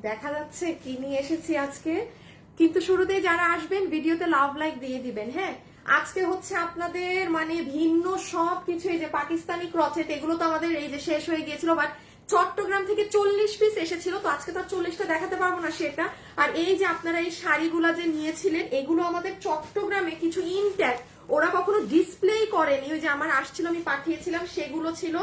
দেখা যাচ্ছে কি নিয়ে এসেছি আজকে, কিন্তু শুরুতে যারা আসবেন ভিডিওতে লাভ লাইক দিয়ে দিবেন। হ্যাঁ, আজকে হচ্ছে আপনাদের মানে ভিন্ন সব কিছু, এই যে পাকিস্তানি ক্রচেট এগুলো তো আমাদের এই যে শেষ হয়ে গিয়েছিল, বাট চট্টগ্রাম থেকে 40 পিস এসেছিল, তো আজকে তো 40টা দেখাতে পারবো না সেটা। আর এই যে আপনারা এই শাড়িগুলা যে নিয়েছিলেন এগুলো আমাদের চট্টগ্রামে কিছু ইনট্যাক্ট, ওরা কখনো ডিসপ্লেই করেনি, ওই যে আমার আসছিল আমি পাঠিয়েছিলাম সেগুলো ছিল।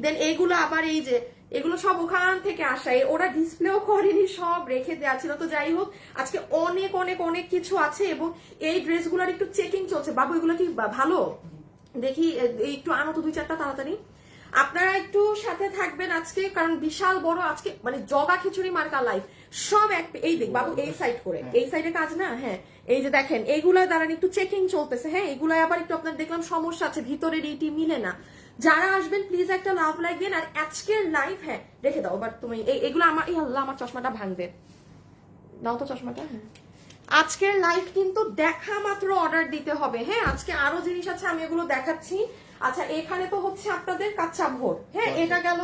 দেন এগুলো আবার এই যে এগুলো সব ওখান থেকে আসা, ওরা ডিসপ্লেও করেনি, সব রেখে দেওয়া ছিল। তো যাই হোক, আজকে অনেক অনেক অনেক কিছু আছে এবং এই ড্রেসগুলোর একটু চেকিং চলছে। বাবু এগুলো কি ভালো? দেখি একটু আনো তো 2-4টা তাড়াতাড়ি। আপনারা একটু সাথে থাকবেন আজকে, কারণ বিশাল বড় আজকে মানে জগা খিচুড়ি মার্কা লাইভ সব এক। এই দেখ বাবু, এই সাইড করে, এই সাইডে কাজ না। হ্যাঁ, এই যে দেখেন এইগুলা দাঁড়ান একটু চেকিং চলতেছে। হ্যাঁ, এগুলা আবার একটু আপনার দেখলাম সমস্যা আছে, ভিতরের এইটি মিলে না। যারা আসবেন প্লিজ একটা লাভ লাইক দিন। আর আজকের লাইভ, হ্যাঁ রেখে দাও, বাট তুমি এগুলো আমার, আল্লাহ আমার চশমাটা ভাঙবে, নাও তো চশমাটা। হ্যাঁ, আজকের লাইভ কিন্তু দেখা মাত্র অর্ডার দিতে হবে। হ্যাঁ, আজকে আরো জিনিস আছে, আমি এগুলো দেখাচ্ছি। আচ্ছা, এখানে তো হচ্ছে আপনাদের কাঁচা ভোর। হ্যাঁ, এটা গেল,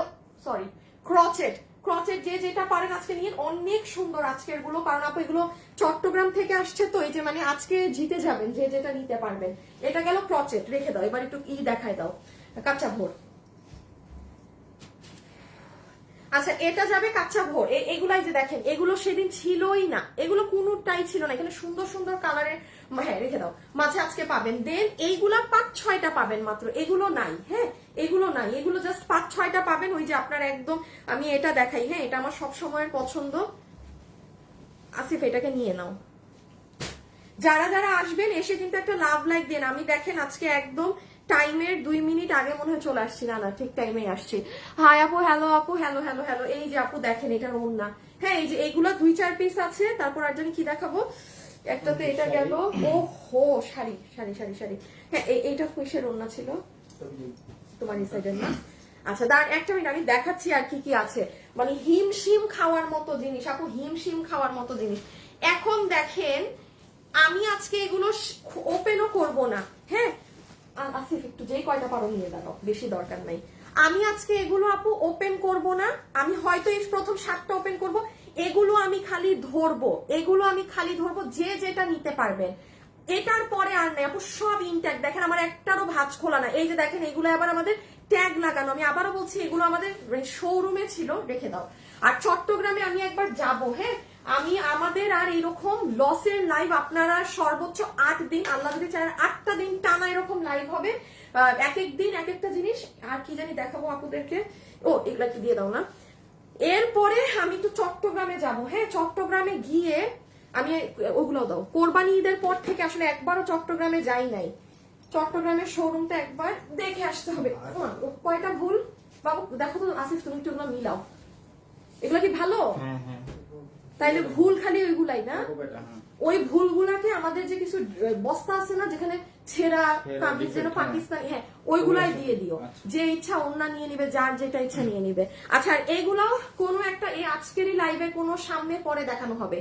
সরি ক্রচেট। ক্রচেট যে যেটা পারেন আজকে নিয়ে, অনেক সুন্দর আজকের গুলো, কারণ আপু এগুলো চট্টগ্রাম থেকে আসছে, তো এই যে মানে আজকে জিতে যাবেন যে যেটা নিতে পারবেন। এটা গেল ক্রচেট, রেখে দাও। এবার একটু দেখাই দাও, কাঁচা ভোর। আচ্ছা, এটা যাবে কাঁচা ভোর। এগুলাই যে দেখেন, এগুলো সেদিন ছিলই না, এগুলো কোনোটাই ছিল না। এখানে সুন্দর সুন্দর কালারের, হ্যাঁ রেখে দাও, মাঝে আজকে পাবেন। দেন এইগুলা 5-6টা পাবেন মাত্র, এগুলো নাই। হ্যাঁ, এগুলো নাই, এগুলো জাস্ট 5-6টা পাবেন। ওই যে আপনার একদম, আমি এটা দেখাই। হ্যাঁ, এটা আমার সব সময়ের পছন্দ। আসিফ এটাকে নিয়ে নাও। যারা যারা আসবেন এসে কিন্তু একটা লাভ লাইক দেন। আমি দেখেন আজকে একদম টাইমের 2 মিনিট আগে মনে হয় চলে আসছি। না না, ঠিক টাইমে আসছি। হাই আপু, হ্যালো আপু, হ্যালো হ্যালো হ্যালো। এই যে আপু দেখেন, এটার ওড়না। হ্যাঁ, এই যে এইগুলো 2-4 পিস আছে। তারপর আর জানি কি দেখাবো, একটাতে এটা গেল। ও হো, শাড়ি শাড়ি শাড়ি শাড়ি। হ্যাঁ, এইটা কিসের ওড়না ছিল তোমার এই সাইডের না? আচ্ছা দাঁড়ান একটা মিনিট, আমি দেখাচ্ছি আর কি কি আছে। মানে হিমশিম খাওয়ার মতো জিনিস আপু, হিমশিম খাওয়ার মতো জিনিস। এখন দেখেন, আমি আজকে এগুলো ওপেনও করব না। হ্যাঁ, আসিফ একটু যেই কয়টা পারো নিয়ে দাও, বেশি দরকার নাই। আমি আজকে এগুলো আপু ওপেন করব না। আমি হয়তো এই প্রথম 7টা ওপেন করব। এগুলো আমি খালি ধরবো, এগুলো আমি খালি ধরবো, যে যেটা নিতে পারবেন। এটার পরে আর নেই আপু, সব ইনট্যাক্ট। দেখেন আমার একটারও ভাঁজ খোলা না। এই যে দেখেন, এগুলো আবার আমাদের ট্যাগ লাগানো। আমি আবারও বলছি, এগুলো আমাদের শোরুমে ছিল, রেখে দাও। আর চট্টগ্রামে আমি একবার যাব। হ্যাঁ, আমি আমাদের আর এরকম লসের লাইভ আপনারা সর্বোচ্চ 8 দিন, আল্লাহ যদি চায় 8টা দিন টানা এরকম লাইভ হবে। এক এক দিন এক একটা জিনিস। আর কি জানি দেখাবো আপুদেরকে, ও এগুলা কি দিয়ে দাও না। এরপরে আমি তো চট্টগ্রামে যাব। হ্যাঁ, চট্টগ্রামে গিয়ে আমি, ওগুলো দাও। কোরবানি ঈদের পর থেকে আসলে একবারও চট্টগ্রামে যাই নাই। চট্টগ্রামের শোরুমটা একবার দেখে আসতে হবে। কয়টা ভুল বাবু দেখো তো, আসিফ তুমি একটু ওগুলো মিলাও। এগুলো কি ভালো? তাইলে ভুল খালি ওইগুলাই না, ওই ভুলগুলাকে আমাদের যে কিছু বস্তা আছে না যেখানে ছেঁড়া কামিজ যেন পাকিস্তানি, হ্যাঁ ওইগুলাই দিয়ে দিও। যে ইচ্ছা অন্য নিয়ে নিবে, যার যেটা ইচ্ছা নিয়ে নিবে। আচ্ছা, আর এইগুলাও কোনো একটা এই আজকেরই লাইভে কোনো সামনে পরে দেখানো হবে।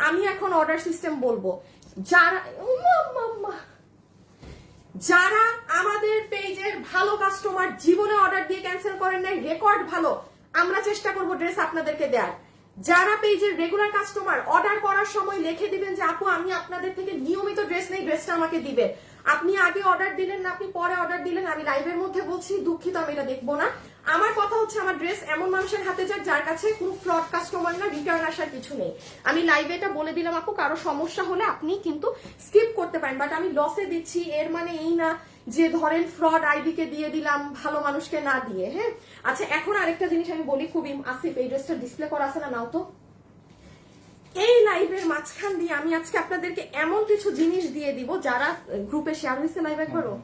আমি এখন অর্ডার সিস্টেম বলবো। যারা যারা আমাদের পেজের ভালো কাস্টমার, জীবনে অর্ডার দিয়ে ক্যান্সেল করেন নাই, রেকর্ড ভালো, আমরা চেষ্টা করবো ড্রেস আপনাদেরকে দেওয়ার। যারা পেজের রেগুলার কাস্টমার, অর্ডার করার সময় লিখে দিবেন যে আপু আমি আপনাদের থেকে নিয়মিত ড্রেস নেই, ড্রেসটা আমাকে দিবে। আপনি আগে অর্ডার দিলেন না, আপনি পরে অর্ডার দিলেন, আমি লাইভের মধ্যে বলছি, দুঃখিত আমি এটা দেখবো না। আমার কথা হচ্ছে, আমার ড্রেস এমন মানুষের হাতে যাক যার কাছে কোনো ফ্রড কাস্টমার না, রিটার্ন আসার কিছু নেই। আমি লাইভে এটা বলে দিলাম আপু, কারো সমস্যা হলে আপনি কিন্তু স্কিপ করতে পারেন, বাট আমি লসে দিচ্ছি এর মানে এই না যে ধরেন ফ্রড আইডি কে দিয়ে দিলাম, ভালো মানুষকে না দিয়ে। হ্যাঁ, আচ্ছা এখন আরেকটা জিনিস আমি বলি, খুবই আসিফ এই ড্রেসটা ডিসপ্লে করা আছে না, নাও তো। এই লাইভের মাঝখান দিয়ে আমি আজকে আপনাদেরকে এমন কিছু জিনিস দিয়ে দিব, যারা গ্রুপে শেয়ার হয়েছে লাইভ একবারও,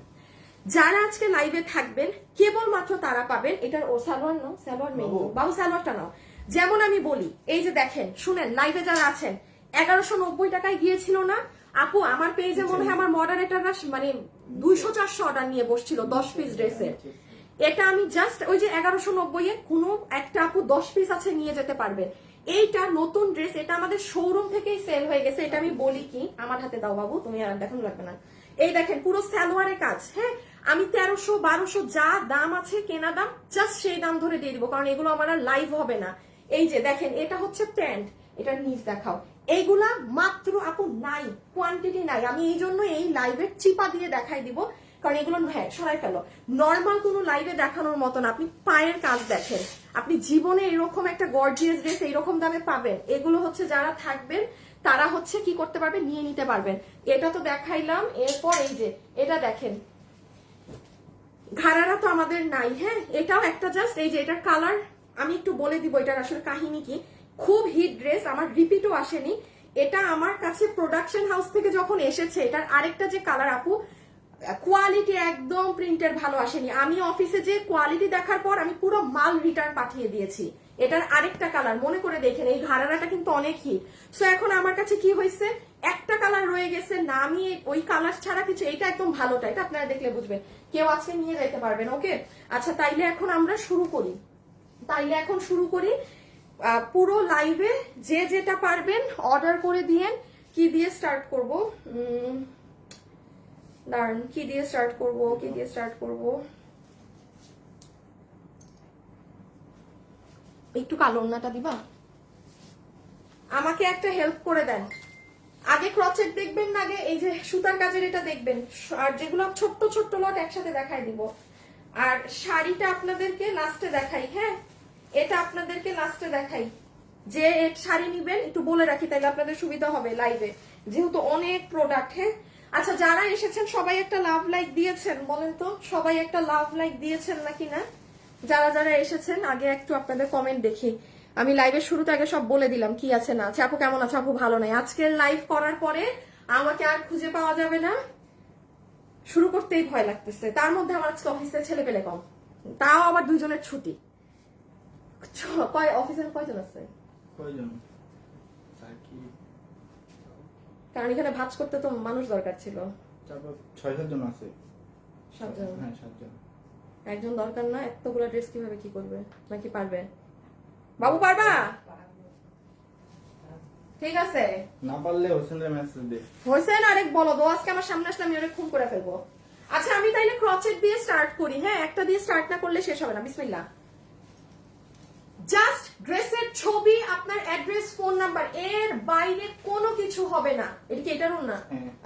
যারা আজকে লাইভে থাকবেন কেবলমাত্র তারা পাবেন। এটার ও সালোয়ার নাও, সালোয়ার মেন বাবু, সালোয়ারটা নাও। যেমন আমি বলি, এই যে দেখেন শুনেন, লাইভে যারা আছেন 1190 টাকায় গিয়েছিল না আপু, আমার পেজে মনে হয় আমার মডারেটাররা মানে 200-400 অর্ডার নিয়ে বসছিল 10 পিস ড্রেসের। এটা আমি জাস্ট ওই যে 1190 কোনো একটা আপু 10 পিস আছে, নিয়ে যেতে পারবেন। এইটা নতুন ড্রেস, এটা আমাদের শোরুম থেকেই সেল হয়ে গেছে। এটা আমি বলি কি, আমার হাতে দাও বাবু, তুমি আর দেখানো লাগবে না। এই দেখেন পুরো সালোয়ারের কাজ। হ্যাঁ, আমি 1300-1200 যা দাম আছে কেনা দাম, জাস্ট সেই দাম ধরে দিয়ে দিব, কারণ এগুলো আমার আর লাইভ হবে না। এই যে দেখেন, এটা হচ্ছে প্যান্ট, এটার নিচ দেখাও। এইগুলা মাত্র আপু নাই, কোয়ান্টিটি নাই। আমি এই জন্য এই লাইভের চিপা দিয়ে দেখাই দিব, কারণ এগুলো হ্যাঁ সরাই ফেলো। নর্মাল কোনো লাইভে দেখানোর মতো না। আপনি পায়ের কাজ দেখেন, আপনি জীবনে এরকম একটা গর্জিয়াস ড্রেস এইরকম দামে পাবেন। এগুলো হচ্ছে যারা থাকবেন তারা হচ্ছে কি করতে পারবেন, নিয়ে নিতে পারবেন। এটা তো দেখাইলাম, এরপর এই যে এটা দেখেন, ঘাড়ারা তো আমাদের নাই। হ্যাঁ, এটাও একটা জাস্ট এই যে এটার কালার আমি একটু বলে দিব এটার আসলে কাহিনী কি। খুব হিট ড্রেস, আমার রিপিটও আসেনি। এটা আমার কাছে প্রোডাকশন হাউস থেকে যখন এসেছে, এটার আরেকটা যে কালার আপু, কোয়ালিটি একদম প্রিন্টের ভালো আসেনি। আমি অফিসে যে কোয়ালিটি দেখার পর আমি পুরো মাল রিটার্ন পাঠিয়ে দিয়েছি। এটার আরেকটা কালার মনে করে দেখেন, এই ঘাড়ারাটা কিন্তু অনেক হিট। সো এখন আমার কাছে কি হয়েছে, একটা কালার রয়ে গেছে না, আমি ওই কালার ছাড়া কিছু, এইটা একদম ভালোটা, এটা আপনারা দেখলে বুঝবেন, কেউ আজকে নিয়ে যেতে পারবেন। ওকে, আচ্ছা তাইলে এখন আমরা শুরু করি। পুরো লাইভে যে যেটা পারবেন অর্ডার করে দিয়েন। কি দিয়ে স্টার্ট করব, দাঁড়ান, কি দিয়ে স্টার্ট করব, একটু কালো ওড়নাটা দিবা, আমাকে একটা হেল্প করে দেন। আগে ক্রচেট দেখবেন না, আগে এই যে সুতার কাজের এটা দেখবেন, আর যেগুলো ছোট্ট ছোট্ট লট একসাথে দেখাই দিব। আর শাড়িটা আপনাদেরকে লাস্টে দেখাই। হ্যাঁ, এটা আপনাদেরকে লাস্টে দেখাই। যে শাড়ি নিবেন একটু বলে রাখি, তাইলে আপনাদের সুবিধা হবে লাইভে, যেহেতু অনেক প্রোডাক্ট। হ্যাঁ, আচ্ছা যারা এসেছেন সবাই একটা লাভ লাইক দিয়েছেন, বলেন তো সবাই একটা লাভ লাইক দিয়েছেন নাকি না? যারা যারা এসেছেন আগে একটু আপনাদের কমেন্ট দেখি। আমি লাইভের শুরুতে আগে সব বলে দিলাম কি আছে না আছে। আপু কেমন আছে? আপু ভালো নাই। আজকের লাইভ করার পরে আমাকে আর খুঁজে পাওয়া যাবে না, শুরু করতেই ভয় লাগতেছে। তার মধ্যে আমার আজকে অফিসে ছেলে পেলে কম, তাও আবার দুজনের ছুটি। অফিসের কয়জন আছে? কারণ এখানে ভাঁজ করতে তো মানুষ দরকার ছিল। 6-7 জন আছে। 7 জন? হ্যাঁ 7 জন। একজন দরকার না? এতগুলো ড্রেস কিভাবে কি করবে? নাকি পারবে? বাবু পারবা? ঠিক আছে, না পারলে হোসেনের মেসেজ দে। হোসেন আরেক বলো দো, আজকে আমার সামনে আসলে আমি অনেক খুন করে ফেলবো। আচ্ছা আমি তাইলে ক্রচেট দিয়ে স্টার্ট করি। হ্যাঁ, একটা দিয়ে স্টার্ট না করলে শেষ হবে না। বিসমিল্লাহ। জাস্ট ড্রেসের ছবি, আপনার অ্যাড্রেস, ফোন নাম্বার, এর বাইরে কোনো কিছু হবে না। এটা কি এটার অন্য?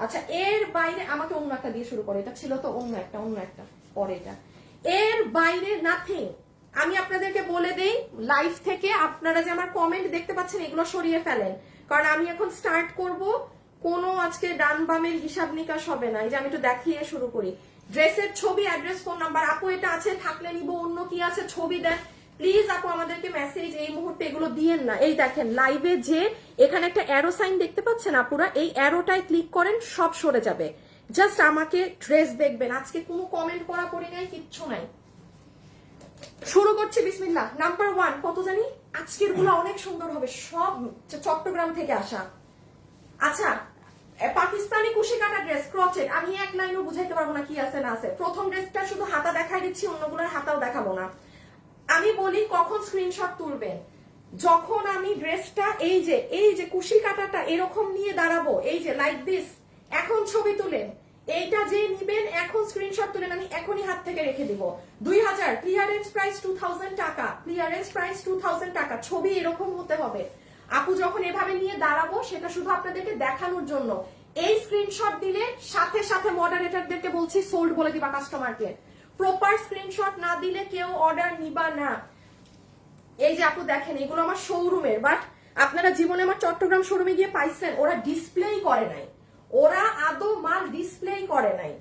আচ্ছা, এর বাইরে আমাকে অন্য একটা দিয়ে শুরু করে, এটা ছিল তো অন্য একটা পরে এটা। এর বাইরে নাথিং। আমি আপনাদেরকে বলে দেই, লাইভ থেকে আপনারা যে আমার কমেন্ট দেখতে পাচ্ছেন এগুলো সরিয়ে ফেলেন, কারণ আমি এখন স্টার্ট করব। কোনো আজকে ডান বামের হিসাব নিকাশ হবে না। এই যে আমি একটু দেখিয়ে শুরু করি। ড্রেসের ছবি, অ্যাড্রেস, ফোন নাম্বার। আপু এটা আছে, থাকলে নিব, অন্য কি আছে ছবি দেন প্লিজ। আপু আমাদেরকে মেসেজ এই মুহূর্তে এগুলো দিয়েন না। এই দেখেন লাইভে যে এখানে একটা অ্যারো সাইন দেখতে পাচ্ছেন আপুরা, এই অ্যারোটায় ক্লিক করেন, সব সরে যাবে। জাস্ট আমাকে ড্রেস দেখবেন। আজকে কোনো কমেন্ট করা পড়ি নাই, কিচ্ছু নাই। শুরু করছি, বিসমিল্লাহ। নাম্বার 1 কত জানি, আজকের গুলো অনেক সুন্দর হবে, সব চট্টগ্রাম থেকে আসা। আচ্ছা, পাকিস্তানি কুশি কাটা ড্রেস, ক্রচেট। আমি এক লাইনও বুঝাইতে পারবো না কি আছে না আছে। প্রথম ড্রেসটা শুধু হাতা দেখাই দিচ্ছি, অন্যগুলোর হাতাও দেখাবো না। আমি বলি কখন স্ক্রিনশট তুলবেন, যখন আমি ড্রেসটা এই যে কুশি কাটাটা এরকম নিয়ে দাঁড়াবো, এই যে লাইক দিস, এখন ছবি তুলেন। এইটা যে নিবেন এখন স্ক্রিনশট তুলেন, আমি এখনই হাত থেকে রেখে দিব। 2000, ক্লিয়ারেন্স প্রাইস 2000 টাকা, ক্লিয়ারেন্স প্রাইস 2000 টাকা। ছবি এরকম হতে হবে। আপু যখন এভাবে নিয়ে দাঁড়াবো, সেটা শুধু আপনাদেরকে দেখানোর জন্য। এই স্ক্রিনশট দিলে সাথে সাথে মডারেটরদেরকে বলছি সোল্ড বলে দিবা কাস্টমারকে। প্রপার স্ক্রিনশট না দিলে কেউ অর্ডার নিবা না। এই যে আপু দেখেন, এগুলো আমার শোরুমের, বাট আপনারা জীবনে আমার চট্টগ্রাম শোরুমে গিয়ে পাইছেন, ওরা ডিসপ্লেই করে নাই, ওরা আদৌ মাল ডিসপ্লেই করে নাই।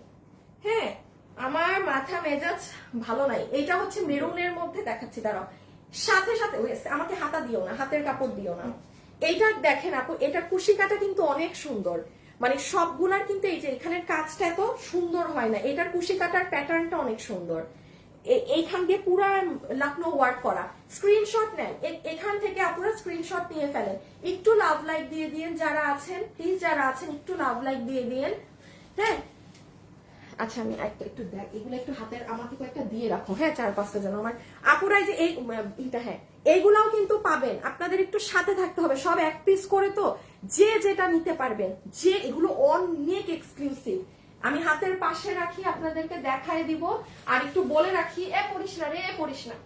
হ্যাঁ, আমার মাথা মেজাজ ভালো নাই। এটা হচ্ছে মেরুনের মধ্যে দেখাচ্ছি, দাঁড়াও। সাথে সাথে আমাকে হাতা দিও না, হাতের কাপড় দিও না। এইটা দেখেন আপু, এটা কুশি কাটা কিন্তু অনেক সুন্দর, মানে সবগুলার কিন্তু এই যে এখানের কাজটা এত সুন্দর হয় না। এটার কুশি কাটার প্যাটার্নটা অনেক সুন্দর, এইখান দিয়ে পুরা লাকনো ওয়ার্ক করা। স্ক্রিনশট নেন, এখান থেকে আপনারা স্ক্রিনশট নিয়ে ফেলেন। একটু লাভ লাইক দিয়ে দিয়েন যারা আছেন, প্লিজ যারা আছেন একটু লাভ লাইক দিয়ে দিয়েন। হ্যাঁ, আচ্ছা আমি একটু দেখ, এগুলো একটু হাতের আমাকে কয়েকটা দিয়ে রাখো। হ্যাঁ, 4-5টা যেন আমার আপুরাই যে এইটা, হ্যাঁ এইগুলাও কিন্তু পাবেন। আপনাদের একটু সাথে থাকতে হবে, সব এক পিস করে তো, যে যেটা নিতে পারবেন। যে এগুলো অনেক এক্সক্লুসিভ, আমি হাতের পাশে রাখি, আপনাদেরকে দেখায় দিব। আর একটু বলে রাখি, পড়িস না রে, পড়িস না।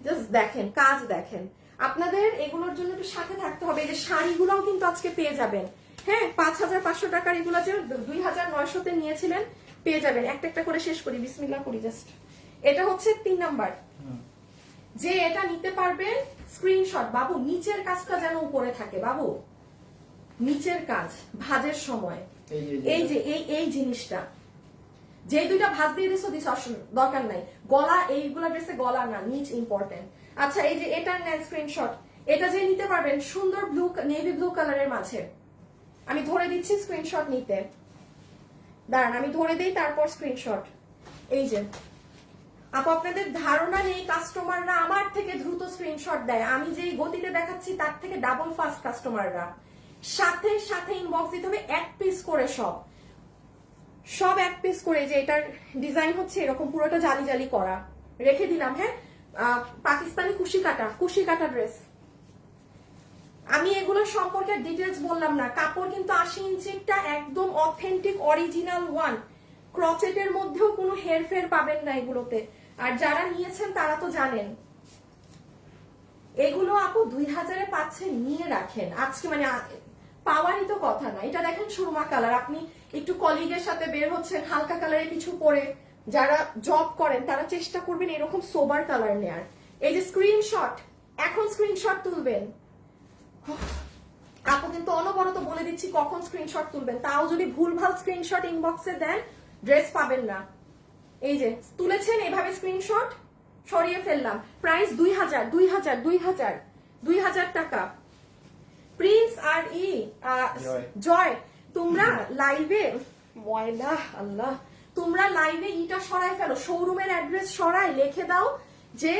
জাস্ট দেখেন, কাজ দেখেন। আপনাদের এগুলোর জন্য একটু সাথে থাকতে হবে। এই যে শাড়িগুলোও কিন্তু আজকে পেয়ে যাবেন, হ্যাঁ 5,500 টাকার এগুলো যে 2,900-তে নিয়েছিলেন পেয়ে যাবেন। একটা একটা করে শেষ করি, বিসমিল্লাহ করি জাস্ট। এটা হচ্ছে 3 নাম্বার, যে এটা নিতে পারবেন স্ক্রিনশট। বাবু নিচের কাজটা যেন উপরে থাকে, বাবু নিচের কাজ ভাঁজের সময় এই যে এই জিনিসটা, যে দুইটা ভাঁজ দিয়ে দিছো দিস দরকার নাই, গলা এইগুলা ড্রেসে গলা না, নিচ ইম্পর্টেন্ট। আচ্ছা এই যে এটার নেন স্ক্রিনশট, এটা যে নিতে পারবেন সুন্দর ব্লু নেভি ব্লু কালারের মাঝে। আমি ধরে দিচ্ছি স্ক্রিনশট নিতে, দাঁড়ান আমি ধরে দিই তারপর স্ক্রিনশট। এই যে আপু আপনাদের ধারণা নেই, কাস্টমাররা আমার থেকে দ্রুত স্ক্রিনশট দেয়। আমি যে গতিতে দেখাচ্ছি তার থেকে ডাবল ফাস্ট কাস্টমাররা। সাথে সাথে ইনবক্স দিতে হবে, এক পিস করে সব এক পিস করে। যে এটার ডিজাইন হচ্ছে এরকম পুরোটা জালি জালি করা, রেখে দিলাম। হ্যাঁ পাকিস্তানি কুশি কাটা ড্রেস। আমি এগুলোর সম্পর্কে ডিটেলস বললাম না। কাপড় কিন্তু 80 ইঞ্চিটা একদম অথেন্টিক অরিজিনাল ওয়ান। ক্রচেটের মধ্যেও কোনো হেরফের পাবেন না এগুলোতে। আর যারা নিয়েছেন তারা তো জানেন। এগুলো আপু 2000-এ পাচ্ছেন, নিয়ে রাখেন আজকে, মানে পাওয়ারই তো কথা না। এটা দেখেন সুরমা কালার, আপনি একটু কলিগের সাথে বের হচ্ছেন হালকা কালারে কিছু পরে, যারা জব করেন তারা চেষ্টা করবেন এরকম সোবার কালার নেয়ার। এই যে স্ক্রিনশট, এখন স্ক্রিনশট তুলবেন। আপু কিন্তু অনবরত বলে দিচ্ছি কখন স্ক্রিনশট তুলবেন, তাও যদি ভুলভাল স্ক্রিনশট ইনবক্সে দেন ড্রেস পাবেন না। এই যে তুলেছেন এভাবে স্ক্রিনশট, সরিয়ে ফেললাম। প্রাইস 2000 টাকা। প্রিন্স আর জয় তোমরা লাইভে, ময়লা আল্লাহ, তোমরা লাইভে ইটা সরাই ফেলো, শোরুমের অ্যাড্রেস সরাই লিখে দাও যে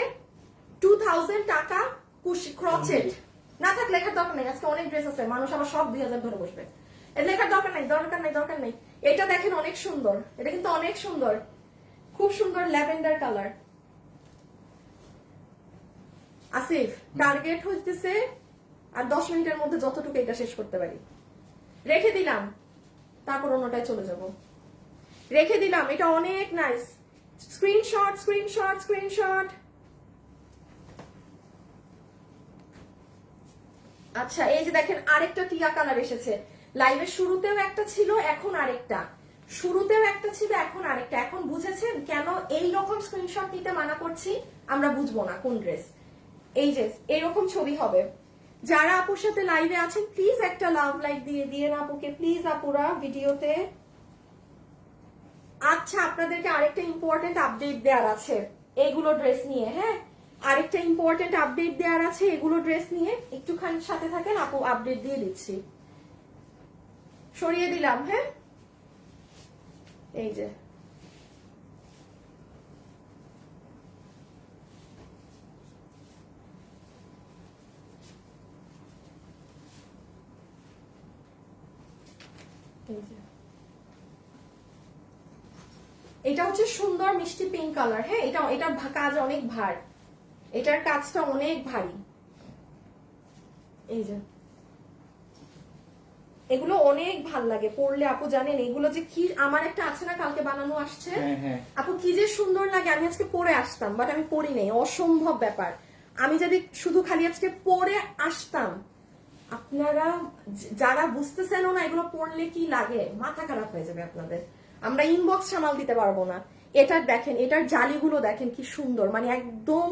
2000 টাকা ক্রচেট। না থাক লেখার দরকার নেই, আজকে অনেক ড্রেস আছে, মানুষ আবার সব 2000 ধরে বসবে। লেখার দরকার নেই। এটা দেখেন অনেক সুন্দর, এটা কিন্তু অনেক সুন্দর, খুব সুন্দর ল্যাভেন্ডার কালার। আসিফ টার্গেট হইতেছে আর 10 মিনিটের মধ্যে যতটুকু এটা শেষ করতে পারি। রেখে দিলাম, তারপর অন্যটায় চলে যাব। রেখে দিলাম, এটা অনেক নাইস। স্ক্রিনশট। আচ্ছা এই যে দেখেন আরেকটা টিয়া কালার এসেছে। লাইভের শুরুতেও একটা ছিল, এখন আরেকটা। এখন বুঝেছেন কেন এই রকম স্ক্রিনশট নিতে মানা করছি? আমরা বুঝবো না কোন ড্রেস। এই যে এরকম ছবি হবে। যারা আপুর সাথে লাইভে আছেন প্লিজ একটা লাভ লাইক দিয়ে না আপুকে, প্লিজ আপুরা ভিডিওতে। আচ্ছা আপনাদেরকে আরেকটা ইম্পর্টেন্ট আপডেট দেওয়ার আছে এইগুলো ড্রেস নিয়ে। হ্যাঁ আরেকটা ইম্পর্টেন্ট আপডেট দেওয়ার আছে এগুলো ড্রেস নিয়ে, একটুখানি সাথে থাকেন, আপু আপডেট দিয়ে দিচ্ছি। সরিয়ে দিলাম। হ্যাঁ এই যে এটা হচ্ছে সুন্দর মিষ্টি পিঙ্ক কালার। হ্যাঁ এটার কাজ অনেক ভার, এটার কাজটা অনেক ভারী। এই যে এগুলো অনেক ভাল লাগে পরলে আপু, জানেন এগুলো যে কি, আমার একটা আছে না কালকে বানানো আসছে আপু, কি যে সুন্দর লাগে। আমি আজকে পরে আসতাম বাট আমি পরি নাই, অসম্ভব ব্যাপার। আমি যদি শুধু খালি আজকে পরে আসতাম, আপনারা যারা বুঝতেছেন না এগুলো পড়লে কি লাগে, মাথা খারাপ হয়ে যাবে আপনাদের। আমরা ইনবক্স সামাল দিতে পারবো না। এটার দেখেন, এটার জালিগুলো দেখেন কি সুন্দর, মানে একদম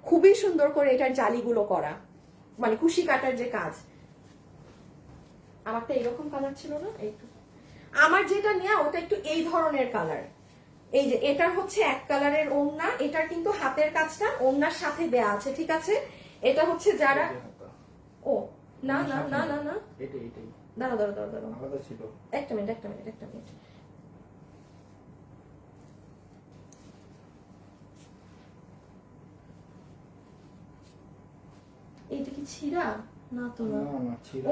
খুবই সুন্দর করে এটার জালিগুলো করা, মানে কুশি কাটার যে কাজ। আমারটা এরকম কালার ছিল না, একটু আমার যেটা নেওয়া ওটা একটু এই ধরনের কালার। এই যে এটার হচ্ছে এক কালারের ওড়না, এটার কিন্তু হাতের কাজটা ওড়নার সাথে দেয়া আছে, ঠিক আছে। এটা হচ্ছে যারা, ও না না না না না দাঁড়াও একটা মিনিট। এইটা কি ছিঁড়া? না তো না,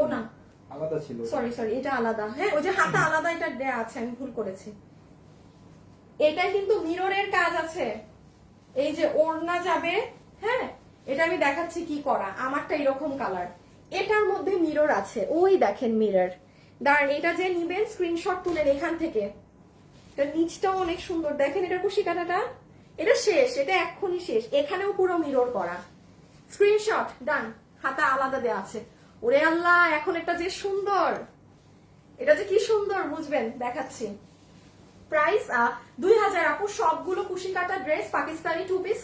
ও না আলাদা ছিল, সরি এটা আলাদা। হ্যাঁ ওই যে হাতা আলাদা, এটা দেয়া আছে, আমি ভুল করেছি। এটা কিন্তু মিররের কাজ আছে, এই যে ওড়না যাবে। হ্যাঁ এটা আমি দেখাচ্ছি কি করা, আমারটা এরকম কালার, এটার মধ্যে মিরর আছে, ওই দেখেন মিরর। দাঁড়ান এটা যে নিবেন স্ক্রিনশট তুলেন এখান থেকে। এটা নিচটাও অনেক সুন্দর, দেখেন এটা কুশি কাটাটা, এটা শেষ, এটা এক্ষুনি শেষ। এখানেও পুরো মিরর করা। স্ক্রিনশট ডান, হাতা আলাদা দেয়া আছে। ওরে আল্লাহ, এখন এটা যে সুন্দর, এটা যে কি সুন্দর বুঝবেন, দেখাচ্ছি। প্রাইস 2000 আপু, সবগুলো কুশি কাটা ড্রেস, পাকিস্তানি 2 পিস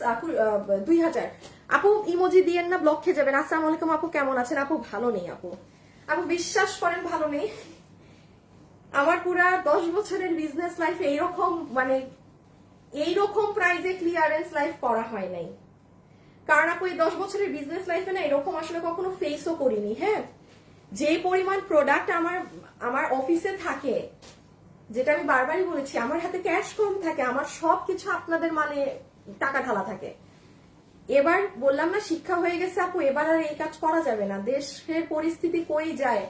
2000। আপু ইমোজি দিয়েন না, ব্লক খেয়ে যাবেন। আসসালামু আলাইকুম আপু, কেমন আছেন? আপু ভালো নেই আপু, আপু বিশ্বাস করেন ভালো নেই। আমার পুরা 10 বছরের বিজনেস লাইফ এইরকম মানে এইরকম প্রাইজে ক্লিয়ারেন্স লাইফ করা হয় নাই। কারণ আপু এই 10 বছরের বিজনেস লাইফে না এরকম আসলে কখনো ফেসও করিনি। হ্যাঁ, যে পরিমাণ প্রোডাক্ট আমার অফিসে থাকে, যেটা আমি বারবারই বলেছি, আমার হাতে ক্যাশ কম থাকে, আমার সবকিছু আপনাদের মানে টাকা ঢালা থাকে। এবার বললাম না শিক্ষা হয়ে গেছে আপু, এবার আর এই কাজ করা যাবে না। দেশের পরিস্থিতি কই যায়,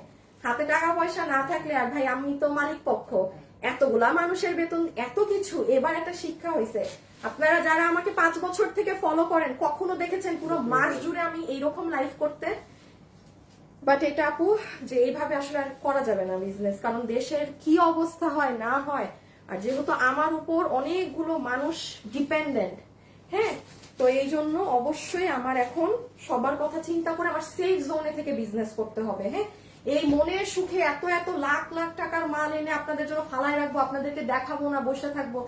হাতে টাকা পয়সা না থাকলে আর ভাই আমি তো মালিক পক্ষ, এতগুলা মানুষের বেতন, এত কিছু। এবার একটা শিক্ষা হয়েছে। আপনারা যারা আমাকে 5 বছর থেকে ফলো করেন, কখনো দেখেছেন পুরো মাস জুড়ে আমি এইরকম লাইভ করতে? বাট এটা আপু যে এইভাবে আসলে আর করা যাবে না বিজনেস, কারণ দেশের কি অবস্থা হয় না হয়, আর যেহেতু আমার উপর অনেকগুলো মানুষ ডিপেন্ডেন্ট। হ্যাঁ, তো এই জন্য অবশ্যই আমার এখন সবার কথা চিন্তা করে আমার সেফ জোনে থেকে বিজনেস করতে হবে। হ্যাঁ, এই মনের সুখে এত এত লাখ লাখ টাকার মাল এনে আপনাদের জন্য ফালায় রাখবো, আপনাদেরকে দেখাবো না, বসে থাকবো,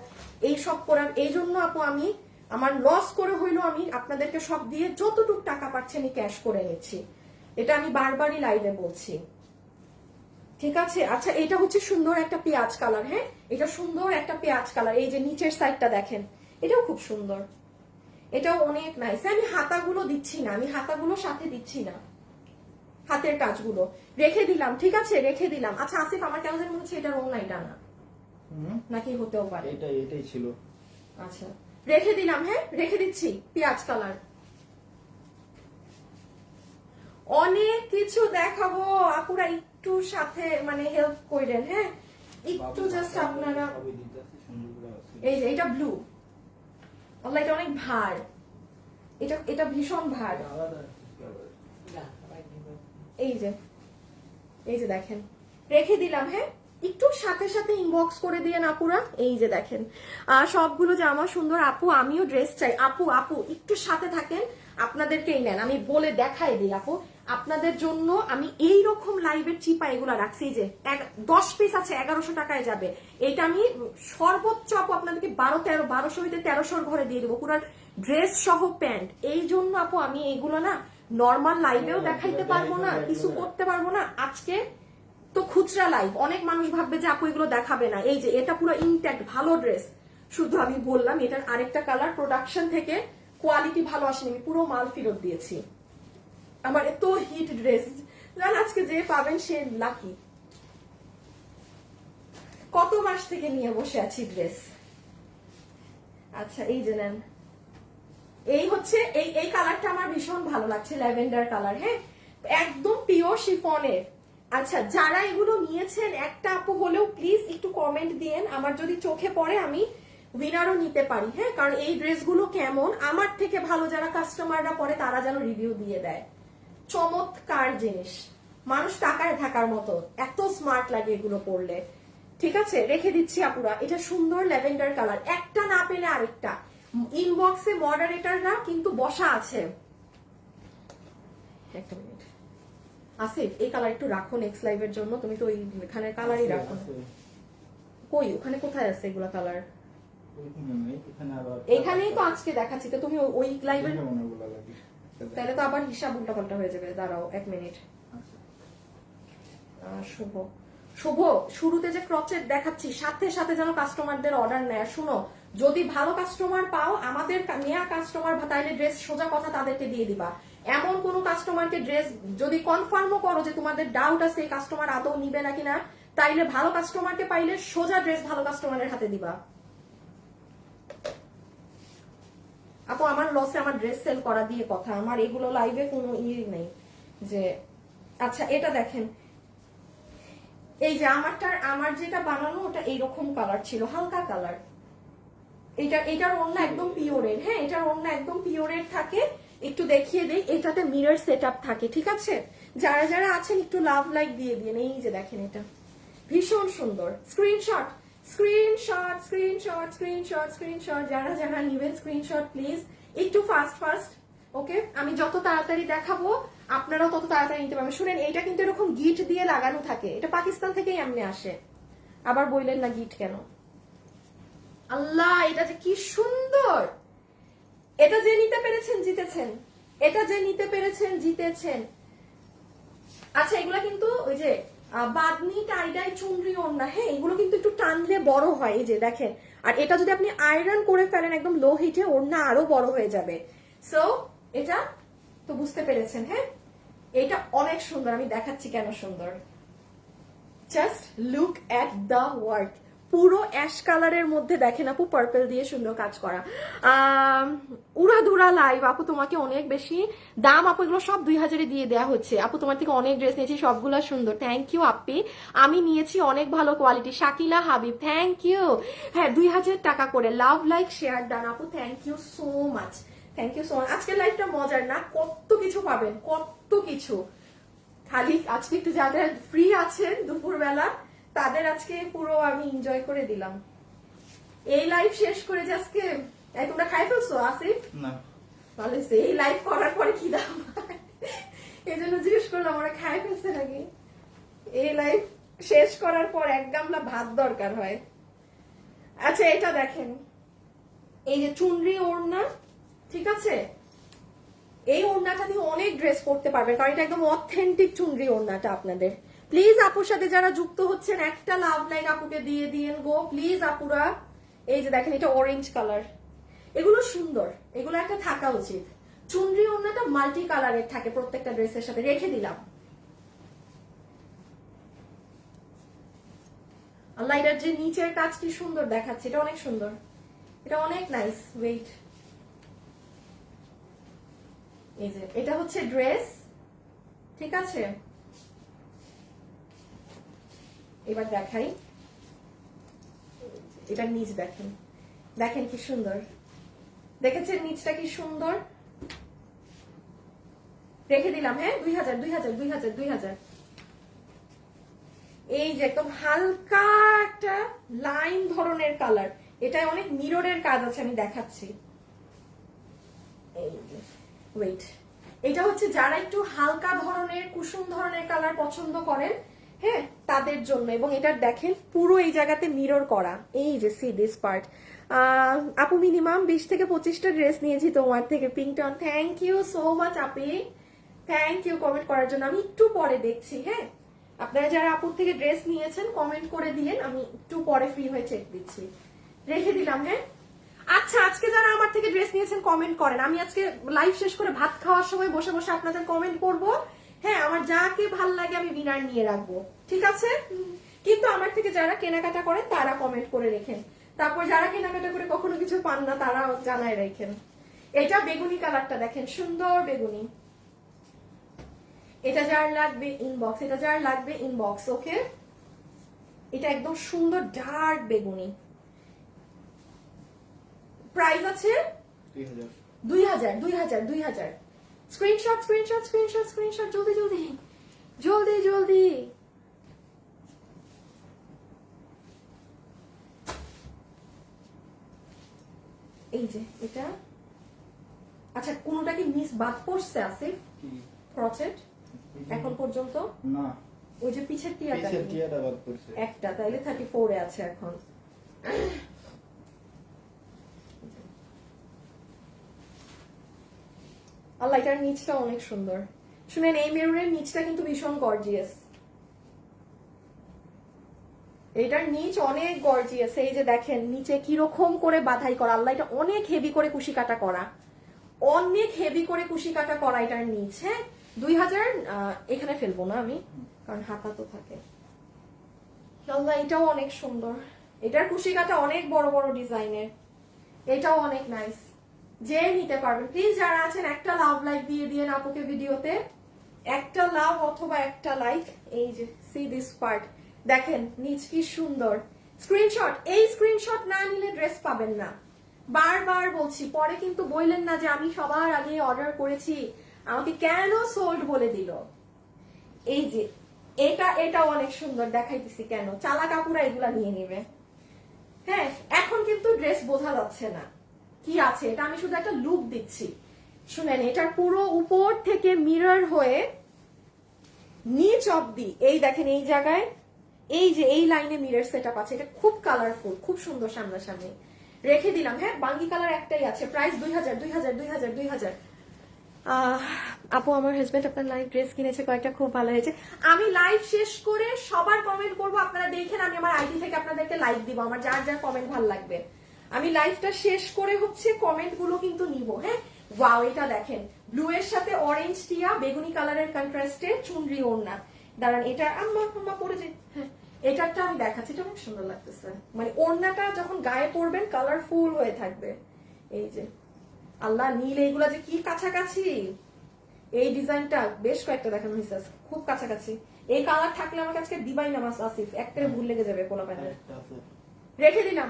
এই সব করার। এই জন্য আপু আমি আমার লস করে হইলো আমি আপনাদেরকে সব দিয়ে যতটুকু টাকা পাচ্ছি আমি ক্যাশ করে নিচ্ছি। এটা আমি বারবারই লাইভে বলছি, ঠিক আছে? আচ্ছা, এটা হচ্ছে সুন্দর একটা পেঁয়াজ কালার। হ্যাঁ, এটা সুন্দর একটা পেঁয়াজ কালার। এই যে নিচের সাইডটা দেখেন, এটাও খুব সুন্দর, এটাও অনেক নাইস। আমি হাতাগুলো দিচ্ছি না, আমি হাতাগুলো সাথে দিচ্ছি না, হাতের কাজগুলো রেখে দিলাম, ঠিক আছে? রেখে দিলাম। আচ্ছা আসিফ, আমার কেমন যেন মনে হচ্ছে এটা রং নাই টানা, নাকি হতেও পারে। এটাই ছিল। আচ্ছা রেখে দিলাম, হ্যাঁ রেখে দিচ্ছি। পেঁয়াজ কালার, অনেক কিছু দেখাবো আপুরা, একটু সাথে মানে হেল্প করেন। হ্যাঁ, একটু জাস্ট আপনারা। এই যে এটা ব্লু, আল্লাহ এটা অনেক ভার, এটা এটা ভীষণ ভার। এই যে এই যে দেখেন, রেখে দিলাম। হ্যাঁ, একটু সাথে সাথে ইনবক্স করে দিয়ে আপুরা। এই যে দেখেন সবগুলো জামা সুন্দর। আপু আমিও ড্রেস চাই। আপু আপু একটু সাথে থাকেন, আপনাদেরকেই নেন, আমি বলে দেখাই দিই আপু। আপনাদের জন্য আমি এই রকম লাইভের চিপা এগুলা রাখছি, যে 10 পিস আছে 1100 টাকায় যাবে। এটা আমি সর্বোচ্চ আপু আপনাদেরকে 1200 হইতে 1300 ঘরে দিয়ে দেবো, পুরো ড্রেস সহ প্যান্ট। এই জন্য আপু আমি এইগুলো না নর্মাল লাইভেও দেখাইতে পারবো না, কিছু করতে পারবো না। আজকে তো খুচরা লাইভ, অনেক মানুষ ভাববে যে আপু এগুলো দেখাবে না। এই যে এটা পুরো ইনট্যাক্ট ভালো ড্রেস, শুধু আমি বললাম এটার আরেকটা কালার প্রোডাকশন থেকে কোয়ালিটি ভালো আসেনি, আমি পুরো মাল ফেরত দিয়েছি। আমার এত হিট ড্রেস, জান আজকে যে পাবেন সে লাকি। কত মাস থেকে নিয়ে বসে আছি ড্রেস। আচ্ছা এই যে নেন, এই হচ্ছে এই কালারটা আমার ভীষণ ভালো লাগছে, ল্যাভেন্ডার কালার। হ্যাঁ, একদম পিওর শিফনের। আচ্ছা যারা এগুলো নিয়েছেন, একটা আপু হলেও প্লিজ একটু কমেন্ট দিয়েন, আমার যদি চোখে পড়ে আমি উইনারও নিতে পারি। হ্যাঁ, কারণ এই ড্রেসগুলো কেমন, আমার থেকে ভালো যারা কাস্টমাররা পরে তারা যেন রিভিউ দিয়ে দেয়। চমৎকার জিনিস, মানুষ তাকায় থাকার মতো, এত স্মার্ট লাগে এগুলো পরলে। ঠিক আছে, রেখে দিচ্ছি আপুরা। এটা সুন্দর ল্যাভেন্ডার কালার, একটা না পেলে আরেকটা। ইনবক্সে মডারেটররা কিন্তু বসা আছে। একটা মিনিট আসিফ, এই কালার একটু রাখো নেক্সট লাইভের জন্য। তুমি তো ওইখানে কালারই রাখো। কই ওখানে কোথায় আছে এগুলা কালার? এখানেই তো আজকে দেখাচ্ছি, তো তুমি ওই লাইভের, তাহলে তো আবার হিসাব উল্টাপাল্টা হয়ে যাবে। দাঁড়াও 1 মিনিট। শুভ শুভ শুরুতে যে ক্রচেট দেখাচ্ছি, সাথে সাথে যেন কাস্টমারদের অর্ডার নেয়। শুনো, যদি ভালো কাস্টমার পাও, আমাদের নেয়া কাস্টমার তাইলে ড্রেস সোজা কথা তাদেরকে দিয়ে দিবা। এমন কোন কাস্টমারকে ড্রেস যদি কনফার্মও করো যে তোমাদের ডাউট আছে এই কাস্টমার আদৌ নিবে নাকি না, তাইলে ভালো কাস্টমারকে পাইলে সোজা ড্রেস ভালো কাস্টমারের হাতে দিবা। আপু আমার লসে আমার ড্রেস সেল করা দিয়ে কথা, আমার এগুলো লাইভে কোনো ইয়ে নেই যে। আচ্ছা এটা দেখেন, এই যে আমার যেটা বানানো ওটা এইরকম কালার ছিল, হালকা কালার। এটার ওড়না একদম পিওরের। হ্যাঁ, এটার ওড়না একদম পিওরের থাকে। একটু দেখিয়ে দেই, এটাতে মিরর সেটআপ থাকে। ঠিক আছে, যারা যারা আছেন একটু লাভ লাইক দিয়ে দিন। এই যে দেখেন, এটা ভীষণ সুন্দর। Screenshot screenshot screenshot screenshot screenshot, যারা যারা নিবেন স্ক্রিনশট প্লিজ, একটু ফাস্ট ফাস্ট। ওকে, আমি যত তাড়াতাড়ি দেখাবো আপনারাও তত তাড়াতাড়ি নিতে পারবেন। শুনেন, এইটা কিন্তু এরকম গিট দিয়ে লাগানো থাকে, এটা পাকিস্তান থেকেই এমনি আসে, আবার বললেন না গিট কেন। আল্লাহ, এটা যে কি সুন্দর! এটা যে নিতে পেরেছেন জিতেছেন, এটা যে নিতে পেরেছেন জিতেছেন। আচ্ছা, এগুলা কিন্তু ওই যে বাদনি টাইডাই চুনরি ওড়না, হ্যাঁ এগুলো কিন্তু একটু টানলে বড় হয়, এই যে দেখেন। আর এটা যদি আপনি আয়রন করে ফেলেন একদম লো হিটে, ওড়না আরো বড় হয়ে যাবে। সো এটা তো বুঝতে পেরেছেন, হ্যাঁ এটা অনেক সুন্দর, আমি দেখাচ্ছি কেন সুন্দর। Just look at the work, পুরো অ্যাশ কালারের মধ্যে দেখেন আপু পার্পল দিয়ে সুন্দর কাজ করা। উড়াধুরা লাইভ আপু, তোমাকে অনেক বেশি দাম আপু, এগুলো সব 2000-এ দিয়ে দেওয়া হচ্ছে আপু। তোমার থেকে অনেক ড্রেস নিয়েছি, সবগুলো সুন্দর, থ্যাংক ইউ আপি। আমি নিয়েছি অনেক ভালো quality, Shakila Habib thank you. হ্যাঁ 2000 টাকা করে, লাভ লাইক শেয়ার ডান আপু, thank you so much, thank you so much. আজকের লাইভটা মজার না, কত কিছু পাবেন, কত কিছু। খালি আজকে একটু যাদের ফ্রি আছেন দুপুরবেলা, তাদের আজকে পুরো আমি এনজয় করে দিলাম। এই লাইভ শেষ করে যে আজকে তোমরা খাই ফেলছো আসিফ? না, তাহলে এই লাইভ করার পরে কি দাম, এই জন্য জিজ্ঞেস করলাম ওরা খাই ফেলছে নাকি। এই লাইভ শেষ করার পর এক গামলা ভাত দরকার হয়। আচ্ছা এটা দেখেন, এই যে চুনরি ওড়না, ঠিক আছে, এই ওড়নাটা দিয়ে অনেক ড্রেস পরতে পারবেন, কারণ এটা একদম অথেন্টিক চুনরি ওড়নাটা আপনাদের। প্লিজ আপুর সাথে যারা যুক্ত হচ্ছেন একটা লাভ লাইক আপুকে দিয়ে দিয়েন গো প্লিজ আপুরা। এই যে দেখেন, এটা অরেঞ্জ কালার, এগুলো সুন্দর, এগুলো একটা থাকা উচিত। চুনরি ওড়নাটা মাল্টি কালারের থাকে প্রত্যেকটা ড্রেসের সাথে, রেখে দিলাম। আল্লাহ, এটার যে নিচের কাজ কি সুন্দর দেখাচ্ছে, এটা অনেক সুন্দর, এটা অনেক নাইস। ওয়েট, এই যে এটা হচ্ছে ড্রেস, ঠিক আছে। এবার দেখাই, এটার নিচ দেখেন, দেখেন কি সুন্দর, দেখেছেন নিচটা কি সুন্দর, রেখে দিলাম। হ্যাঁ 2000 2000 2000 2000। এই যে একদম হালকা একটা লাইন ধরনের কালার, এটা অনেক মিররের কাজ আছে, আমি দেখাচ্ছি। এই যে ওয়েট, এটা হচ্ছে যারা একটু হালকা ধরনের কুসুম ধরনের কালার পছন্দ করেন, হ্যাঁ তাদের জন্য। এবং এটা দেখেন পুরো এই জায়গাতে মিরর করা, এই যে সি দিস পার্ট। আপু মিনিমাম 20 থেকে 25টা ড্রেস নিয়েছি তোমার থেকে, পিঙ্কটন thank you so much Api, thank you comment করার জন্য। আমি একটু পরে দেখছি, হ্যাঁ আপনারা যারা আপুর থেকে ড্রেস নিয়েছেন কমেন্ট করে দিয়েন, আমি একটু পরে ফ্রি হয়ে চেক দিচ্ছি। রেখে দিলাম। হ্যাঁ আচ্ছা, আজকে যারা আমার থেকে ড্রেস নিয়েছেন কমেন্ট করেন, আমি আজকে লাইভ শেষ করে ভাত খাওয়ার সময় বসে বসে আপনাদের কমেন্ট করব। হ্যাঁ আমার যাকে ভাল লাগে আমি উইনার নিয়ে রাখবো, ঠিক আছে। কিন্তু আমার থেকে যারা কেনাকাটা করেন তারা কমেন্ট করে রেখেন, তারপর যারা কেনাকাটা করে কখনো কিছু পান না তারা জানায় রেখেন। এটা বেগুনি কালারটা দেখেন, সুন্দর বেগুনি। এটা যার লাগবে ইনবক্স, এটা যার লাগবে ইনবক্স। ওকে, এটা একদম সুন্দর ডার্ক বেগুনি, প্রাইস আছে 2000 2000 2000। স্ক্রিনশট স্ক্রিনশট স্ক্রিনশট স্ক্রিনশট, জলদি জলদি জলদি জলদি। এই যে এটা, আচ্ছা কোনটা কি মিস বাদ পড়ছে আসিফ ক্রচেট এখন পর্যন্ত? না, ওই যে পিছের টিয়াটা, পিছের টিয়াটা বাদ পড়ছে একটা, তাইলে 34 এ আছে এখন। আল্লাহ, এটার নিচটা অনেক সুন্দর। শুনেন, এই মেরুনের নিচটা কিন্তু ভীষণ গর্জিয়াস, এটার নিচ অনেক গর্জিয়াস। এই যে দেখেন নিচে কিরকম করে বাধাই করা, আল্লাহ এটা অনেক হেভি করে কুশি কাটা করা, অনেক হেভি করে কুশি কাটা করা এটার নিচ। হ্যাঁ 2000। এখানে ফেলবো না আমি, কারণ হাতা তো থাকে। আল্লাহ, এটাও অনেক সুন্দর, এটার কুশি কাটা অনেক বড় বড় ডিজাইনের, এটাও অনেক নাইস। যে নিতে পারবেন প্লিজ যারা আছেন একটা লাভ লাইক দিয়ে দিয়ে আপুকে ভিডিওতে, একটা লাভ অথবা একটা লাইক। এই যে সি দিস পার্ট, দেখেন নিচ কি সুন্দর। স্ক্রিনশট, এই স্ক্রিনশট না নিলে ড্রেস পাবেন না, বারবার বলছি। পরে কিন্তু বললেন না যে আমি সবার আগে অর্ডার করেছি, আমাকে কেন সোল্ড বলে দিল। এই যে এটা, এটা অনেক সুন্দর দেখাইতেছি কেন, চালা কাকুরা এগুলা নিয়ে নিবে। হ্যাঁ, এখন কিন্তু ড্রেস বোঝা যাচ্ছে না কি আছে, এটা আমি শুধু একটা লুক দিচ্ছি। শুনেন, এটার পুরো উপর থেকে মিরর হয়ে নিচ অব্দি এই দেখেন এই জায়গায় এই যে এই লাইনে মিরর সেটআপ আছে। এটা খুব কালারফুল, খুব সুন্দর সামনাসামনি। রেখে দিলাম। হ্যাঁ, বাঙ্গি কালার একটাই আছে, প্রাইস 2000 2000 2000 2000। আপু, আমার হাজবেন্ড আপনার লাইভ ড্রেস কিনেছে কয়েকটা, খুব ভালো হয়েছে। আমি লাইভ শেষ করে সবার কমেন্ট করবো, আপনারা দেখেন। আমি আমার আইডি থেকে আপনাদেরকে লাইক দিব, আমার যার যার কমেন্ট ভালো লাগবে। আমি লাইভটা শেষ করে হচ্ছে কমেন্ট গুলো কিন্তু নিব। হ্যাঁ, ওয়াও, এটা দেখেন ব্লু এর সাথে অরেঞ্জ টিয়া বেগুনি কালারের কন্ট্রাস্টে চুনরি ওড়না। দাঁড়ান, এটা আম্মা পরে যে, হ্যাঁ এটারটা আমি দেখাচ্ছি, এটা অনেক সুন্দর লাগতেছে। মানে ওড়নাটা যখন গায়ে পরবেন কালারফুল হয়ে থাকবে। এই যে আল্লাহ, নীল এইগুলা যে কি কাছাকাছি। এই ডিজাইনটা বেশ কয়েকটা দেখানো হয়েছে, খুব কাছাকাছি। এই কালার থাকলে আমার কাছে দিবাই না মাস আসিফ, একবারে ভুল লেগে যাবে কোনো প্যানে। রেখে দিলাম।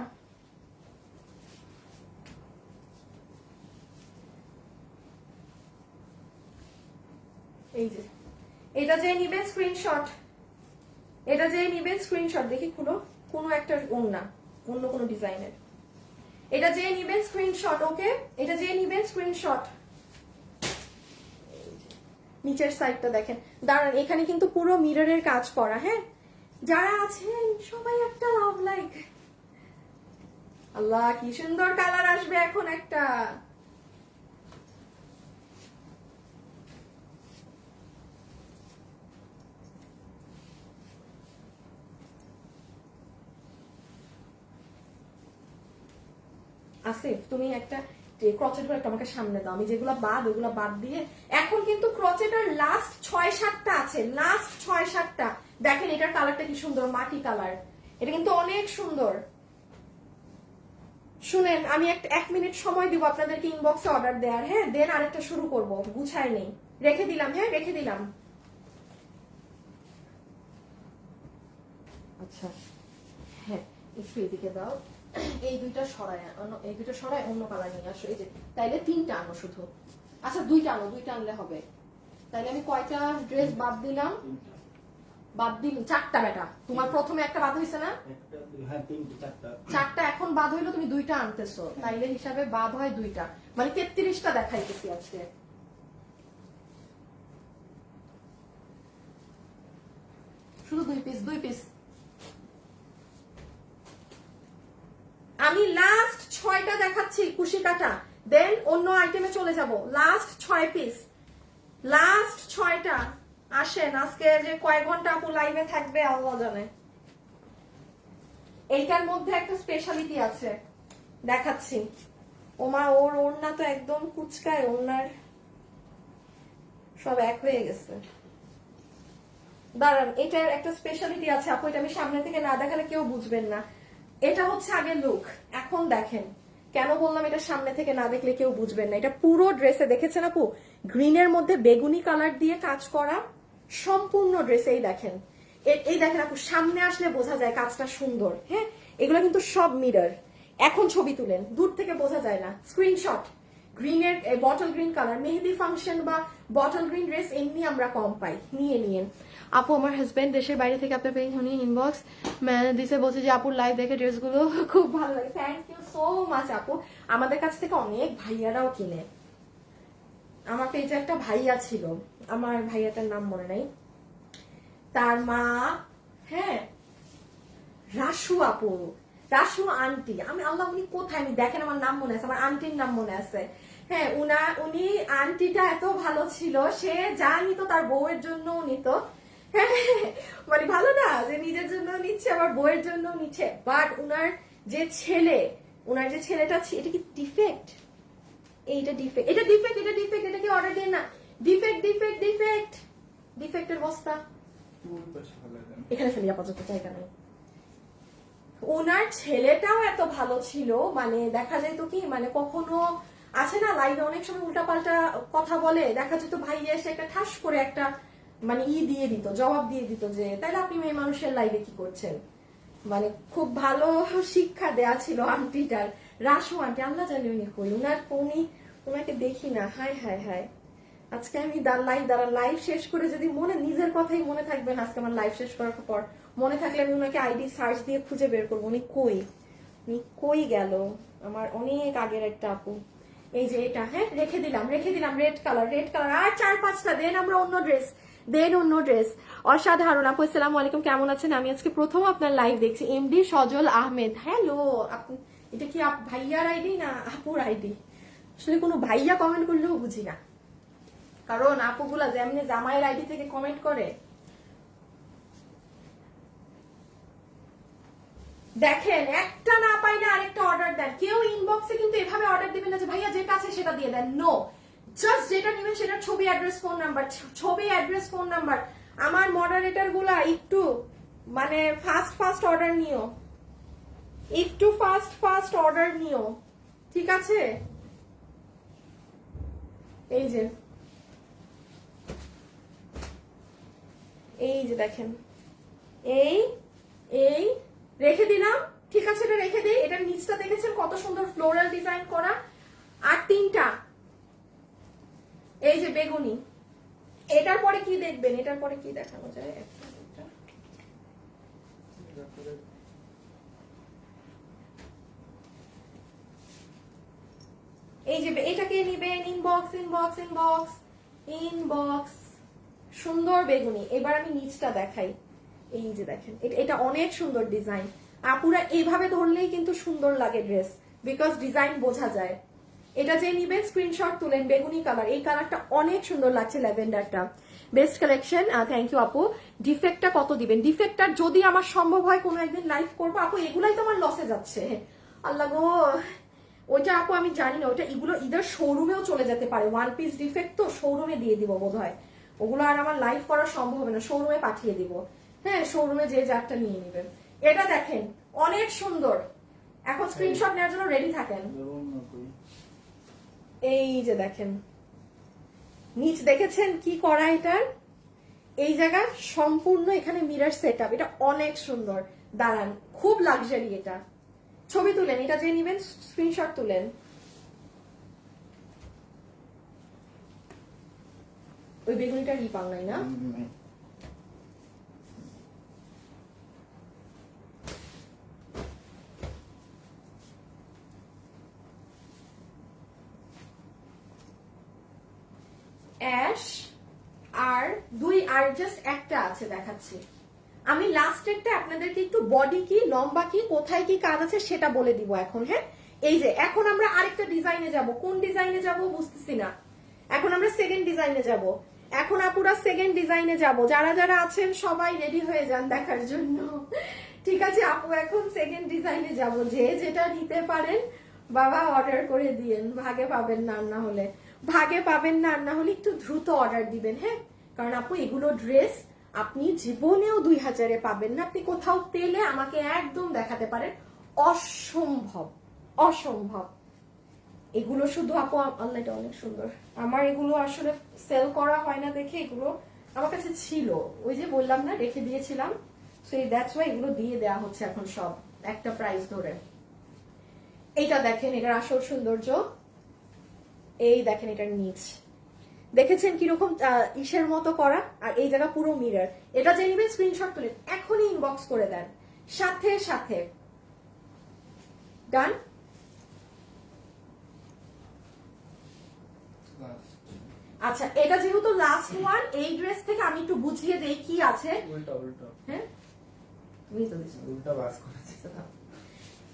এই যে এটা যে নিবেন স্ক্রিনশট, এটা যে নিবেন স্ক্রিনশট, দেখি খুলো, কোনো একটা ওড়না অন্য কোনো ডিজাইনের। এটা যে নিবেন স্ক্রিনশট, ওকে, এটা যে নিবেন স্ক্রিনশট। নিচের সাইডটা দেখেন, দাঁড়ান, এখানে কিন্তু পুরো মিররের কাজ করা। হ্যাঁ, যারা আছেন সবাই একটা লাভ লাইক। আল্লাহ, কি সুন্দর কালার আসবে এখন একটা। আসিফ, তুমি একটা ক্রচেট করে আমাকে সামনে দাও, আমি যেগুলো বাদ ওগুলো বাদ দিয়ে। এখন কিন্তু ক্রচেটার লাস্ট 6-7টা আছে, লাস্ট 6-7টা। দেখেন এটার কালারটা কি সুন্দর, মাটি কালার। এটা কিন্তু অনেক সুন্দর। শুনেন, আমি একটা 1 মিনিট সময় দিব আপনাদেরকে ইনবক্সে অর্ডার দেওয়ার। হ্যাঁ, দেন আরেকটা শুরু করব, গুছাই নেই। রেখে দিলাম। হ্যাঁ, রেখে দিলাম। আচ্ছা, হ্যাঁ, একটু এদিকে দাও। এই দুইটা সরায়, এই দুইটা সরায় অন্য কালার নিয়ে আসো। এই যে, তাইলে 3টা আনো শুধু। আচ্ছা, 2টা আনো, 2টা আনলে হবে। তাইলে আমি কয়টা ড্রেস বাদ দিলাম? বাদ দিল 4টা। বেটা, তোমার প্রথমে একটা বাদ হইছে না? 4টা এখন বাদ হইলো, তুমি 2টা আনতেছো, তাইলে হিসাবে বাদ হয় 2টা, মানে 33টা দেখাইতেছি আজকে। শুধু 2 পিস, 2 পিস। আমি লাস্ট 6টা দেখাচ্ছি কুশি কাটা, দেন অন্য আইটেমে চলে যাব। লাস্ট 6 পিস, লাস্ট 6টা। আসেন, আজকে যে কয়েক ঘন্টা আপু লাইভে থাকবে আল্লাহ জানে। এইটার মধ্যে একটা স্পেশালিটি আছে, দেখাচ্ছি। ওমা, ওড়না তো একদম কুচকায়, ওড়নার সব এক হয়ে গেছে। দাঁড়ান, এটার একটা স্পেশালিটি আছে আপু, এটা আমি সামনে থেকে না দেখালে কেউ বুঝবেন না। এটা হচ্ছে আগে লুক, এখন দেখেন। কেন বললাম এটা সামনে থেকে না দেখলে কেউ বুঝবেন না? এটা পুরো ড্রেসে দেখেছেন আপু, গ্রিনের মধ্যে বেগুনি কালার দিয়ে কাজ করা সম্পূর্ণ ড্রেস। এই দেখেন, এই দেখেন আপু, সামনে আসলে বোঝা যায় কাজটা সুন্দর। হ্যাঁ, এগুলো কিন্তু সব মিরর। এখন ছবি তুলেন, দূর থেকে বোঝা যায় না। স্ক্রিনশট, গ্রিনের বটল গ্রিন কালার, মেহেদি ফাংশন বা বটল গ্রিন ড্রেস এমনি আমরা কম পাই, নিয়ে নিন। আপু, আমার হাজবেন্ড দেশের বাইরে থেকে আপনার পেয়ে শুনি ইনবক্স দিছে, বলছে যে আপুর লাইভ দেখে ড্রেসগুলো খুব ভালো লাগে। থ্যাংক ইউ সো মাচ আপু। আমাদের কাছ থেকে অনেক ভাইয়ারাও কিনে। আমার পেজে একটা ভাইয়া ছিল, আমার ভাইয়াটার নাম মনে নাই, তার মা, হ্যাঁ, রাসু আপু, রাসু আন্টি। আমি আল্লাহ, উনি কোথায়, আমি দেখেন আমার নাম মনে আছে, আমার আন্টির নাম মনে আছে। হ্যাঁ, উনি আন্টিটা এত ভালো ছিল, সে যা নিত তার বউয়ের জন্য নিত। মানে ভালো না, যে নিজের জন্য নিচ্ছে আবার বউয়ের জন্য নিচ্ছে। বাট উনার যে ছেলেটা, এটা কি ডিফেক্ট? এইটা ডিফেক্ট, এটা ডিফেক্ট, এটা ডিফেক্ট, এটা কি অর্ডার দেন না? ডিফেক্ট ডিফেক্ট ডিফেক্ট, ডিফেক্টের বস্তা এখানে ফেলি, আপাতত জায়গা নেই। ওনার ছেলেটাও এত ভালো ছিল, মানে দেখা যেত কি, মানে কখনো আছে না লাইভে অনেক সময় উল্টাপাল্টা কথা বলে, দেখা যেত ভাই এসে একটা ঠাস করে একটা মানে দিয়ে দিত, জবাব দিয়ে দিত যে তাইলে আপনি মেয়ে মানুষের লাইভে কি করছেন। মানে খুব ভালো শিক্ষা দেয়া ছিল আন্টিটার। রাসু আন্টি, আল্লাহ জানি উনি কই, ওনাকে দেখি না। হায় হায় হায়, আজকে আমি লাইভ শেষ করে যদি নিজের কথাই মনে থাকবেন, আজকে আমার লাইভ শেষ করার পর মনে থাকলে আমি ওনাকে আইডি সার্চ দিয়ে খুঁজে বের করবো উনি কই। কই গেল আমার অনেক আগের একটা আপু, এই যে এটা, হ্যাঁ রেখে দিলাম রেড কালার আর 4-5টা দেন, আমরা অন্য ড্রেস অসাধারণ। আপু আসসালামু আলাইকুম, কেমন আছেন? আমি আজকে প্রথম আপনার লাইভ দেখছি। এমডি সজল আহমেদ, হ্যালো। এটা কি ভাইয়ার আইডি না আপুর আইডি? আসলে কোনো ভাইয়া কমেন্ট করলেও বুঝি না, কারণ আপুগুলা যেমনি জামাইয়ের আইডি থেকে কমেন্ট করে। দেখেন একটা না পাইলে আরেকটা অর্ডার দেন। কেউ ইনবক্সে কিন্তু এভাবে অর্ডার দিবেন না যে ভাইয়া যেটা আছে সেটা দিয়ে দেন, নো। জাস্ট যেটা নেবেন সেটা ছবি, অ্যাড্রেস, ফোন নাম্বার। আমার মডারেটর গুলা একটু মানে ফাস্ট অর্ডার নিও, একটু ফাস্ট অর্ডার নিও, ঠিক আছে? এই যে দেখেন, এই রেখে দিলাম, ঠিক আছে? এটা রেখে দিই। এটার নিচটা দেখেছেন কত সুন্দর ফ্লোরাল ডিজাইন করা। আর 3টা, এই যে বেগুনি। এটার পরে কি দেখবেন? এটার পরে কি দেখানো যায়? এই যে এটাকে নিবেন, ইনবক্স। সুন্দর বেগুনি। এবার আমি নিচটা দেখাই। এই যে দেখেন, এটা অনেক সুন্দর ডিজাইন। আপুরা এইভাবে ধরলেই কিন্তু সুন্দর লাগে ড্রেস, বিকজ ডিজাইন বোঝা যায়। এটা যে নিবেন স্ক্রিনশট তুলেন, বেগুনি কালার। এই কালারটা অনেক সুন্দর লাগছে, ল্যাভেন্ডারটা। বেস্ট কালেকশন, থ্যাংক ইউ আপু। ডিফেক্টটা কত দিবেন? ডিফেক্টটা যদি আমার সম্ভব হয় কোনো একদিন লাইভ করবো আপু। এগুলাই তো আমার লসে যাচ্ছে, আল্লাহ গো। ওইটা আপু আমি জানি না, ওইটা এগুলো ইদার শোরুমেও চলে যেতে পারে। 1 পিস ডিফেক্ট তো শোরুমে দিয়ে দিব বোধ হয়। ওগুলো আর আমার লাইভ করা সম্ভব হবে না, শোরুমে পাঠিয়ে দিব। হ্যাঁ, শোরুমে যে যারটা নিয়ে নেবেন। এটা দেখেন অনেক সুন্দর। এখন স্ক্রিনশট নেওয়ার জন্য রেডি থাকেন। এই যে দেখেন নিচ দেখেছেন কি করা এটার? এই জায়গা সম্পূর্ণ এখানে মিরর সেটআপ। এটা অনেক সুন্দর, দাঁড়ান, খুব লাক্সারি। এটা ছবি তুলেন, এটা যে নিবেন স্ক্রিনশট তুলেন। ওই বেগুনিটা রিপাং নাই না? অ্যাশ আর জাস্ট একটা আছে, দেখাচ্ছি আমি। লাস্টেরটা আপনাদেরকে একটু বডি কি, লম্বা কি, কোথায় কি কাজ আছে সেটা বলে দিব এখন। হ্যাঁ, এই যে এখন আমরা আরেকটা ডিজাইনে যাব। কোন ডিজাইনে যাব বুঝতেছি না। এখন আমরা সেকেন্ড ডিজাইনে যাব। এখন আপুরা সেকেন্ড ডিজাইনে যাব। যারা যারা আছেন সবাই রেডি হয়ে যান দেখার জন্য, ঠিক আছে? আপু এখন সেকেন্ড ডিজাইনে যাব। যে যেটা নিতে পারেন বাবা অর্ডার করে দিয়েন, ভাগে পাবেন না, না হলে একটু দ্রুত অর্ডার দিবেন। হ্যাঁ, কারণ আপু এগুলো ড্রেস আপনি জীবনেও 2000-এ পাবেন না। আপনি কোথাও পেলে আমাকে একদম দেখাতে পারেন, অসম্ভব। এগুলো শুধু আপু, আল্লাহটা অনেক সুন্দর। আমার এগুলো আসলে সেল করা হয় না দেখে এগুলো আমার কাছে ছিল, ওই যে বললাম না রেখে দিয়েছিলাম, সো দ্যাটস ওয়াই এগুলো দিয়ে দেওয়া হচ্ছে এখন সব একটা প্রাইস ধরে। এইটা দেখেন, এটার আসল সৌন্দর্য। এই দেখেন এটার নিচ দেখেছেন কিরকম ইসের মতো করা, আর এই জায়গা পুরো মিরর। এটা যে নিবেন স্ক্রিনশট তুলেন, এখনই ইনবক্স করে দেন, সাথে ডান। আচ্ছা, এটা যেহেতু লাস্ট ওয়ান, এই ড্রেস থেকে আমি একটু বুঝিয়ে দেই কি আছে। হ্যাঁ, তুমি তো উল্টা বাস করেছিস।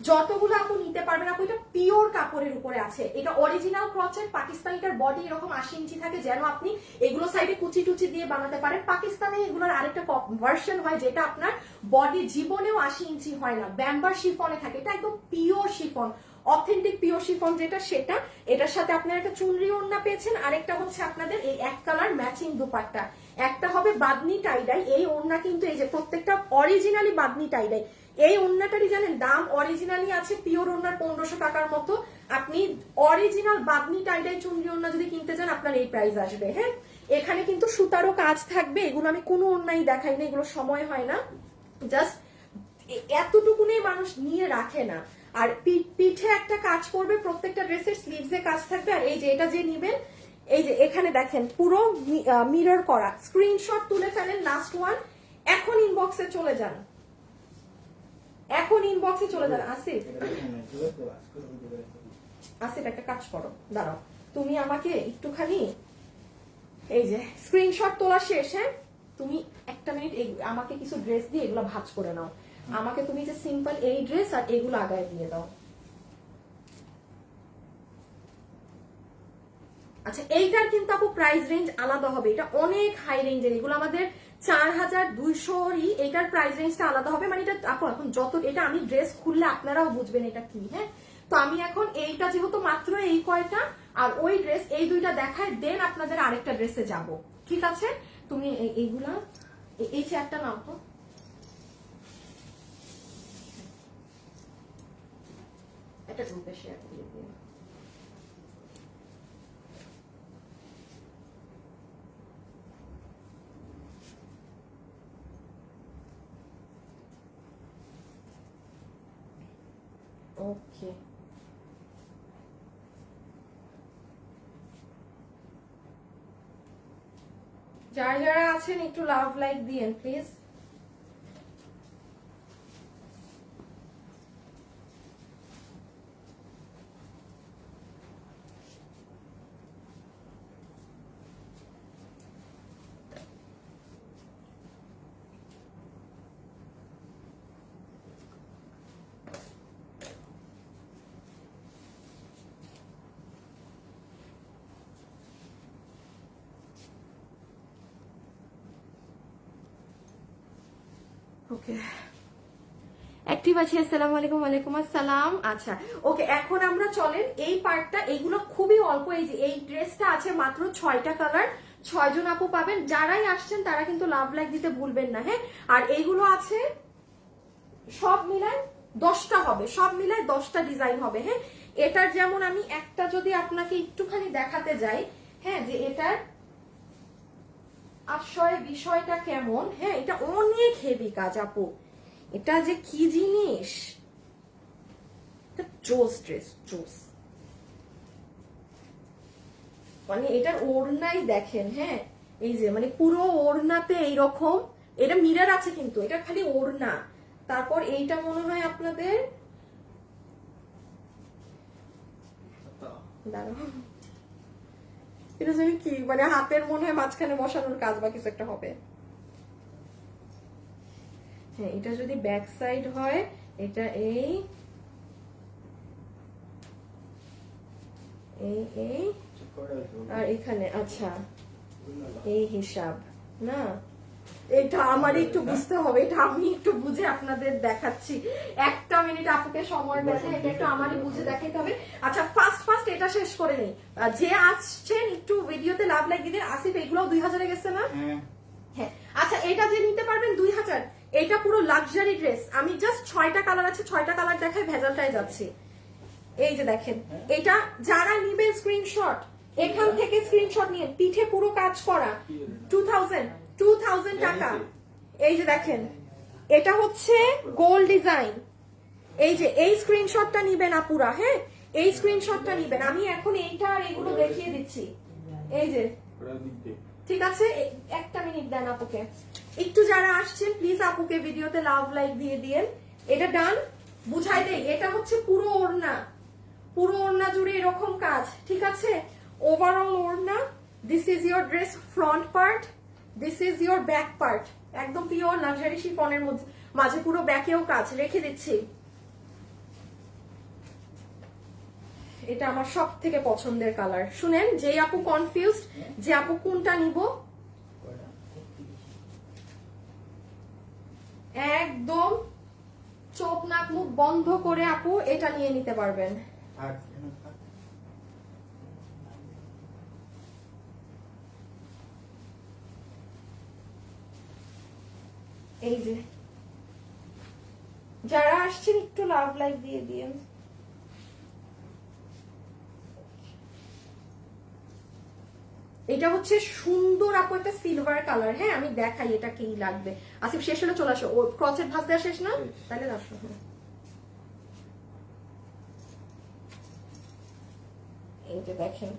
যতগুলো আপু নিতে পারবেন আপু, এটা পিওর কাপড়ের উপরে আছে। এটা অরিজিনাল ক্রচের পাকিস্তানিটার বডি এরকম 80 ইঞ্চি থাকে, যেন আপনি এগুলো সাইডে কুচি টুচি দিয়ে বানাতে পারেন। পাকিস্তানে এগুলোর আরেকটা ভার্সন হয় যেটা আপনার বডি জীবনেও 80 ইঞ্চি হয় না, ব্যাম্বার শিফনে থাকে। এটা একদম pure chiffon, authentic pure chiffon যেটা, সেটা। এটার সাথে আপনারা একটা চুনরি ওড়না পেয়েছেন, আরেকটা হচ্ছে আপনাদের এই এক কালার ম্যাচিং দুপাট্টা। একটা হবে বাদনি টাইডাই। এই ওড়না কিন্তু এই যে প্রত্যেকটা অরিজিনালি বাদনি টাইডাই। এই ওড়নাটারই জানেন দাম অরিজিনালি আছে পিওর ওড়নার 1500 টাকার মতো। আপনি অরিজিনাল বাদনি টাইডাই চুনরি ওড়না যদি কিনতে চান আপনার এই প্রাইস আসবে। হ্যাঁ, এখানে কিন্তু সুতারও কাজ থাকবে। এগুলো আমি কোনো ওড়নাই দেখাই না, এগুলো সময় হয় না, জাস্ট এতটুকুনেই মানুষ নিয়ে রাখে না। আর পিঠে একটা কাজ করবে, প্রত্যেকটা ড্রেসের স্লিভসে কাজ থাকবে। আর এই যে এটা যে নিবেন, এই যে এখানে দেখেন পুরো মিরর করা। স্ক্রিনশট তুলে ফেলেন লাস্ট ওয়ান, এখন ইনবক্সে চলে যান। এখন ইনবক্সে চলে যান। আসিফ, এটা দেখেন না, ঠিক আছে? আজকে ওই জায়গায় আছে। আসিফ একটা কাজ করো, দাঁড়াও, তুমি আমাকে একটুখানি এই যে স্ক্রিনশট তোলা শেষ, হ্যাঁ তুমি একটা মিনিট আমাকে কিছু ড্রেস দিয়ে এগুলো ভাঁজ করে নাও। আমাকে তুমি যে সিম্পল এই ড্রেস আর এগুলো আগায় দিয়ে দাও। আচ্ছা, এইটার কিন্তু আপু প্রাইস রেঞ্জ আলাদা হবে, এটা অনেক হাই রেঞ্জের, এগুলো আমাদের 4200 এইটার প্রাইস রেঞ্জটা আলাদা হবে। মানে এটা আপু এখন যত এটা আমি ড্রেস খুললে আপনারাও বুঝবেন এটা কি। হ্যাঁ, তো আমি এখন এইটা যেহেতু মাত্র এই কয়টা আর ওই ড্রেস এই দুইটা দেখায়, দেন আপনাদের আরেকটা ড্রেসে যাব, ঠিক আছে? তুমি এইগুলা এই চেয়ারটা নাও তো। একটা গ্রুপে শেয়ার করে দিন। ওকে, যারা যারা আছেন একটু লাভ লাইক দিয়েন প্লিজ। ওকে, অ্যাক্টিভ আছে। আসসালামু আলাইকুম। ওয়ালাইকুম আসসালাম। আচ্ছা ওকে, এখন আমরা চলেন এই পার্টটা, এইগুলো খুবই অল্প। এই যে এই ড্রেসটা আছে মাত্র 6টা কালার, 6 জন আপু পাবেন। যারাই আসছেন তারা কিন্তু লাভ লাইক দিতে ভুলবেন না, হ্যাঁ। আর এইগুলো আছে সব মিলায় 10টা হবে, সব মিলায় 10টা ডিজাইন হবে, হ্যাঁ। এটার যেমন আমি একটা যদি আপনাকে একটুখানি দেখাতে যাই, হ্যাঁ, যে এটার আশয় বিষয়টা কেমন, হ্যাঁ, এটা অনেক হেভি কাজ আপু, এটা যে কি জিনিস, জোস ড্রেস, জোস। মানে এটার ওড়নাই দেখেন, হ্যাঁ, এই যে মানে পুরো ওড়নাতে এইরকম, এটা মিরর আছে কিন্তু এটা খালি ওড়না। তারপর এইটা মনে হয় আপনাদের দাঁড়াও, এটা জানি কি, মানে হাতের মনে হয় মাঝখানে বসানোর কাজ বা কিছু একটা হবে। হ্যাঁ, এটা যদি ব্যাক সাইড হয়, এটা এই এই এই আর এখানে, আচ্ছা এই হিসাব না, এটা আমার একটু বুঝতে হবে, এটা আমি একটু বুঝে আপনাদের দেখাচ্ছি। একটা মিনিট আপুকে সময় দেন, এটা একটু আমারই বুঝে দেখাতে হবে। আচ্ছা ফার্স্ট এটা শেষ করে নেই। যে আসছেন একটু ভিডিওতে লাভ লাইক দিতে। আসিফ এগুলো 2000 এ গেছে না? হ্যাঁ, আচ্ছা এটা যে নিতে পারবেন 2000, এটা পুরো লাক্সারি ড্রেস। আমি জাস্ট 6টা কালার আছে, 6টা কালার দেখাই, ভেজালটাই যাচ্ছি। এই যে দেখেন, এটা যারা নিবেন স্ক্রিনশট, এখান থেকে স্ক্রিনশট নিয়ে, পিঠে পুরো কাজ করা, 2000 টাকা। এই যে দেখেন, এটা হচ্ছে গোল্ড ডিজাইন। এই যে এই স্ক্রিনশটটা নিবেন আপুরা, হ্যাঁ, এই স্ক্রিনশটটা নিবেন। আমি এখন এইটা আর এগুলো দেখিয়ে দিচ্ছি। এই যে ঠিক আছে, একটা মিনিট দেন আপুকে একটু। যারা আসছেন প্লিজ আপুকে ভিডিওতে লাভ লাইক দিয়ে দিয়েন। এটা ডান, বুঝাই দেই, এটা হচ্ছে পুরো ওড়না, পুরো ওড়না জুড়ে এরকম কাজ, ঠিক আছে? ওভারঅল ওড়না, this is your dress front part, this is your back part, একদম পিওর লাক্সারি শিফনের মধ্যে, মাঝে পুরো ব্যাকেও কাজ রেখে দিচ্ছি। এটা আমার সব থেকে পছন্দের কালার। শুনেন, যে আপু কনফিউজড যে আপু কোনটা নিব, একদম চোখ নাক মুখ বন্ধ করে আপু এটা নিয়ে নিতে পারবেন। এই যে যারা আসছেন একটু লাভ লাইক দিয়ে দিন। এটা হচ্ছে সুন্দর আপু একটা সিলভার কালার, হ্যাঁ, আমি দেখাই এটা কি লাগবে। আসিফ শেষ হলে চলে আসো, ও ক্রচের ভাঁজ দেওয়া শেষ না, তাহলে আসো। এই যে দেখেন,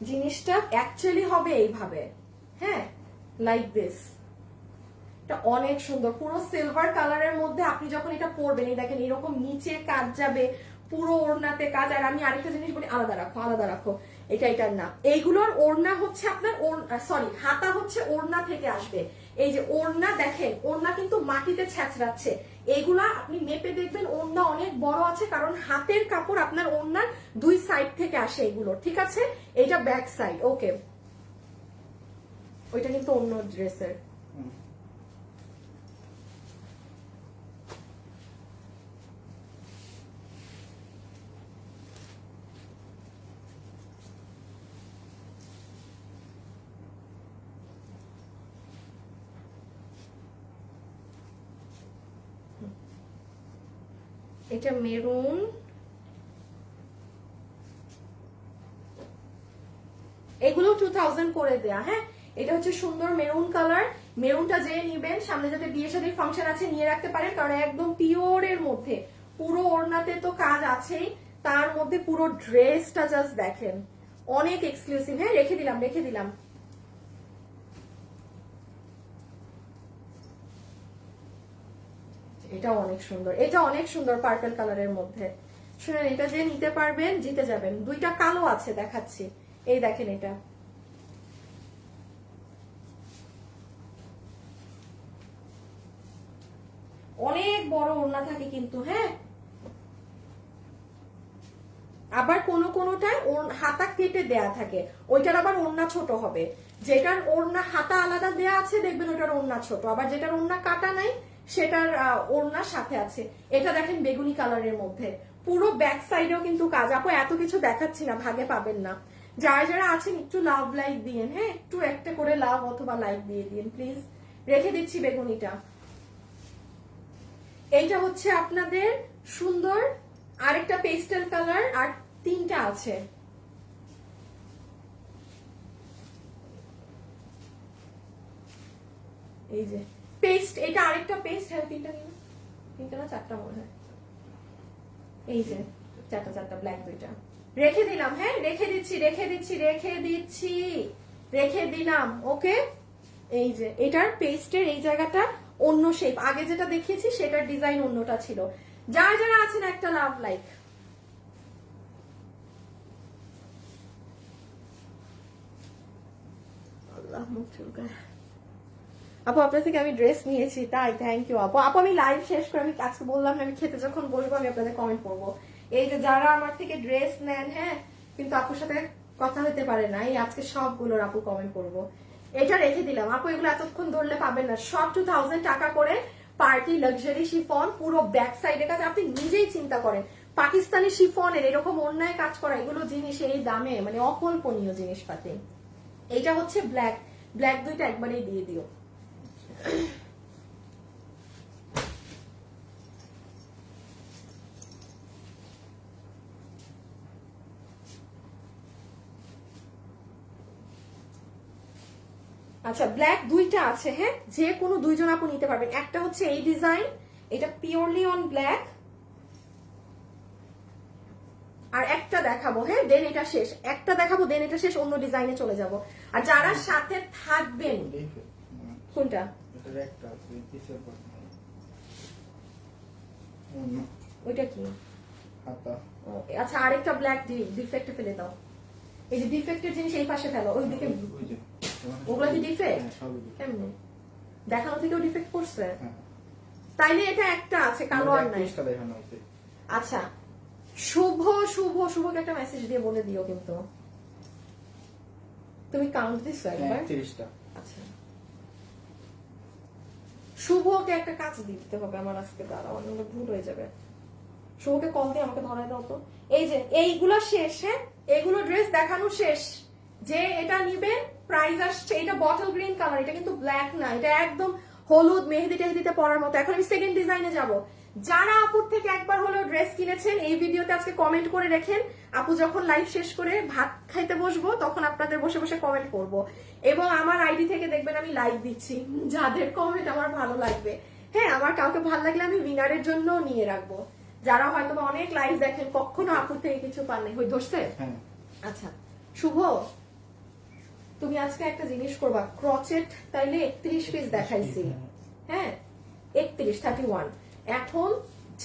জিনিসটা অ্যাকচুয়ালি হবে এইভাবে, হ্যাঁ, লাইক দিস। এটা অনেক সুন্দর, পুরো সিলভার কালারের মধ্যে আপনি যখন এটা পরবেন, এই দেখেন এরকম নিচে কাজ যাবে, পুরো ওড়নাতে কাজ। আর আমি আরেকটা জিনিস বলি, আলাদা রাখো আলাদা রাখো, এটার না, এইগুলোর ওড়না হচ্ছে আপনার সরি হাতা হচ্ছে ওড়না থেকে আসবে। এই যে ওড়না দেখেন, ওড়না কিন্তু মাটিতে ছ্যাঁচড়াচ্ছে। এইগুলা আপনি মেপে দেখবেন ওড়না অনেক বড় আছে, কারণ হাতের কাপড় আপনার ওড়নার দুই সাইড থেকে আসে এগুলো, ঠিক আছে? এটা ব্যাক সাইড, ওকে। ওইটা কিন্তু অন্য ড্রেসের। এটা মেরুন, এগুলো 2000 করে দেয়া। হ্যাঁ, এটা হচ্ছে সুন্দর মেরুন কালার। মেরুনটা যে নিবেন, সামনে যাতে বিয়ে শাদীর ফাংশন আছে নিয়ে রাখতে পারেন, কারণ একদম পিওরের মধ্যে, পুরো ওড়নাতে তো কাজ আছেই, তার মধ্যে পুরো ড্রেসটা জাস্ট দেখেন, অনেক এক্সক্লুসিভ। হ্যাঁ, রেখে দিলাম রেখে দিলাম। এটা অনেক সুন্দর, এটা অনেক সুন্দর পার্পল কালারের মধ্যে। শুনেন, এটা যে নিতে পারবেন জিতে যাবেন। দুইটা কালো আছে দেখাচ্ছি, এই দেখেন, এটা অনেক বড় ওড়না থাকে কিন্তু। হ্যাঁ, আবার কোনোটায় হাতা কেটে দেয়া থাকে, ওইটার আবার ওড়না ছোট হবে। যেটার ওড়না হাতা আলাদা দেয়া আছে দেখবেন ওটার ওড়না ছোট, আবার যেটার ওড়না কাটা নাই সেটার ওড়নার সাথে আছে। এটা দেখেন বেগুনি কালারের মধ্যে, পুরো ব্যাক সাইডেও কিন্তু কাজ। আপু এত কিছু দেখাচ্ছি না, ভাগে পাবেন না। যারা যারা আছেন একটু লাভ লাইক দিয়েন। হ্যাঁ, একটু একটা করে লাভ অথবা লাইক দিয়ে দিন প্লিজ। রেখে দিচ্ছি বেগুনিটা। এইটা হচ্ছে আপনাদের সুন্দর আরেকটা পেস্টেল কালার, আর তিনটা আছে। এই যে পেস্ট, এটা আরেকটা পেস্ট। হ্যাঁ, তিনটা না চারটা মনে হয়। এই যে চারটা ব্ল্যাক, দুইটা রেখে দিলাম। হ্যাঁ, রেখে দিলাম। ওকে, এই যে এটার পেস্টের এই জায়গাটা অন্য শেপ, আগে যেটা দেখিয়েছি সেটার ডিজাইন অন্যটা ছিল। যারা আছেন একটা লাভ লাইক। আপু আপনার থেকে আমি ড্রেস নিয়েছি, তাই থ্যাংক ইউ আপু। আমি লাইভ শেষ করে আমি আজকে বললাম আমি খেতে যখন বলবো আমি আপনাদের কমেন্ট করবো। এই যে যারা আমার থেকে ড্রেস নেন, হ্যাঁ, কিন্তু আপুর সাথে কথা হতে পারে না, এই আজকে সবগুলোর আপু কমেন্ট করবো। এটা রেখে দিলাম আপু, এগুলো এতক্ষণ ধরলে পাবেন না। সব 2000 টাকা করে, পার্টি লাক্সারি শিফন, পুরো ব্যাক সাইডের কাজ। আপনি নিজেই চিন্তা করেন, পাকিস্তানি শিফনের এরকম অন্যায় কাজ করা, এগুলো জিনিস এই দামে মানে অকল্পনীয় জিনিসপাতি। এইটা হচ্ছে ব্ল্যাক দুইটা একবারেই দিয়ে দিও। আচ্ছা, ব্ল্যাক দুইটা আছে। হ্যাঁ, যে কোনো দুইজন আপু নিতে পারবেন। একটা হচ্ছে এই ডিজাইন, এটা পিওরলি অন ব্ল্যাক, আর একটা দেখাবো। হ্যাঁ, দেন এটা শেষ, একটা দেখাবো দেন এটা শেষ, অন্য ডিজাইনে চলে যাব। আর যারা সাথে থাকবেন, কোনটা ওইটা কি? আচ্ছা, আরেকটা ব্ল্যাক ডিফেক্ট ফেলে দাও। এই যে ডিফেক্টের জিনিস এই পাশে ফেলো, ওইদিকে। ওগুলো কি ডিফেক্ট? কেমনে দেখানো থেকেও ডিফেক্ট করছে? তাইলে এটা একটা আছে, কালো আর নাই। আচ্ছা, শুভকে একটা মেসেজ দিয়ে বলে দিও, কিন্তু তুমি কাউন্ট দিছো একবার? 30টা। আচ্ছা, শুভকে একটা কাজ দিতে হবে আমার আজকে, দাঁড়াও ভুল হয়ে যাবে। শুভকে কল দিয়ে আমাকে ধরাই দাও তো। এই যে এইগুলো শেষ। হ্যাঁ, এগুলো ড্রেস দেখানো শেষ। যে এটা নিবেন, প্রাইস আসছে, এটা বটল গ্রিন কালার, এটা কিন্তু ব্ল্যাক না, এটা একদম হলুদ মেহেদি টেহেদিতে পরার মতো। এখন আমি সেকেন্ড ডিজাইনে যাব। যারা আপুর থেকে একবার হলেও ড্রেস কিনেছেন এই ভিডিওতে আজকে কমেন্ট করে রেখেন। আপু যখন লাইভ শেষ করে ভাত খাইতে বসবো তখন আপনাদের বসে বসে কমেন্ট করব, এবং আমার আইডি থেকে দেখবেন আমি লাইভ দিচ্ছি, যাদের কমেন্ট আমার ভালো লাগবে। হ্যাঁ, আমার কাউকে ভালো লাগলে আমি উইনারের জন্য নিয়ে রাখবো। যারা হয়তো অনেক লাইভ দেখেন, কখনো আপুর থেকে কিছু পান নাই, হই ধরছে। আচ্ছা, শুভ তুমি আজকে একটা জিনিস করবা, ক্রচেট তাইলে 31 পিস দেখাইছি, হ্যাঁ 31 এখন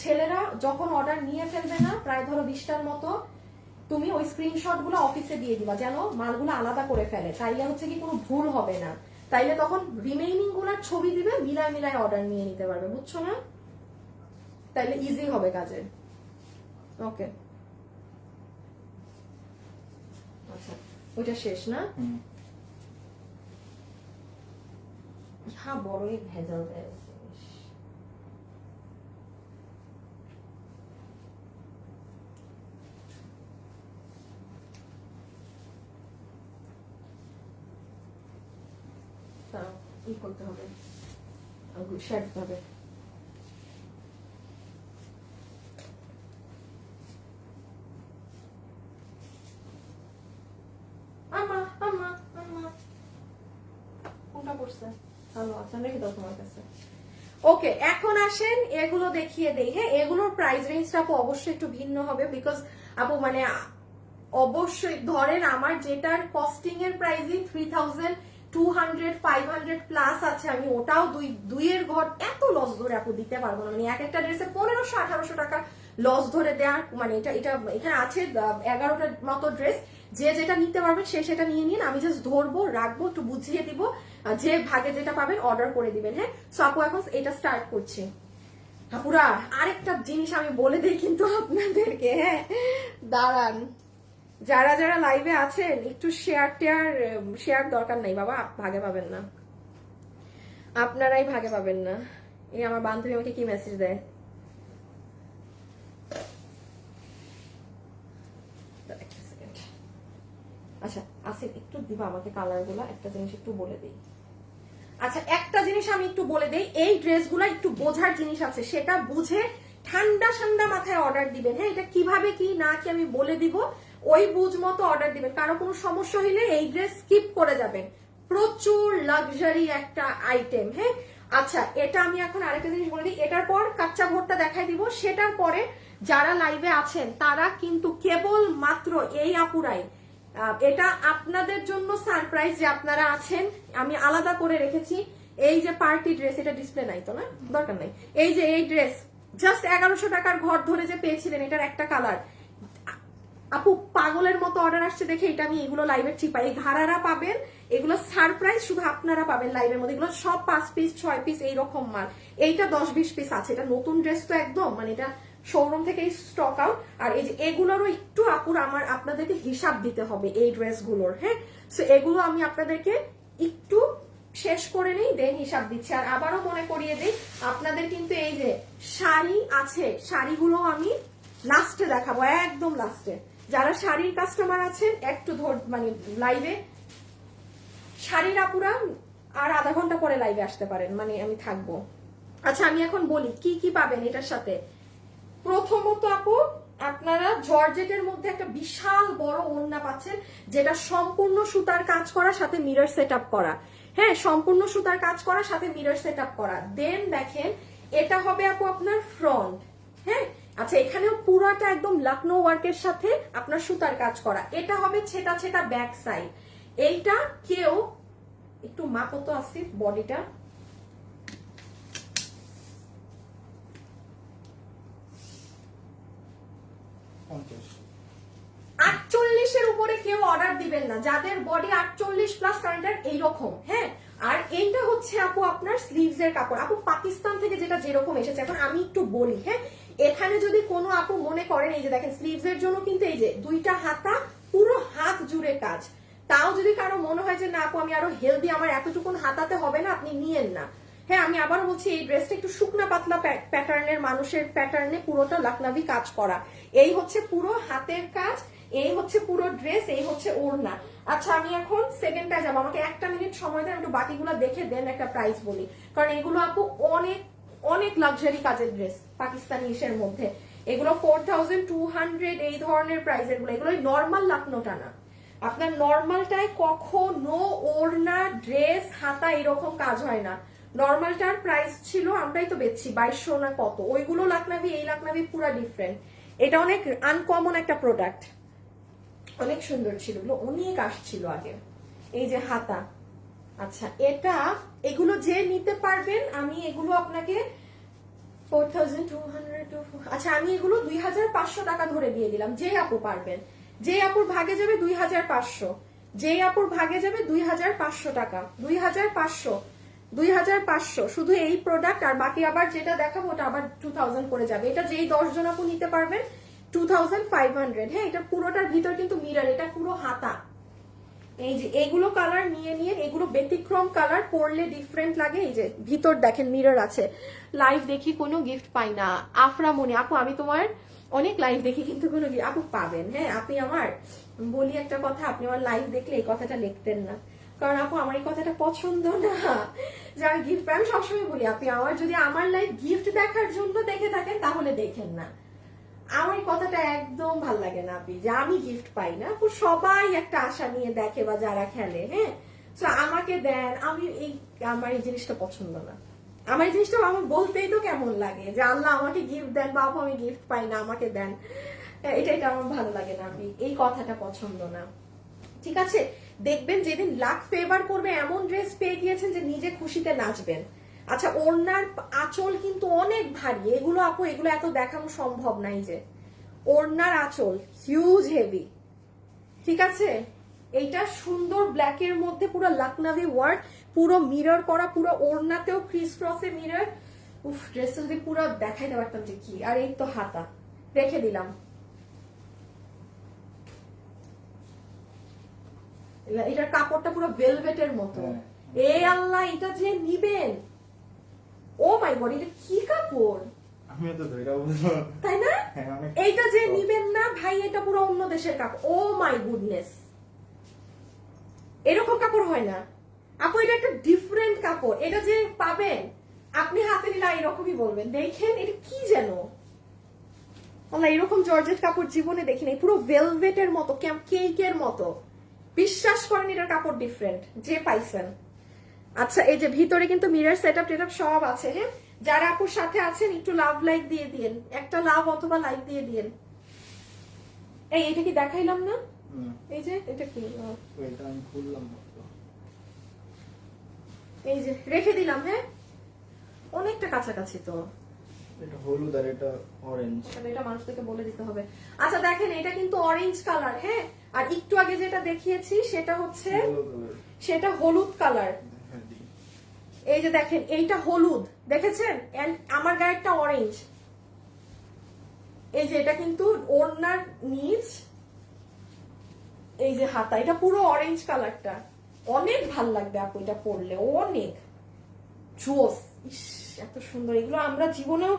ছেলেরা যখন অর্ডার নিয়ে ফেলবে না, প্রায় ধরো 20টার মতো, তুমি ওই স্ক্রিনশট গুলো অফিসে দিয়ে দিবা যেন মালগুলো আলাদা করে ফেলে, তাইলে হচ্ছে কি কোনো ভুল হবে না। তাইলে তখন রিমেইনিং গুলার ছবি দিবে, মিলায় মিলায় অর্ডার নিয়ে নিতে পারবে, বুঝছো না? তাইলে ইজি হবে কাজে। ওকে আচ্ছা ওইটা শেষ না? হ্যাঁ বড়ই ভেজাল দেয় জিনিস। ই করতে হবে, সারতে হবে। ওকে এখন আসেন এগুলো দেখিয়ে দেই। হ্যাঁ এগুলোর প্রাইস রেঞ্জটা আপু অবশ্যই একটু ভিন্ন হবে, বিকজ আপু মানে অবশ্যই ধরেন আমার যেটার কস্টিং এর প্রাইসই 3200 500 প্লাস আছে, আমি ওটাও দুইয়ের ঘর এত লস ধরে আপু দিতে পারবো না। মানে এক একটা ড্রেসে 1500-1800 টাকা লস ধরে দেওয়ার মানে এটা এখানে আছে 11টার মতো ড্রেস, যে যেটা নিতে পারবেন সে সেটা নিয়ে নিন, আমি জাস্ট ধরবো রাখবো একটু বুঝিয়ে দিব, যে ভাগে যেটা পাবেন অর্ডার করে দিবেন। হ্যাঁ সো আপু এখন এটা স্টার্ট করছি। আপুরা আরেকটা জিনিস আমি বলে দিই কিন্তু আপনাদেরকে, হ্যাঁ দাঁড়ান, যারা যারা লাইভে আছেন একটু শেয়ার দরকার নাই বাবা, ভাগে পাবেন না, আপনারাই ভাগে পাবেন না। এই আমার বান্ধবী আমাকে কি মেসেজ দেয়, আচ্ছা আসিফ একটু দিবা আমাকে কালার গুলা, একটা জিনিস একটু বলে দিই। আচ্ছা একটা জিনিস আমি একটু বলে দেই, এই ড্রেসগুলো একটু বোঝার জিনিস আছে, সেটা বুঝে ঠান্ডা ঠান্ডা মাথায় অর্ডার দিবেন। হ্যাঁ এটা কিভাবে কি না কি আমি বলে দিব, ওই বুঝ মতো অর্ডার দিবেন। কারো কোনো সমস্যা হইলে এই ড্রেস স্কিপ করে যাবেন, প্রচুর লাক্সারি একটা আইটেম। হ্যাঁ আচ্ছা এটা আমি এখন আরেকটা জিনিস বলে দিই, এটার পর কাচ্চা ভোরটা দেখাই দিব, সেটার পরে যারা লাইভে আছেন তারা কিন্তু কেবল মাত্র এই আপুরাই, এটা আপনাদের জন্য সারপ্রাইজ যে আপনারা আছেন, আমি আলাদা করে রেখেছি। এই যে পার্টি ড্রেস, এটা ডিসপ্লে নাই তো না, দরকার নাই। এই যে এই ড্রেস জাস্ট 1100 টাকার ঘর ধরে যে পেয়েছিলেন, এটার একটা কালার আপু পাগলের মতো অর্ডার আসছে দেখে এটা আমি এগুলো লাইভের চিপা, এই ঘাড়ারা পাবেন, এগুলো সারপ্রাইজ শুধু আপনারা পাবেন লাইভের মধ্যে। এগুলো সব 5 পিস 6 পিস এইরকম মাল, এইটা 10-20 পিস আছে। এটা নতুন ড্রেস তো একদম, মানে এটা শোরুম থেকে স্টক আউট। আর এই যে এগুলোরও একটু আপুর আপনাদেরকে হিসাব দিতে হবে এই ড্রেসগুলোর। হ্যাঁ সো এগুলো আমি আপনাদেরকে একটু শেষ করে নেই, দেন হিসাব দিচ্ছি। আর আবারও মনে করিয়ে দিই আপনাদের কিন্তু এই যে শাড়ি আছে, শাড়িগুলো আমি লাস্টে দেখাবো, একদম লাস্টে। যারা শাড়ির কাস্টমার আছেন একটু মানে লাইভে শাড়ির আপুরা আর আধা ঘন্টা পরে লাইভে আসতে পারেন, মানে আমি থাকবো। আচ্ছা আমি এখন বলি কি কি পাবেন এটার সাথে। প্রথমত আপু আপনারা জর্জেটের মধ্যে একটা বিশাল বড় ওড়না পাচ্ছেন, যেটা সম্পূর্ণ সুতার কাজ করা, সাথে মিরর সেট আপ করা। হ্যাঁ সম্পূর্ণ সুতার কাজ করা, সাথে মিরর সেট আপ করা। দেন দেখেন এটা হবে আপু আপনার ফ্রন্ট। হ্যাঁ আচ্ছা এখানেও পুরাটা একদম লখনৌ ওয়ার্কের সাথে আপনার সুতার কাজ করা। এটা হবে ছেটা ছেটা ব্যাক সাইড। এইটা কেউ একটু মাপতো আসিফ বডিটা, 48-এর উপরে কেউ অর্ডার দিবেন না যাদের বডি 48 প্লাস কারেন্টার এইরকম। হ্যাঁ আর এইটা হচ্ছে আপু আপনার স্লিভস এর কাপড়, আপু পাকিস্তান থেকে যেটা যেরকম এসেছে। এখন আমি একটু বলি, হ্যাঁ এখানে যদি কোনো আপু মনে করেন, এই যে দেখেন স্লিভস এর জন্য কিন্তু এই যে দুইটা হাতা, পুরো হাত জুড়ে কাজ। তাও যদি কারো মনে হয় যে না আপু আমি আরো হেলদি, আমার এতটুকুন হাতাতে হবে না, আপনি নিয়েন না। হ্যাঁ আমি আবার বলছি এই ড্রেসটা একটু শুকনা পাতলা প্যাটার্নের, মানুষের প্যাটার্নে পুরোটা লাখনভি কাজ করা। এই হচ্ছে পুরো হাতের কাজ, এই হচ্ছে পুরো ড্রেস, এই হচ্ছে ওড়না। আচ্ছা আমি এখন সেকেন্ডটায় যাবো, আমাকে 1 মিনিট সময় দেন, একটু বাকিগুলো দেখে দেন একটা প্রাইস বলি, কারণ এগুলো আপু অনেক অনেক লাক্সারি কাজের ড্রেস পাকিস্তানি ইসের মধ্যে। এগুলো 4200 এই ধরনের প্রাইসের গুলো, এগুলো নর্মাল লাখনোটা না। আপনার নর্মালটায় কখনো ওড়না ড্রেস হাতা এরকম কাজ হয় না। নর্মালটার প্রাইস ছিল, আমরাই তো বেচছি 2200 না কত, ওইগুলো লাখনভি, এই লাখনভি পুরো ডিফারেন্ট। এটা অনেক আনকমন একটা প্রোডাক্ট, অনেক সুন্দর ছিল, অনেক আসছিল আগে। এই যে হাতা, আচ্ছা এটা এগুলো যে নিতে পারবেন আমি এগুলো আপনাকে 4200 আচ্ছা আমি এগুলো 2500 টাকা ধরে দিয়ে দিলাম, যে আপু পারবেন। যে আপুর ভাগে যাবে 2500, যে আপুর ভাগে যাবে 2500 টাকা, 2500 শুধু এই প্রোডাক্ট। আর বাকি আবার যেটা দেখাবো ওটা আবার 2000 করে যাবে। এটা যেই 10 জন আপু নিতে পারবেন 2500। হ্যাঁ, এটা পুরোটার ভিতর কিন্তু মিরর, এটা পুরো হাতা। এই যে এগুলো কালার নিয়ে নিয়ে, এগুলো ব্যতিক্রম কালার, পরলে ডিফারেন্ট লাগে। এই যে ভিতর দেখেন মিরর আছে। লাইভ দেখি কোনো গিফট পাই না। আফরামনি আপু আমি তোমার অনেক লাইভ দেখি কিন্তু কোনো আপু পাবেন। হ্যাঁ, আপনি আমার বলি একটা কথা, আপনি আমার লাইভ দেখলে এই কথাটা লিখতেন না, কারণ আপু আমার এই কথাটা পছন্দ না যে আমি গিফট পাই। আমি সবসময় বলি আপনি আমার যদি আমার লাইভ গিফট দেখার জন্য দেখে থাকেন তাহলে দেখেন না। আমার এই কথাটা একদম ভাল লাগে না আপনি, যে আমি গিফট পাই না। আপু সবাই একটা আশা নিয়ে দেখে বা যারা খেলে, হ্যাঁ, তো আমাকে দেন। আমার এই জিনিসটা পছন্দ না। আমার এই জিনিসটা আমার বলতেই তো কেমন লাগে যে আল্লাহ আমাকে গিফট দেন, বাবু আমি গিফট পাই না আমাকে দেন। এটা আমার ভালো লাগে না, আপনি এই কথাটা পছন্দ না। ঠিক আছে, দেখবেন যেদিন লাক ফেভার করবে এমন ড্রেস পেয়ে গিয়েছেন যে নিজে খুশিতে নাচবেন। আচ্ছা, ওড়নার আঁচল কিন্তু অনেক ভারী, এগুলো আপু এগুলো এত দেখানো সম্ভব নাই। যে ওড়নার আঁচল হিউজ হেভি। ঠিক আছে, এইটা সুন্দর ব্ল্যাকের মধ্যে পুরো লখনভি ওয়ার্ক, পুরো মিরর করা, পুরো ওড়নাতেও ক্রিস ক্রসে মিরর। উফ, ড্রেসটা যদি পুরো দেখাইতে পারতাম যে কি। আর এই তো হাতা রেখে দিলাম। এটার কাপড়টা পুরো ভেলভেটের মতো। এ আল্লাহ, এটা যে নিবেন, ও মাই গড, এটা কি কাপড়, আমি তো ধইরা বলবো তাই না? এইটা যে নিবেন না ভাই, এটা পুরো অন্য দেশের কাপড়। ও মাই গুডনেস, এরকম কাপড় হয় না আপু, এটা একটা ডিফারেন্ট কাপড়। এটা যে পাবেন আপনি হাতে নিলে এরকমই বলবেন, দেখেন এটা কি যেন আমরা এরকম জর্জেট কাপড় জীবনে দেখি নাই, পুরো ভেলভেটের মতো, কেকের মতো। বিশ্বাস করেন এটার কাপড় ডিফারেন্ট, যে পাইছেন। আচ্ছা, এই যে ভিতরে কিন্তু মিরর সেটআপ টেটআপ সব আছে। হ্যাঁ, যারা আপুর সাথে আছেন একটু লাভ লাইক দিয়ে দিন, একটা লাভ অথবা লাইক দিয়ে দিন। এটা কি দেখাইলাম না? এই যে এটা কি, এটা আমি খুললাম এই যে রেখে দিলাম। হ্যাঁ, অনেকটা কাছাকাছি তো। এটা হলুদ আর এটা অরেঞ্জ। এটা মানুষদেরকে বলে দিতে হবে। আচ্ছা দেখেন, এটা কিন্তু অরেঞ্জ কালার। হ্যাঁ, আর একটু আগে যেটা দেখিয়েছি সেটা হচ্ছে, সেটা হলুদ কালার। এই যে দেখেন, এইটা হলুদ দেখেছেন, এন্ড আমার গায়েরটা অরেঞ্জ। এই যে এটা কিন্তু ওড়নার নিচ, এই যে হাতা, এটা পুরো অরেঞ্জ কালারটা। অনেক ভাল লাগবে আপু এটা পরলে, অনেক জোস। ইস, এত সুন্দর। এগুলো আমরা জীবনেও,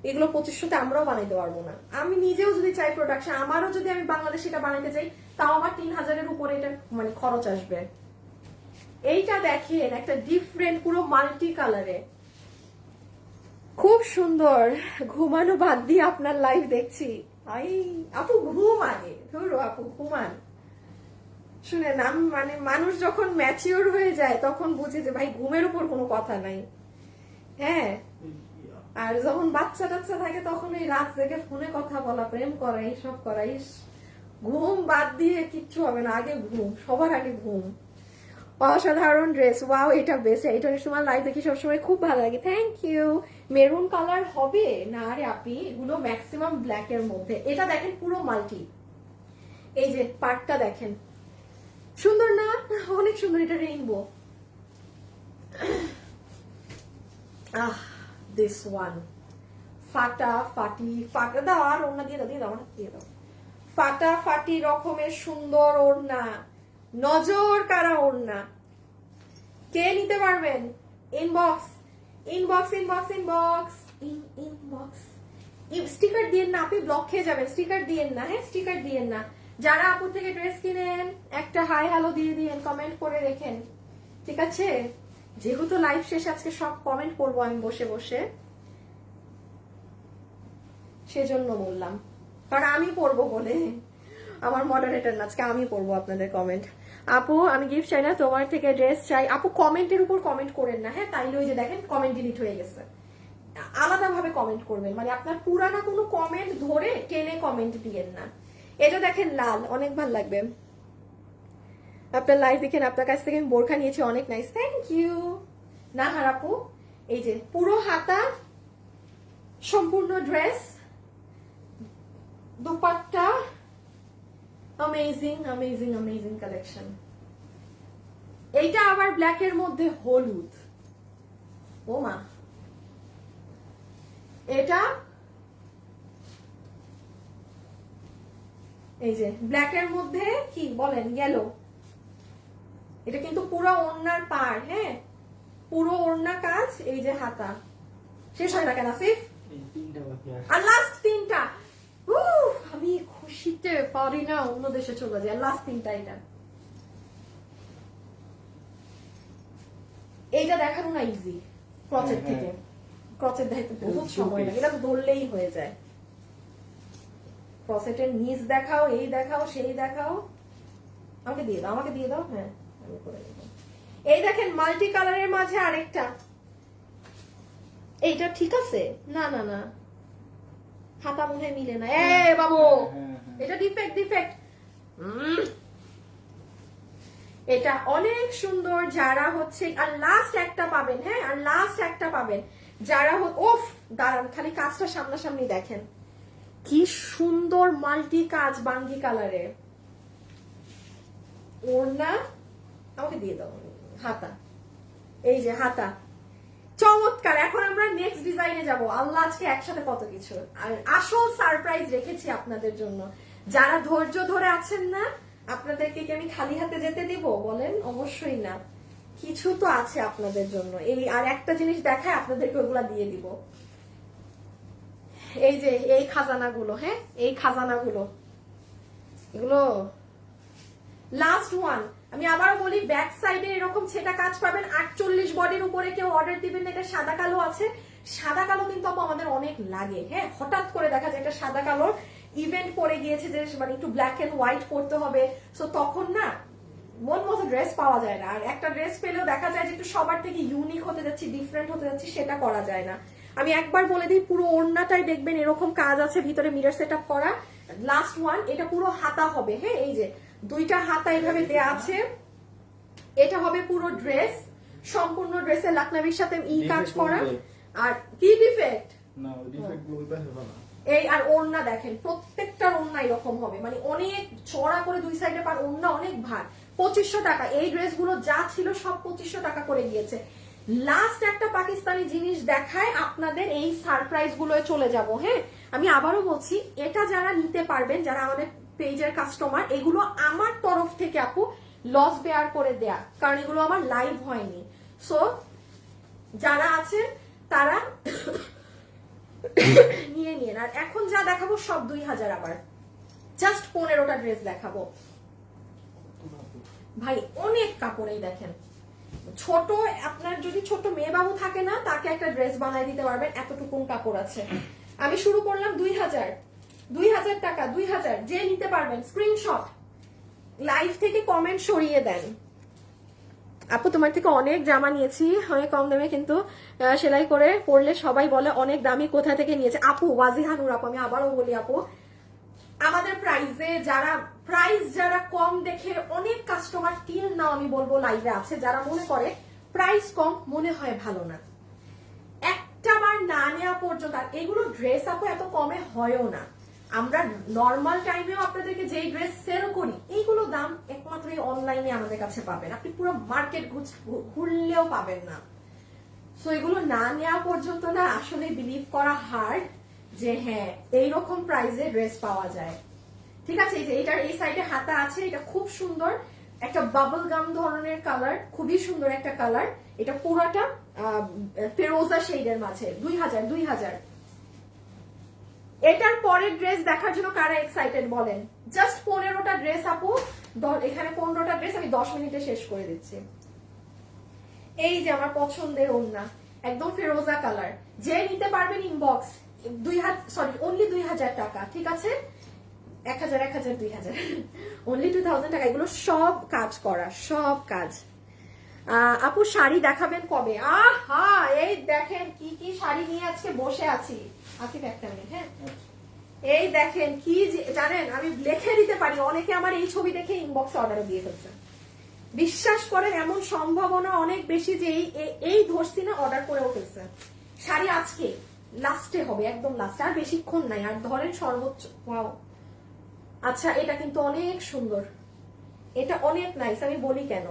এগুলো 2500তে আমরাও বানাইতে পারবো না। আমি নিজেও যদি চাই প্রোডাকশন, আমারও যদি আমি বাংলাদেশে এটা বানাইতে চাই, তাও আমার 3000-এর উপরে এটা মানে খরচ আসবে। এইটা দেখেন, একটা ডিফারেন্ট পুরো মাল্টি কালারে, খুব সুন্দর। ঘুমানো বাদ দিয়ে আপনার লাইভ দেখছি। আপু ঘুম আগে ধরো, আপু ঘুমান। শুনেন, আমি মানে মানুষ যখন ম্যাচিওর হয়ে যায় তখন বুঝে যে ভাই ঘুমের উপর কোনো কথা নাই। হ্যাঁ, আর যখন বাচ্চা টাচ্চা থাকে তখন এই রাত জেগে ফোনে কথা বলা, প্রেম করা, এইসব করা। ঘুম বাদ দিয়ে কিচ্ছু হবে না, আগে ঘুম, সবার আগে ঘুম। অসাধারণ ড্রেস, ওয়াও, এটা বেস্ট। এটা তোমার লাইভ দেখি সবসময় খুব ভালো লাগে, থ্যাংক ইউ। মেরুন কালার হবে না রে আপনি, এগুলো ম্যাক্সিমাম ব্ল্যাক এর মধ্যে। এটা দেখেন পুরো মাল্টি, এই যে পার্টটা দেখেন, সুন্দর না? অনেক সুন্দর। এটা রেইনবো। দিস ওয়ান ফাটা দাও, আর ওড়না দিয়ে দাও, দিয়ে দাও। ফাটাফাটি রকমের সুন্দর ওড়না, নজর কারা ওড়না। কে নিতে পারবেন? Inbox inbox inbox inbox inbox. Sticker দিয়েন না আপনি, ব্লক খেয়ে যাবেন। স্টিকার দিয়েন না, হ্যাঁ স্টিকার দিয়েন না। যারা আপুর থেকে ড্রেস কিনেন একটা হাই হ্যালো দিয়ে দিয়েন, কমেন্ট করে রেখেন, ঠিক আছে? যেহেতু লাইভ শেষে আজকে সব কমেন্ট করবো আমি বসে বসে, সেজন্য বললাম, কারণ আমি পড়বো বলে। আমার মডারেটর না, আজকে আমি পড়বো আপনাদের কমেন্ট। আপু আমি গিফট চাই না, তোমার থেকে ড্রেস চাই। আপু কমেন্টের উপর কমেন্ট করেন না, হ্যাঁ, তাইলে ওই যে দেখেন কমেন্ট ডিলিট হয়ে গেছে। আলাদা ভাবে কমেন্ট করবেন, মানে আপনার পুরানা কোনো কমেন্ট ধরে টেনে কমেন্ট দিয়েন না। এটা দেখেন লাল, অনেক ভালো লাগবে। আপনার লাইভ দেখেন, আপনার কাছ থেকে আমি বোরখা নিয়েছি, অনেক নাইস, থ্যাংক ইউ। নাহার আপু, এই যে পুরো হাতা, সম্পূর্ণ dress, dupatta, amazing amazing amazing collection. এইটা আবার ব্ল্যাকের মধ্যে হলুদ, ও মা। এটা এই যে ব্ল্যাকের মধ্যে কি বলেন, ইয়েলো। এটা কিন্তু পুরো ওড়নার পাড়, হ্যাঁ পুরো ওড়না কাজ। এই যে হাতা, শেষ হয় না কেন আসিফ? এই তিনটা বাকি আছে। আর লাস্ট তিনটা, আমি খুশিতে পারি না, অন্য দেশে চলে যায়। লাস্ট তিনটা, এইটা দেখানো না ইজি ক্রচের হ্যাঁ, থেকে। ক্রচের দেখাতে বহুত এটা সময় লাগে, এটা তো ধরলেই হয়ে যায়। ক্রসেটের নিচ দেখাও, এই দেখাও, সেই দেখাও। আমাকে দিয়ে দাও, আমাকে দিয়ে দাও, হ্যাঁ আমি করে দেবো। এই দেখেন মাল্টি কালারের মাঝে আরেকটা, এইটা ঠিক আছে? না না না, হাতা মনে হয় মিলে না। এ বাবু, এটা ডিফেক্ট ডিফেক্ট। এটা অনেক সুন্দর। যারা হচ্ছে, আর লাস্ট একটা পাবেন, হ্যাঁ আর লাস্ট একটা পাবেন যারা ওফ দাঁড়ান, খালি কাজটা সামনাসামনি দেখেন, কি সুন্দর মাল্টি কাজ বাঙ্গি কালারে। ওড়না আমাকে দিয়ে দাও, হাতা, এই যে হাতা, চমৎকার। এখন আমরা নেক্সট ডিজাইনে যাব। আল্লাহ আজকে একসাথে কত কিছু, আর আসল সারপ্রাইজ রেখেছি আপনাদের জন্য। যারা ধৈর্য ধরে আছেন না, আপনাদেরকে কি আমি খালি হাতে যেতে দিব বলেন? অবশ্যই না, কিছু তো আছে আপনাদের জন্য। এই আর একটা জিনিস দেখায় আপনাদেরকে ওগুলা দিয়ে দিব। এই যে এই খাজানাগুলো, হ্যাঁ এই খাজানাগুলো, এগুলো লাস্ট ওয়ান। আমি আবারও বলি, ব্যাক সাইডে এরকম ছেটা কাজ পাবেন। 48 বডির উপরে কেউ অর্ডার দিবেন না। এটা সাদা কালো আছে, সাদা কালো কিন্তু আমাদের অনেক লাগে, হ্যাঁ হঠাৎ করে দেখা যায় একটা সাদা কালোর ইভেন্ট পরে গিয়েছে যে মানে একটু ব্ল্যাক এন্ড হোয়াইট পরতে হবে, সো তখন না মন মতো ড্রেস পাওয়া যায় না। আর একটা ড্রেস পেলেও দেখা যায় যে একটু সবার থেকে ইউনিক হতে যাচ্ছি, ডিফারেন্ট হতে যাচ্ছি, সেটা করা যায় না। আমি একবার বলে দিই, পুরো ওড়নাটাই দেখবেন এরকম কাজ আছে, ভিতরে মিরর সেট আপ করা। লাস্ট ওয়ান, এটা পুরো হাতা হবে, হ্যাঁ এই যে দুইটা হাতা এইভাবে দেয়া আছে। এটা হবে পুরো ড্রেস, সম্পূর্ণ ড্রেসে লাকনাবির সাথে ই কাজ করা। আর কি ডিফেক্ট? না ডিফেক্ট বলতে হবে না। এই আর ওড়না দেখেন, প্রত্যেকটা ওড়না এরকম হবে, মানে অনেক চড়া করে দুই সাইডে পার, ওড়না অনেক ভার। 2500 টাকা। এই ড্রেসগুলো যা ছিল সব 2500 টাকা করে গিয়েছে। লাস্ট একটা পাকিস্তানি জিনিস দেখায় আপনাদের, এই সারপ্রাইজ গুলোয় চলে যাব। হ্যাঁ আমি আবারও বলছি, এটা যারা নিতে পারবেন, যারা আমাদের পেজের কাস্টমার, এগুলো আমার তরফ থেকে আপু লস বেয়ার করে দেয়া, কারণ এগুলো আমার লাইভ হয়নি। সো যারা আছেন তারা নিয়ে নিন। আর এখন যা দেখাবো সব 2000, আবার জাস্ট 15টা ড্রেস দেখাবো ভাই, অনেক কাপড়েই দেখেন। ছোট, আপনার যদি ছোট মেয়ে বাবু থাকে না, তাকে একটা ড্রেস বানাই দিতে পারবেন, এতটুকুন কাপড় আছে। আমি শুরু করলাম 2000 টাকা, 2000 যে নিতে পারবেন স্ক্রিনশট, লাইভ থেকে কমেন্ট সরিয়ে দেন। আপু তোমার থেকে অনেক জামা নিয়েছি, অনেক কম দামে, কিন্তু সেলাই করে পরলে সবাই বলে অনেক দামি, কোথা থেকে নিয়েছে? আপু ওয়াজিহানুর আপু, আমি আবারও বলি আপু, আমাদের প্রাইসে যারা কম দেখে অনেক কাস্টমার টিল নাও আমি বলবো লাইভে আছে, যারা মনে করে প্রাইস কম মনে হয় ভালো না, একটা বার না নেওয়া পর্যন্ত। আর এগুলো ড্রেস আপু এত কমে হয়ও না। আমরা নর্মাল টাইমেও আপনাদেরকে যেই ড্রেস সেল করি, এইগুলো দাম একমাত্র অনলাইনে আমাদের কাছে পাবেন, আপনি পুরো মার্কেট ঘুরলেও পাবেন না। সো এগুলো না নেওয়া পর্যন্ত না আসলে বিলিভ করা হার্ড যে হ্যাঁ এইরকম প্রাইসে ড্রেস পাওয়া যায়। ঠিক আছে, এই যে এটার এই সাইডে হাতা আছে, এটা খুব সুন্দর একটা বাবল গাম ধরনের কালার, খুবই সুন্দর একটা কালার। এটা পুরাটা ফেরোজা শেডের মাঝে। 2000। এটার পরের ড্রেস দেখার জন্য কারা এক্সাইটেড বলেন? জাস্ট 15টা ড্রেস আপু, এখানে 15টা ড্রেস আমি 10 মিনিটে শেষ করে দিচ্ছি। এই যে আমার পছন্দের ওড়না, একদম ফেরোজা কালার, যে নিতে পারবেন ইনবক্স, অনলি 2000 টাকা। ঠিক আছে, 1000 2000 অনলি 2000 টাকা। এগুলো সব কাজ করা, সব কাজ। আপু শাড়ি দেখাবেন কবে? আহা, এই দেখেন কি কি শাড়ি নিয়ে আজকে বসে আছি। আসিফ একটা মিনিট, হ্যাঁ এই দেখেন কি জানেন, আমি লিখে দিতে পারি, অনেকে আমার এই ছবি দেখে ইনবক্সে অর্ডার দিয়ে ফেলছে। বিশ্বাস করেন এমন সম্ভাবনা অনেক বেশি যে এই ধরছি না অর্ডার করেও ফেলছে। শাড়ি আজকে লাস্টে হবে, একদম লাস্টে, আর বেশিক্ষণ নাই, আর ধরেন সর্বোচ্চ। ওয়াও, আচ্ছা এটা কিন্তু অনেক সুন্দর, এটা অনেক নাইস। আমি বলি কেন,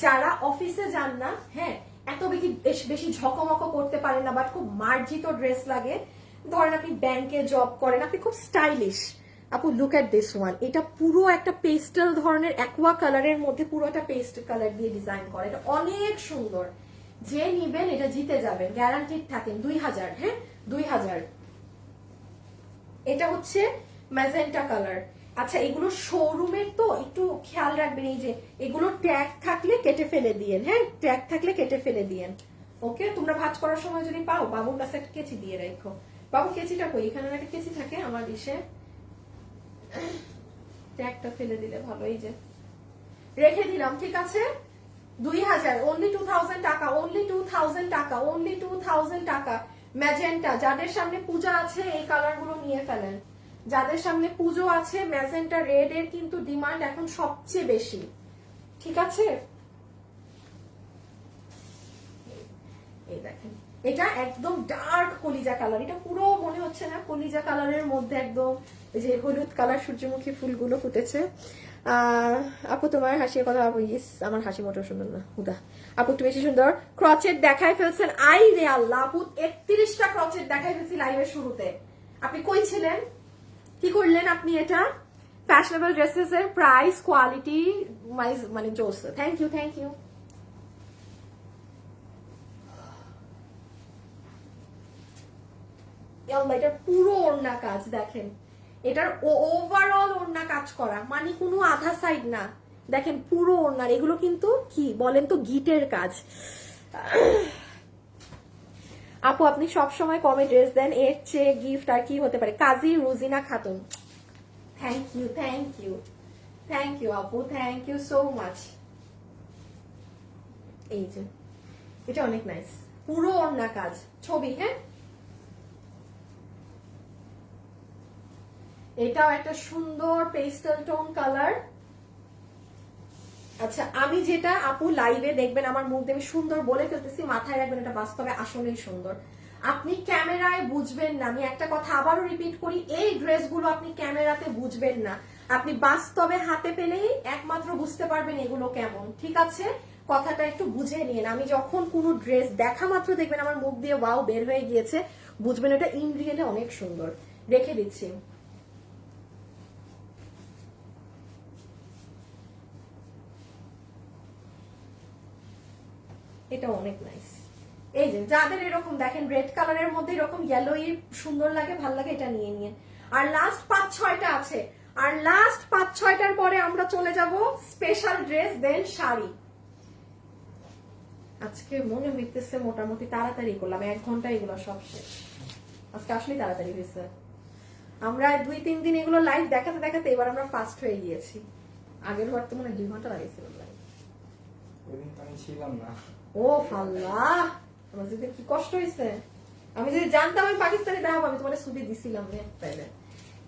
যারা অফিসে যান না, হ্যাঁ, এত বেশি ঝকমক করতে পারেন না, বাট খুব মার্জিত ড্রেস লাগে, ধরেন আপনি ব্যাংকে জব করেন, আপনি খুব স্টাইলিশ। আপু লুক এট দিস ওয়ান, এটা পুরো একটা পেস্টেল ধরনের অ্যাকোয়া কালারের মধ্যে পুরো একটা পেস্ট কালার দিয়ে ডিজাইন করা, এটা অনেক সুন্দর। যে নিবেন এটা জিতে যাবেন, গ্যারান্টিড থাকেন। 2000, হ্যাঁ 2000। এটা হচ্ছে ম্যাজেন্টা কালার। আচ্ছা এগুলো শোরুমের তো একটু খেয়াল রাখবেন, এই যে এগুলো ট্যাগ থাকলে কেটে ফেলে দিয়েন, হ্যাঁ ট্যাগ থাকলে কেটে ফেলে দিয়েন। ওকে, তোমরা ভাঁজ করার সময় যদি পাও বাবুর কাছে একটা কেচি দিয়ে রাখো। বাবু কেচিটা কই, এখানে একটা কেচি থাকে আমার ইসে, ট্যাগটা ফেলে দিলে ভালো। এই যে রেখে দিলাম, ঠিক আছে। 2000, অনলি 2000 টাকা, অনলি 2000 টাকা, অনলি 2000 টাকা। ম্যাজেন্টা, যাদের সামনে পূজা আছে এই কালার গুলো নিয়ে ফেলেন। যাদের সামনে পুজো আছে, ম্যাজেন্টা রেড এর কিন্তু ডিমান্ড এখন সবচেয়ে বেশি, ঠিক আছে। এই দেখেন, এটা একদম ডার্ক কলিজা কালার, এটা পুরো মনে হচ্ছে না কলিজা কালারের মধ্যে একদম যে হলুদ কালার সূর্যমুখী ফুলগুলো ফুটেছে। আপু তোমার হাসির কথা, আপু ইস আমার হাসি মোটেও সুন্দর না, হুদা আপু একটু বেশি সুন্দর। ক্রচেট দেখাই ফেলছেন, আই রে আল্লাহ, আপু 31টা ক্রচেট দেখাই ফেলছি লাইভের শুরুতে। আপনি কই ছিলেন, কি করলেন আপনি? এটা ফ্যাশনেবল ড্রেসেস এর প্রাইস কোয়ালিটি মানে জোস। Thank you, thank you. এটার পুরো ওড়না কাজ দেখেন, এটার ওভারঅল ওড়না কাজ করা, মানে কোনো আধা সাইড না, দেখেন পুরো ওড়নার। এগুলো কিন্তু কি বলেন তো, গিটের কাজ। আপু আপনি সব সময় কমে ড্রেস দেন, এর চেয়ে গিফট আর কি হতে পারে? Kazi Rujina Khatun, thank you, thank you, thank you আপু, থ্যাংক ইউ সো মাচ। এই যে এটা অনেক নাইস, পুরো ওড়না কাজ, ছবি, হ্যাঁ এটাও একটা সুন্দর পেস্টেল টোন কালার। আচ্ছা আমি যেটা আপু লাইভে দেখবেন আমার মুখ দেখে সুন্দর বলে ফেলতেছি, মাথায় রাখবেন এটা বাস্তবে আসলেই সুন্দর। আপনি ক্যামেরায় বুঝবেন না, আমি একটা কথা আবারও রিপিট করি, এই ড্রেসগুলো আপনি ক্যামেরাতে বুঝবেন না, আপনি বাস্তবে হাতে পেলেই একমাত্র বুঝতে পারবেন এগুলো কেমন, ঠিক আছে। কথাটা একটু বুঝে নিন। আমি যখন কোনো ড্রেস দেখা মাত্র দেখবেন আমার মুখ দিয়ে ওয়াও বের হয়ে গিয়েছে, বুঝবেন এটা ইন রিয়েলে অনেক সুন্দর। রেখে দিচ্ছি। এটা অনেক নাইস। এই যে যাদের এরকম দেখেন রেড কালারের মধ্যে এরকম ইয়েলোই সুন্দর লাগে, ভাল লাগে, এটা নিয়ে নিয়ে। আর লাস্ট 5-6টা আছে, আর লাস্ট 5-6টার পরে আমরা চলে যাব স্পেশাল ড্রেস, দেন শাড়ি। আজকে মনে হইতেছে মোটামুটি তাড়াতাড়ি করলাম, 1 ঘন্টা এগুলো সব শেষ। আজকে আসলে তাড়াতাড়ি হয়েছে, আমরা 2-3 দিন এগুলো লাইভ দেখাতে দেখাতে এবার আমরা ফাস্ট হয়ে গিয়েছি। আগের বার তো মনে 2 ঘন্টা লাগেছিল লাইভ, ওইদিন তো আমি ছিলাম না। ও আল্লাহ, আমার যদি কি কষ্ট হয়েছে। আমি যদি জানতাম আমি পাকিস্তানে দেখাবো, আমি তোমার ছুটি দিছিলাম।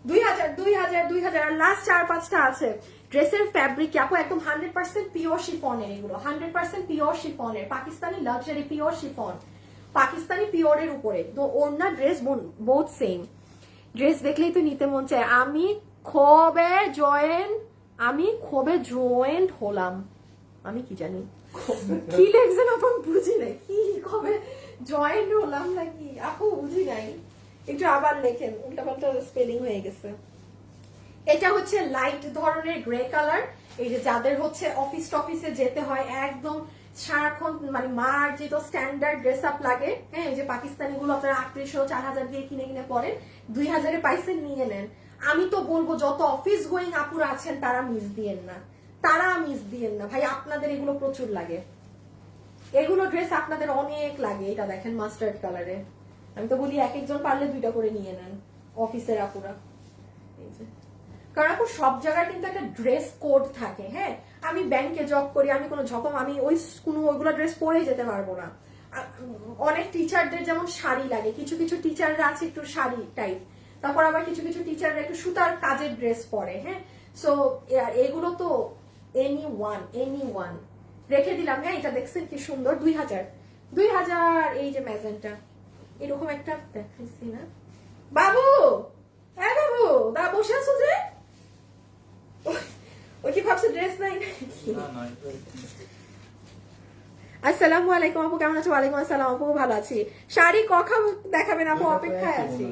2000 আর লাস্ট 4-5টা আছে। ড্রেসের ফ্যাব্রিক আপু একদম 100% পিওর শিফনের, এগুলো 100% পিওর শিফনের, Pakistani luxury pure chiffon, Pakistani পিওরের উপরে। তো ওড়না ড্রেস বোথ সেম। ড্রেস দেখলেই তো নিতে মন চায়। আমি ক্ষোভে জয়েন্ট হলাম, আমি কি জানি কি লেখছেন আপন, বুঝি নাই কি কবে জয়েন্ট হলাম নাকি আপু, বুঝি নাই। একটু আবার লেখেন, উল্টাপাল্টা স্পেলিং হয়ে গেছে। এটা হচ্ছে লাইট ধরনের গ্রে কালার। এই যে যাদের হচ্ছে অফিসে যেতে হয়, একদম সারাক্ষণ মানে মার্জিত স্ট্যান্ডার্ড ড্রেস আপ লাগে, হ্যাঁ এই যে পাকিস্তানি গুলো আপনারা 3800-4000 দিয়ে কিনে পরেন, 2000-এ পাইছেন, নিয়ে নেন। আমি তো বলবো যত অফিস গোয়িং আপুরা আছেন তারা মিস দিয়েন না, ভাই, আপনাদের এগুলো প্রচুর লাগে, এগুলো ড্রেস আপনাদের অনেক লাগে। এটা দেখেন মাস্টার্ড কালারে, আমি তো বলি এক একজন পারলে 2টা করে নিয়ে নেন অফিসের আপুরা। কারণ আপু সব জায়গায় কিন্তু একটা ড্রেস কোড থাকে, হ্যাঁ আমি ব্যাংকে জব করি, আমি কোনো আমি ওইগুলো ড্রেস পরেই যেতে পারবো না। অনেক টিচারদের যেমন শাড়ি লাগে, কিছু কিছু টিচাররা আছে একটু শাড়ি টাইপ, তারপর আবার কিছু কিছু টিচাররা একটু সুতার কাজের ড্রেস পরে, হ্যাঁ। সো এগুলো তো এনি ওয়ান রেখে দিলাম। হ্যাঁ, এটা দেখছেন কি সুন্দর, 2000 এই যে ম্যাজেন্টা, এরকম একটা দেখাইছি না বাবু? হ্যাঁ বাবু, দা বসে আছো যে? ও কি ভাবছে ড্রেস নাই নাকি? না না আসসালামু আলাইকুম আপু, কেমন আছো? ওয়ালাইকুম আসসালাম আপু, ভালো আছি। শাড়ি কখন দেখাবেন আপু? অপেক্ষায় আছি।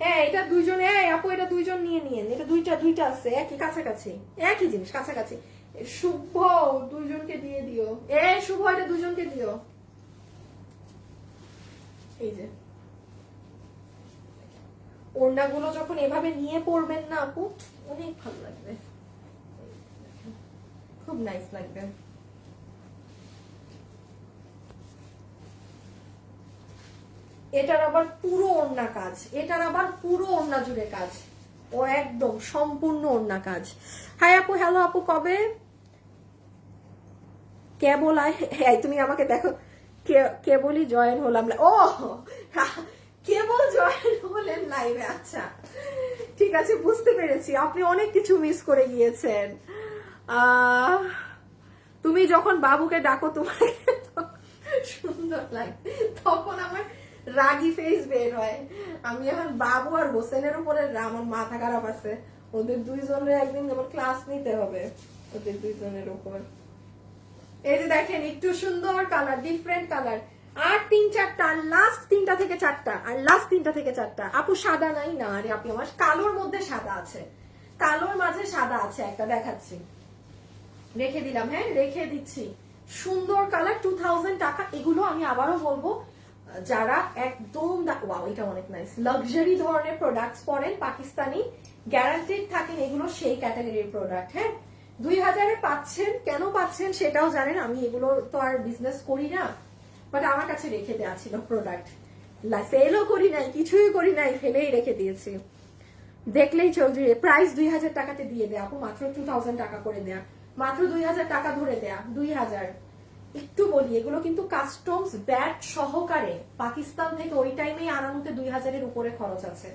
হ্যাঁ, এটা দুইজনে, আপু এটা দুইজন নিয়ে নিয়েন, এটা দুইটা আছে একই কাছাকাছি, একই জিনিস কাছাকাছি। শুভ দুইজনকে দিয়ে দিও, শুভ এটা দুইজনকে দিও। এই যে ওড়নাগুলো যখন এভাবে নিয়ে পরবেন না আপু, অনেক ভালো লাগবে, খুব নাইস লাগবে। এটার আবার পুরো ওড়না কাজ, এটার আবার পুরো ওড়না জুড়ে কাজ, ও একদম সম্পূর্ণ ওড়না কাজ। হাই আপু, হ্যালো আপু, কবে কেবল হ্যাঁ তুমি আমাকে দেখো, কেবলই জয়েন হলাম। ও কেবল জয়েন হলেন লাইভে, আচ্ছা ঠিক আছে, বুঝতে পেরেছি আপনি অনেক কিছু মিস করে গিয়েছেন। তুমি যখন বাবুকে ডাকো তোমাকে সুন্দর লাগে, তখন আমার রাগি ফেস বের হয়। আমি এখন বাবু আর হোসেনের উপরে আমার মাথা খারাপ আছে, ওদের দুইজনের একদিন আমার ক্লাস নিতে হবে, ওদের দুইজনের উপর। এই যে দেখেন একটু সুন্দর কালার, ডিফারেন্ট কালার, আর 3-4টা, লাস্ট 3টা থেকে 4টা, আর লাস্ট 3টা থেকে 4টা। আপু সাদা নাই? না আরে আপনি, আমার কালোর মধ্যে সাদা আছে, কালোর মাঝে সাদা আছে একটা, দেখাচ্ছি, রেখে দিলাম। হ্যাঁ, রেখে দিচ্ছি, সুন্দর কালার, 2000 টাকা। এগুলো আমি আবারও বলবো, যারা একদম ওয়াও, এটা অনেক নাইস, লাক্সারি ধরনের প্রোডাক্টস পরেন, পাকিস্তানি গ্যারান্টেড থাকেন, এগুলো সেই ক্যাটাগরির প্রোডাক্ট। হ্যাঁ, 2000-এ পাচ্ছেন, কেন পাচ্ছেন সেটাও জানেন, আমি এগুলো তো আর বিজনেস করি না, বাট আমার কাছে রেখে দেওয়া ছিল প্রোডাক্ট, সেলও করি নাই, কিছুই করি নাই, ফেলেই রেখে দিয়েছি। দেখলেই চৌধুরী প্রাইস 2000 টাকাতে দিয়ে দেয়া আপু, মাত্র 2000 টাকা করে দেয়া, মাত্র 2000 টাকা ধরে দেয়া, 2000। একটু বলি, এগুলো কিন্তু কাস্টমস ব্যাট সহকারে পাকিস্তান থেকে ওই টাইমেই আনানোতে 2000-এর উপরে খরচ আছে,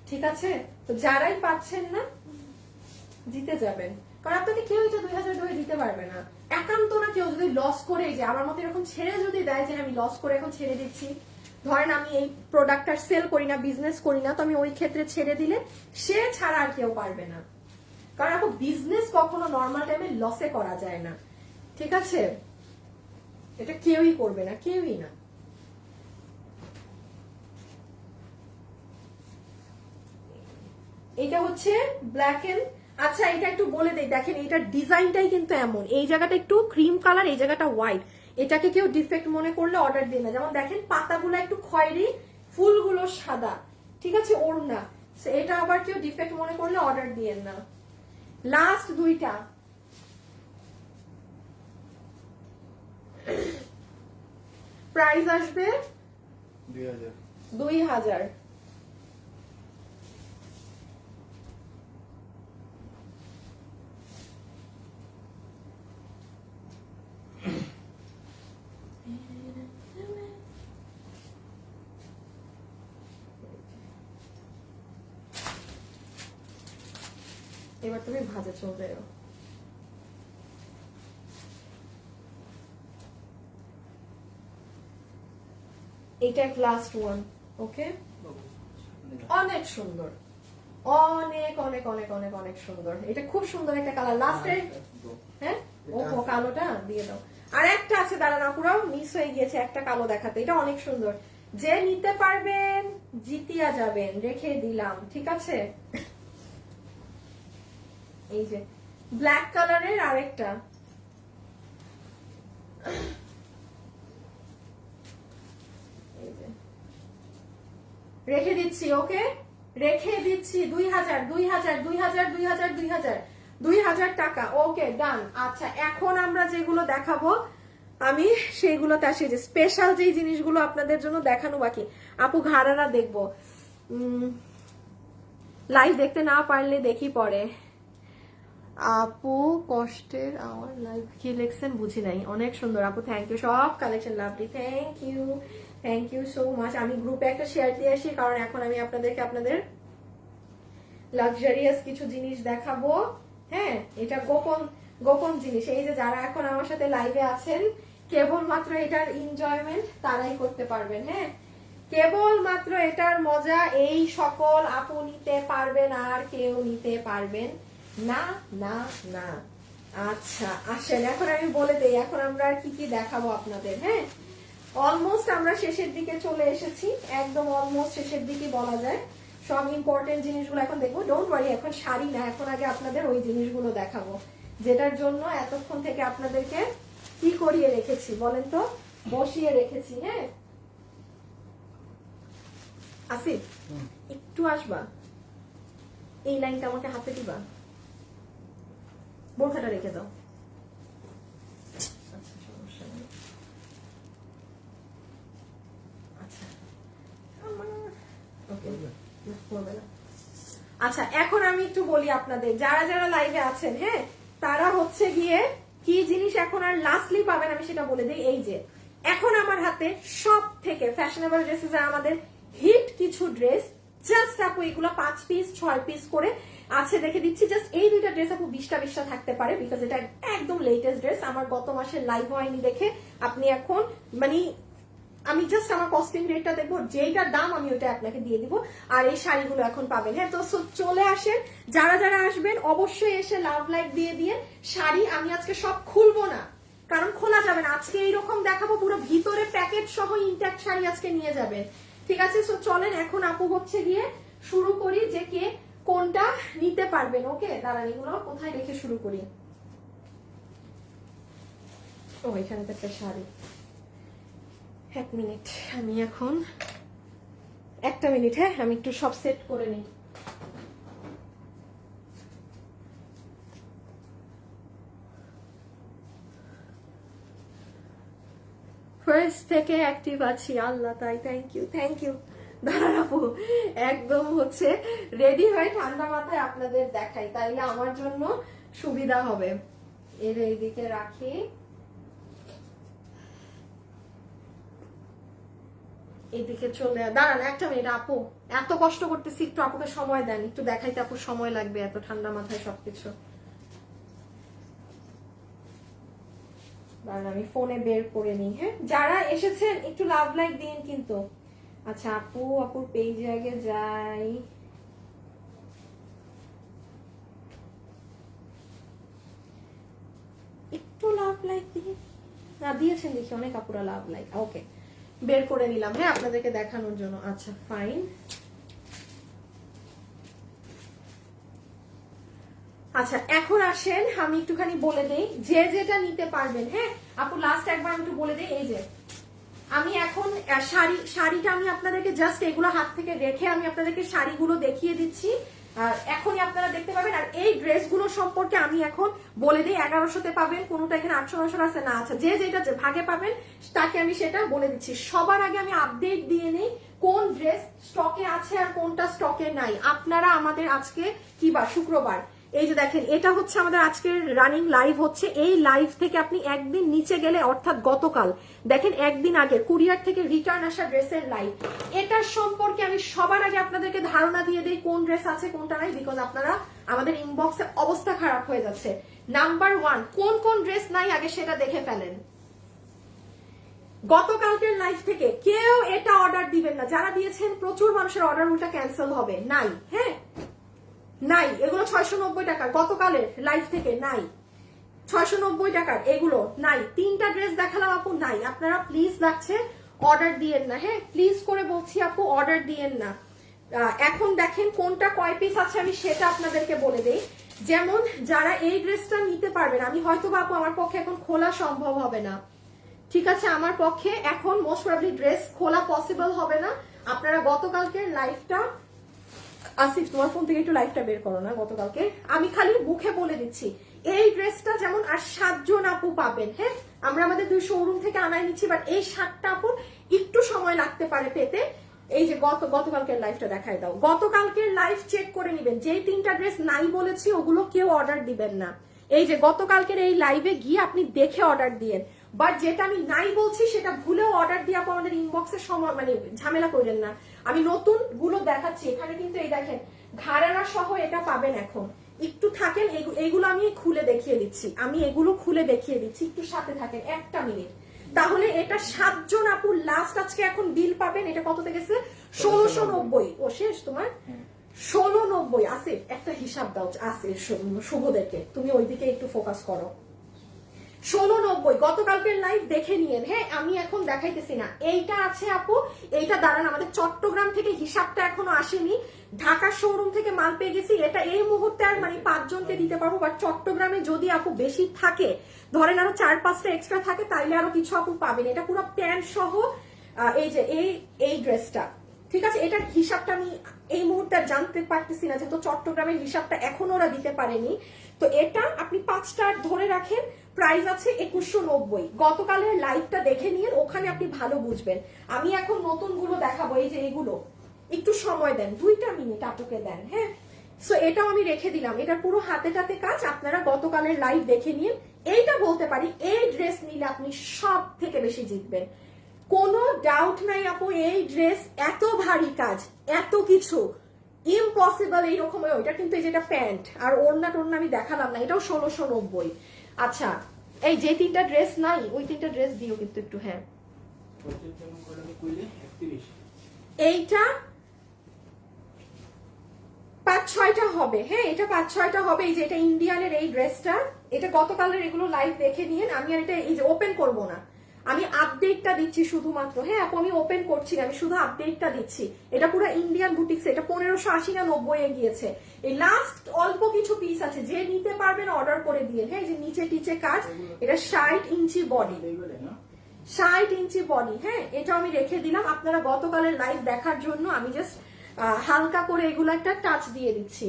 ঠিক আছে? তো যারাই পাচ্ছেন না, জিতে যাবেন, কারণ আপনাকে কেউ এটা 2000 ধরে দিতে পারবে না, একান্ত না কেউ যদি লস করে, যে আমার মতো এরকম ছেড়ে যদি দেয় যে আমি লস করে এখন ছেড়ে দিচ্ছি, ধরেন আমি এই প্রোডাক্টটা সেল করি না, বিজনেস করি না, তো আমি ওই ক্ষেত্রে ছেড়ে দিলে সে ছাড়া আর কেউ পারবে না, কারণ এখন বিজনেস কখনো নর্মাল টাইমে লসে করা যায় না, ঠিক আছে? এটা কেউই করবে না, কেউই না। এটা হচ্ছে ব্ল্যাক এন্ড, আচ্ছা এটা একটু বলে দেই, দেখেন এইটার ডিজাইনটাই কিন্তু এমন, এই জায়গাটা একটু ক্রিম কালার, এই জায়গাটা হোয়াইট, এটাকে কেউ ডিফেক্ট মনে করলে অর্ডার দিন না। যেমন দেখেন পাতাগুলো একটু খয়েরি, ফুলগুলো সাদা, ঠিক আছে, ওড়না, এটা আবার কেউ ডিফেক্ট মনে করলে অর্ডার দিয়েন না। লাস্ট 2টা, প্রাইস আসবে 2000। এবার তুমি ভাজে চলে যাও। এটা লাস্ট ওয়ান, ওকে, অনেক সুন্দর, অনেক অনেক অনেক অনেক অনেক সুন্দর, এটা খুব সুন্দর একটা কালার। লাস্টে হ্যাঁ, ও কালোটা দিয়ে দাও, আর একটা আছে, দাঁড়ান আপুরাও মিস হয়ে গিয়েছে একটা কালো দেখাতে, এটা অনেক সুন্দর, যে নিতে পারবেন জিতিয়া যাবেন, রেখে দিলাম, ঠিক আছে? এই যে ব্ল্যাক কালারের আরেকটা, রেখে দিচ্ছি, ওকে, রেখে দিচ্ছি 2000 2000 2000 2000 2000 2000 টাকা, ওকে ডান। আচ্ছা এখন আমরা যেগুলো দেখাবো আমি সেইগুলোতে আসি, যে স্পেশাল যেই জিনিসগুলো আপনাদের জন্য দেখানো বাকি, আপু ঘাড়ারা দেখবো, লাইভ দেখতে না পারলে দেখি পরে। আপু কষ্টের আমার লাইভ কি লিখছেন বুঝি নাই, অনেক সুন্দর আপু, থ্যাংক ইউ, সব collection lovely, thank you so much. আমি গ্রুপে একটা শেয়ার দিয়ে আসি, কারণ এখন আমি আপনাদেরকে আপনাদের লাক্সারিয়াস কিছু জিনিস দেখাবো। হ্যাঁ, এটা গোপন জিনিস। এই যে যারা এখন আমার সাথে লাইভে আছেন, কেবলমাত্র এটার এনজয়মেন্ট তারাই করতে পারবেন। হ্যাঁ, কেবলমাত্র এটার মজা এই সকল আপু নিতে পারবেন, আর কেউ নিতে পারবেন না না না। আচ্ছা আসেন, এখন আমি বলে দেই এখন আমরা আর কি কি দেখাবো আপনাদের। হ্যাঁ, অলমোস্ট আমরা শেষের দিকে চলে এসেছি, একদম অলমোস্ট শেষের দিকে বলা যায়। সব ইম্পর্টেন্ট জিনিসগুলো এখন দেখবো। ডোন্ট ওয়ারি, এখন শাড়ি না, এখন আগে আপনাদের ওই জিনিসগুলো দেখাবো যেটার জন্য এতক্ষণ থেকে আপনাদেরকে কি করিয়ে রেখেছি বলেন তো, বসিয়ে রেখেছি। হ্যাঁ আসিফ, একটু আসবা, এই লাইনটা আমাকে হাতে দিবা, বোরখাটা রেখে দাও। আচ্ছা এখন আমি একটু বলি আপনাদের, যারা যারা লাইভে আছেন, হ্যাঁ তারা হচ্ছে গিয়ে কি জিনিস এখন আর লাস্টলি পাবেন আমি সেটা বলে দিই। এই যে এখন আমার হাতে সব থেকে ফ্যাশনেবল ড্রেসেস, আমাদের হিট কিছু ড্রেস, জাস্ট আপু এগুলো 5 পিস 6 পিস করে আছে, দেখে দিচ্ছি। জাস্ট এই দুইটা ড্রেস আপু 20টা থাকতে পারে, বিকজ এটা একদম লেটেস্ট ড্রেস। আমার গত মাসের লাইভ হয়নি দেখে আপনি এখন মানে আমি জাস্ট আমার কস্টিং রেটটা দেখবো, যেইটার দাম আমি ওইটা আপনাকে দিয়ে দিব। আর এই শাড়িগুলো এখন পাবেন। হ্যাঁ, তো চলে আসেন, যারা যারা আসবেন অবশ্যই এসে লাভ লাইক দিয়ে দিয়ে। শাড়ি আমি আজকে সব খুলবো না, কারণ খোলা যাবে না। আজকে এইরকম দেখাবো, পুরো ভিতরে প্যাকেট সহ ইনট্যাক্ট শাড়ি আজকে নিয়ে যাবেন। ঠিক আছে, সো চলেন এখন আপু হচ্ছে গিয়ে শুরু করি যে কে কোনটা নিতে পারবেন। ওকে দাঁড়ান, এগুলো কোথায় রেখে শুরু করি। ও এখানে তো একটা শাড়ি, 1 মিনিট, আমি এখন 1 মিনিট। হ্যাঁ, আমি একটু সব সেট করে নিই। ফার্স্ট থেকে অ্যাক্টিভ আছি, আল্লাহ তাই, থ্যাংক ইউ। দাঁড়ান আপু, একদম হচ্ছে রেডি হয়ে ঠান্ডা মাথায় আপনাদের দেখাই, তাইলে আমার জন্য সুবিধা হবে। এর এইদিকে রাখি, এইদিকে চলে দাঁড়ান 1 মিনিট। আপু এত কষ্ট করতেছি, একটু আপুকে সময় দেন, একটু দেখাইতে আপু সময় লাগবে, এত ঠান্ডা মাথায় সবকিছু। দাঁড়ান আমি ফোনে বের করে নিই। হ্যাঁ, যারা এসেছেন একটু লাভ লাইক দিন কিন্তু। আচ্ছা আপুর পেজে আগে যাই। একটু লাভ লাইক দিন না, দিয়েছেন দেখি অনেক আপুরা লাভ লাইক। ওকে, বের করে নিলাম হ্যাঁ আপনাদেরকে দেখানোর জন্য। আচ্ছা ফাইন। আচ্ছা এখন আসেন আমি একটুখানি বলে দেই যে যেটা নিতে পারবেন। হ্যাঁ আপু লাস্ট একবার আমি একটু বলে দেই, এই যে আমি এখন শাড়িটা আমি আপনাদেরকে জাস্ট এগুলো হাত থেকে রেখে আমি আপনাদেরকে শাড়িগুলো দেখিয়ে দিচ্ছি, এখনই আপনারা দেখতে পাবেন। আর এই ড্রেসগুলো সম্পর্কে আমি এখন বলে দিই, 1100-তে পাবেন, কোনোটা এখানে 800-900 আছে না। আচ্ছা যে যেটা ভাগে পাবেন তাকে আমি সেটা বলে দিচ্ছি। সবার আগে আমি আপডেট দিয়ে নেই কোন ড্রেস স্টকে আছে আর কোনটা স্টকে নাই। আপনারা আমাদের আজকে কি বার, শুক্রবার, এই যে দেখেন এটা হচ্ছে আমাদের আজকের রানিং লাইভ হচ্ছে। এই লাইভ থেকে আপনি একদিন নিচে গেলে, অর্থাৎ গতকাল দেখেন একদিন আগে কুরিয়ার থেকে রিটার্ন আসা ড্রেসের লাইভ, এটার সম্পর্কে আমি সবার আগে আপনাদেরকে ধারণা দিয়ে দিই কোন ড্রেস আছে কোনটা নাই, বিকজ আপনারা আমাদের ইনবক্সে অবস্থা খারাপ হয়ে যাচ্ছে। নাম্বার 1, কোন কোন ড্রেস নাই আগে সেটা দেখে ফেলেন। গতকালকের লাইভ থেকে কেউ এটা অর্ডার দিবেন না, যারা দিয়েছেন প্রচুর মানুষের অর্ডার উল্টা ক্যান্সেল হবে, নাই। হ্যাঁ নাই, এগুলো 690 টাকা গতকালের লাইভ থেকে নাই, 690 টাকার এগুলো নাই। 3টা ড্রেস দেখালাম আপু, নাই। আপনারা প্লিজ লাগছে অর্ডার দিয়েন না, হ্যাঁ প্লিজ করে বলছি আপু অর্ডার দিয়েন না। এখন দেখেন কোনটা কয় পিস আছে আমি সেটা আপনাদেরকে বলে দেই। যেমন যারা এই ড্রেসটা নিতে পারবেন, আমি হয়তো বা আপু আমার পক্ষে এখন খোলা সম্ভব হবে না, ঠিক আছে আমার পক্ষে এখন মোস্ট প্রবাবলি ড্রেস খোলা পসিবল হবে না। আপনারা গতকালকের লাইভটা, আসিফ তোমার ফোন থেকে একটু লাইভটা বের করো না, গতকালকে আমি খালি মুখে বলে দিচ্ছি এই ড্রেসটা যেমন আর 7 জন আপু পাবেন। হ্যাঁ আমরা আমাদের 2 শোরুম থেকে আনাই নিচ্ছি, বাট এই 7টা আপুর একটু সময় লাগতে পারে পেতে। এই যে গতকালকের লাইভটা দেখাই দাও, গতকালকের লাইভ চেক করে নেবেন, যেই 3টা ড্রেস নাই বলেছি ওগুলো কেউ অর্ডার দিবেন না। এই যে গতকালকের এই লাইভে গিয়ে আপনি দেখে অর্ডার দিয়েন, বাট যেটা আমি নাই বলছি সেটা ভুলেও অর্ডার দিয়ে আপু আমাদের ইনবক্সে সময় মানে ঝামেলা করেন না। আমি নতুন গুলো দেখাচ্ছি, এখানে কিন্তু এই দেখেন ঘাড়ারা সহ এটা পাবেন এখন, একটু থাকেন, এইগুলো আমি খুলে দেখিয়ে দিচ্ছি, একটু সাথে থাকেন একটা মিনিট। তাহলে এটা 7 জন আপু লাস্ট আজকে এখন বিল পাবেন। এটা কততে গেছে? 1690। ও শেষ তোমার 1690। আসিফ একটা হিসাব দাও, আসিফ শুভদেরকে, তুমি ওইদিকে একটু ফোকাস করো। 1690 গতকালকের লাইভ দেখে নিয়েন। হ্যাঁ, আমি এখন দেখাইতেছি না। এইটা আছে আপু, এইটা দাঁড়ান, আমাদের চট্টগ্রাম থেকে হিসাবটা এখনো আসেনি, ঢাকার শোরুম থেকে মাল পেয়ে গেছি। এটা এই মুহূর্তে আর মানে 5 জনকে দিতে পারবো, বাট চট্টগ্রামে যদি আপু বেশি থাকে, ধরেন আরো 4-5টা এক্সট্রা থাকে, তাইলে আরো কিছু আপু পাবেন। এটা পুরো প্যান্ট সহ এই যে এই ড্রেসটা, ঠিক আছে। এটার হিসাবটা আমি এই মুহূর্তে আর জানতে পারতেছি না, যেহেতু চট্টগ্রামের হিসাবটা এখনো ওরা দিতে পারেনি। তো এটা আপনি 5টা ধরে রাখেন, প্রাইস আছে 2190। গতকালের লাইভটা দেখে নিন, ওখানে আপনি ভালো বুঝবেন। আমি এখন নতুন গুলো দেখাবো, এই যে এগুলো, একটু সময় দেন, 2টা মিনিট আপুকে দেন। হ্যাঁ, সো এটাও আমি রেখে দিলাম, এটা পুরো হাতে টাতে কাজ। আপনারা গতকালের লাইভ দেখে নিন। এইটা বলতে পারি, এই ড্রেস নিলে আপনি সব থেকে বেশি জিতবেন, কোনো ডাউট নাই আপু। এই ড্রেস এত ভারী কাজ, এত কিছু ইম্পসিবল এইরকম। ওইটা কিন্তু এই যেটা প্যান্ট আর ওড়না টোড়না আমি দেখালাম না, এটাও 1690। আচ্ছা, এই যে 3টা ড্রেস নাই, ওই 3টা ড্রেস দিও কিন্তু একটু। হ্যাঁ, এইটা 5-6টা হবে। হ্যাঁ, এটা 5-6টা হবে। এই যে এটা ইন্ডিয়ানের এই ড্রেসটা, এটা গতকালের এগুলো লাইভ দেখে নিন। আমি আর এটা এই যে ওপেন করব না, আমি আপডেটটা দিচ্ছি শুধুমাত্র। হ্যাঁ আপু, আমি ওপেন করছি না, আমি শুধু আপডেটটা দিচ্ছি। এটা পুরো ইন্ডিয়ান বুটিক্স, এটা 1580 না 90 এ গিয়েছে। এই লাস্ট অল্প কিছু পিস আছে, যে নিতে পারবেন অর্ডার করে দিয়ে। হ্যাঁ, এই যে নিচে টিচে কাজ, এটা 60 ইঞ্চি বডি, 60 ইঞ্চি বডি। হ্যাঁ, এটা আমি রেখে দিলাম আপনারা গতকালের লাইভ দেখার জন্য। আমি জাস্ট হালকা করে এগুলো একটা টাচ দিয়ে দিচ্ছি।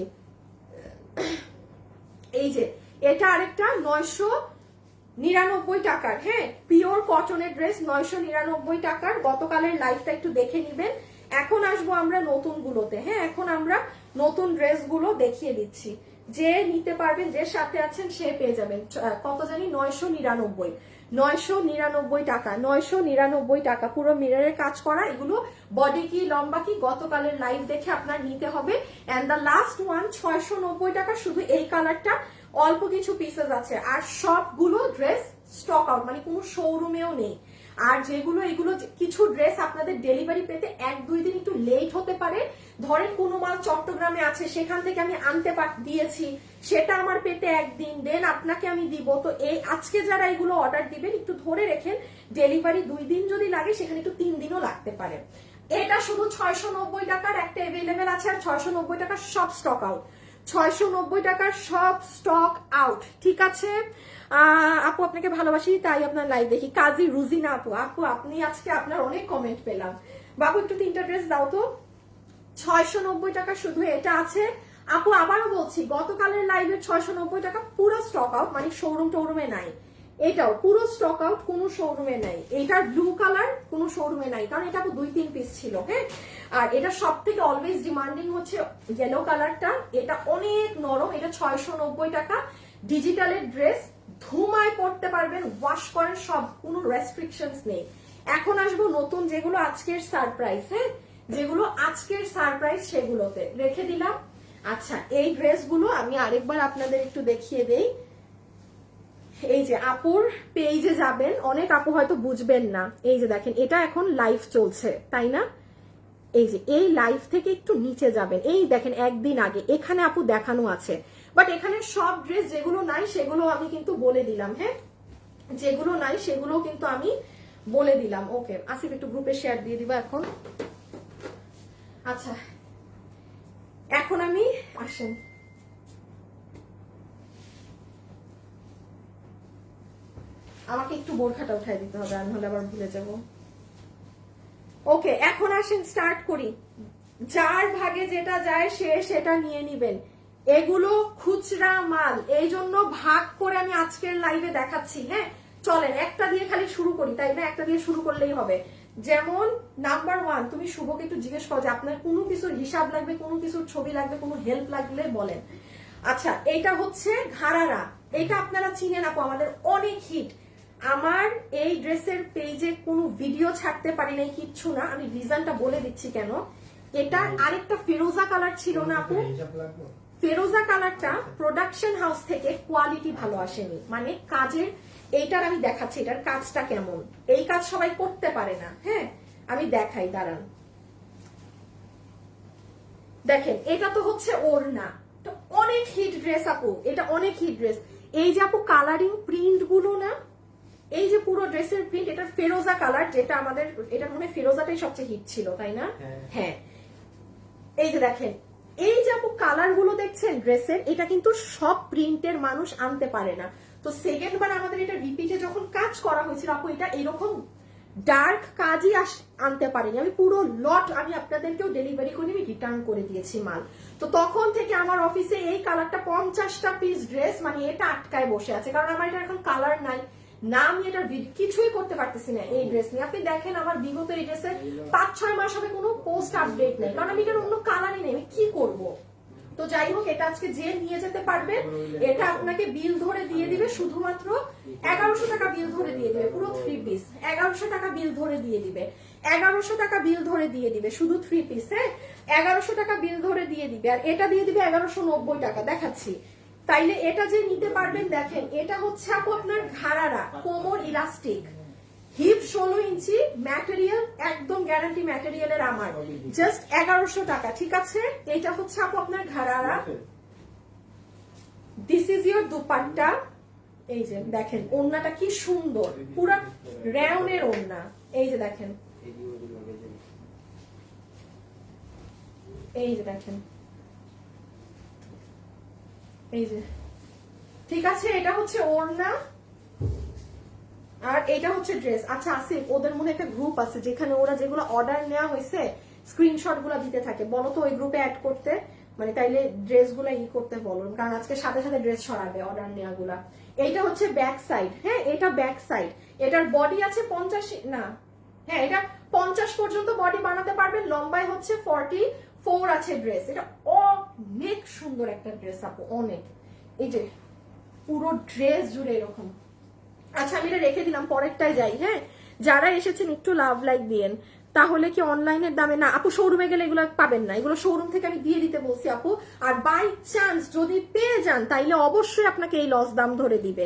এই যে এটা আরেকটা 999 টাকার। হ্যাঁ, পিওর কটনের ড্রেস, 999 টাকার। গতকালের লাইভটা একটু দেখে নিবেন। এখন আসবো আমরা নতুন গুলোতে। হ্যাঁ, এখন আমরা নতুন ড্রেস গুলো দেখিয়ে দিচ্ছি, যে নিতে পারবেন, যে সাথে আছেন সে পেয়ে যাবেন। কত জানি 999 টাকা, 999 টাকা, পুরো মিররের কাজ করা। এগুলো বডি কি লম্বা কি গতকালের লাইভ দেখে আপনার নিতে হবে। এন্ড দ্য লাস্ট ওয়ান 690 টাকা, শুধু এই কালারটা অল্প কিছু পিসেস আছে, আর সবগুলো ড্রেস স্টক আউট, মানে কোনো শোরুমেও নেই। আর যেগুলো এগুলো কিছু ড্রেস আপনাদের ডেলিভারি পেতে 1-2 দিন একটু লেট হতে পারে। ধরেন কোনো মাল চট্টগ্রামে আছে, সেখান থেকে আমি আনতে দিয়েছি, সেটা আমার পেতে 1 দিন, দেন আপনাকে আমি দিব। তো এই আজকে যারা এগুলো অর্ডার দিবেন একটু ধরে রেখেন, ডেলিভারি 2 দিন যদি লাগে, সেখানে একটু 3 দিনও লাগতে পারে। এটা শুধু 690 টাকার একটা অ্যাভেলেবেল আছে, আর 690 টাকার সব স্টক আউট, 690 টাকার সব স্টক আউট। ঠিক আছে আপু, আপনাকে ভালোবাসি তাই আপনার লাইভ দেখি। কাজী রুজিনা আপু, আপু আপনি আজকে আপনার অনেক কমেন্ট পেলাম। বাবু একটু 3টা ড্রেস দাও তো। 690 টাকা শুধু এটা আছে আপু। আবারও বলছি, গতকালের লাইভের 690 টাকা পুরো স্টক আউট, মানে শোরুম টোরুমে নাই। এটাও পুরো স্টক আউট, কোনো শোরুমে নাই। এটার ব্লু কালার কোনো শোরুমে নাই, কারণ এটা 2-3 পিস ছিল। হ্যাঁ, আর এটা সব থেকে অলওয়েজ ডিমান্ডিং হচ্ছে ইয়েলো কালারটা। এটা অনেক নরম, এটা 690 টাকা। ডিজিটালের ড্রেস, ধুমায় পড়তে পারবেন, ওয়াশ করেন সব, কোনো রেস্ট্রিকশনস নেই। এখন আসবো নতুন যেগুলো আজকের সারপ্রাইজ। হ্যাঁ, যেগুলো আজকের সারপ্রাইজ সেগুলোতে রেখে দিলাম। আচ্ছা, এই ড্রেসগুলো আমি আরেকবার আপনাদের একটু দেখিয়ে দেই। এই যে আপুর পেজে যাবেন, অনেক আপু হয়তো বুঝবেন না। এই যে দেখেন, এটা এখন লাইভ চলছে, তাই না? এই যে এই লাইভ থেকে একটু নিচে যাবেন, এই দেখেন একদিন আগে এখানে আপু দেখানো আছে। বাট এখানে সব ড্রেস যেগুলো নাই সেগুলো আমি কিন্তু বলে দিলাম। হ্যাঁ, যেগুলো নাই সেগুলো কিন্তু আমি বলে দিলাম। ওকে আসিফ, একটু গ্রুপে শেয়ার দিয়ে দিবা এখন। আচ্ছা, এখন আমি আসেন, আমাকে একটু বোরখাটা উঠাই দিতে হবে, আমি হলে আবার ভুলে যাব। ওকে, এখন আসেন স্টার্ট করি। যার ভাগে যেটা যায় সে সেটা নিয়ে নিবেন। এগুলো খুচরা মাল, এই জন্য ভাগ করে আমি আজকের লাইভে দেখাচ্ছি। হ্যাঁ, চলেন একটা দিয়ে খালি শুরু করি, তাই না? একটা দিয়ে শুরু করলেই হবে। যেমন নাম্বার 1, তুমি শুভকে একটু জিজ্ঞেস করো যে আপনার কোনো কিছুর হিসাব লাগবে, কোনো কিছুর ছবি লাগবে, কোনো হেল্প লাগলে বলেন। আচ্ছা, এইটা হচ্ছে ঘাড়ারা, এটা আপনারা চিনেন আপু, আমাদের অনেক হিট। আমার এই ড্রেসের পেজে কোনো ভিডিও ছাড়তে পারি নাই, কিচ্ছু না। আমি রিজনটা বলে দিচ্ছি কেন। এটা আরেকটা ফিরোজা কালার ছিল না আপু, ফেরোজা কালারটা প্রোডাকশন হাউস থেকে কোয়ালিটি ভালো আসেনি, মানে কাজের এইটার আমি দেখাচ্ছি এটার কাজটা কেমন। এই কাজ সবাই করতে পারে না। হ্যাঁ আমি দেখাই, দাঁড়ান। দেখেন এটা তো হচ্ছে ওড়না, তো অনেক হিট ড্রেস আপু, এটা অনেক হিট ড্রেস। এই যে আপু কালারিং প্রিন্ট গুলো না, এই যে পুরো ড্রেসের প্রিন্ট, এটা ফেরোজা কালার, যেটা আমাদের এটা মনে হয় ফেরোজাটাই সবচেয়ে হিট ছিল তাই না? হ্যাঁ এই যে দেখেন, এই যে আপু কালার গুলো দেখছেন ড্রেসের, এটা কিন্তু সব প্রিন্টের মানুষ আনতে পারে না। তো সেকেন্ড বার আমাদের এটা রিপিটে যখন কাজ করা হয়েছিল আপু, এটা এরকম ডার্ক কাজই আনতে পারিনি আমি, পুরো লট আমি আপনাদেরকেও ডেলিভারি করে আমি রিটার্ন করে দিয়েছি মাল। তো তখন থেকে আমার অফিসে এই কালারটা 50টা পিস ড্রেস, মানে এটা আটকায় বসে আছে, কারণ আমার এটা এখন কালার নাই না, আমি এটা কিছুই করতে পারতেছি না এই ড্রেস নিয়ে। আপনি দেখেন আমার বিগত এই ড্রেসের 5-6 মাস হবে কোনো পোস্ট আপডেট নেই, কারণ আমি এটার অন্য কালারই নেই, আমি কি করব। তো যাই হোক, এটা আজকে যে নিয়ে যেতে পারবে এটা আপনাকে বিল ধরে দিয়ে দিবে, শুধুমাত্র 1100 টাকা বিল ধরে দিয়ে দিবে, পুরো 3 পিস 1100 টাকা বিল ধরে দিয়ে দিবে, 1100 টাকা বিল ধরে দিয়ে দিবে, শুধু 3 পিস। হ্যাঁ 1100 টাকা বিল ধরে দিয়ে দিবে, আর এটা দিয়ে দিবে 1190 টাকা। দেখাচ্ছি, তাইলে এটা যে নিতে পারবেন, দেখেন এটা হচ্ছে আপু আপনার ঘাড়ারা কোমর ইলাস্টিক, হিপ 16 ইঞ্চি, ম্যাটেরিয়াল একদম গ্যারান্টি ম্যাটেরিয়ালের, আমার জাস্ট 1100 টাকা। ঠিক আছে, এটা হচ্ছে আপু আপনার ঘাড়ারা। This is your dupatta. এই যে দেখেন ওড়নাটা কি সুন্দর, পুরো রাউন্ডের ওড়না। এই যে দেখেন, এই যে দেখেন, এই যে ঠিক আছে, এটা হচ্ছে ওড়না আর এটা হচ্ছে ড্রেস। আচ্ছা আসিফ, ওদের মধ্যে একটা গ্রুপ আছে যেখানে ওরা যেগুলো অর্ডার নেওয়া হয়েছে স্ক্রিনশট গুলা দিতে থাকে, বলো তো ওই গ্রুপে অ্যাড করতে, মানে তাইলে ড্রেস গুলা করতে বলো, কারণ আজকে সাথে সাথে ড্রেস সরাবে অর্ডার নেওয়া গুলা। এইটা হচ্ছে ব্যাক সাইড। হ্যাঁ এটা ব্যাক সাইড, এটার বডি আছে 50 না, হ্যাঁ এটা 50 পর্যন্ত বডি বানাতে পারবেন, লম্বায় হচ্ছে 44 আছে ড্রেস। এটা অনেক সুন্দর একটা ড্রেস আপু, অনেক। এই যে পুরো ড্রেস জুড়ে এরকম। আচ্ছা আমি এটা রেখে দিলাম, পরেরটাই যাই। হ্যাঁ যারা এসেছেন একটু লাভ লাইক দিয়েন, তাহলে কি অনলাইনের দামে না আপু, শোরুমে গেলে এগুলো পাবেন না, এগুলো শোরুম থেকে আমি দিয়ে দিতে বলছি আপু। আর বাই চান্স যদি পেয়ে যান তাইলে অবশ্যই আপনাকে এই লস দাম ধরে দিবে,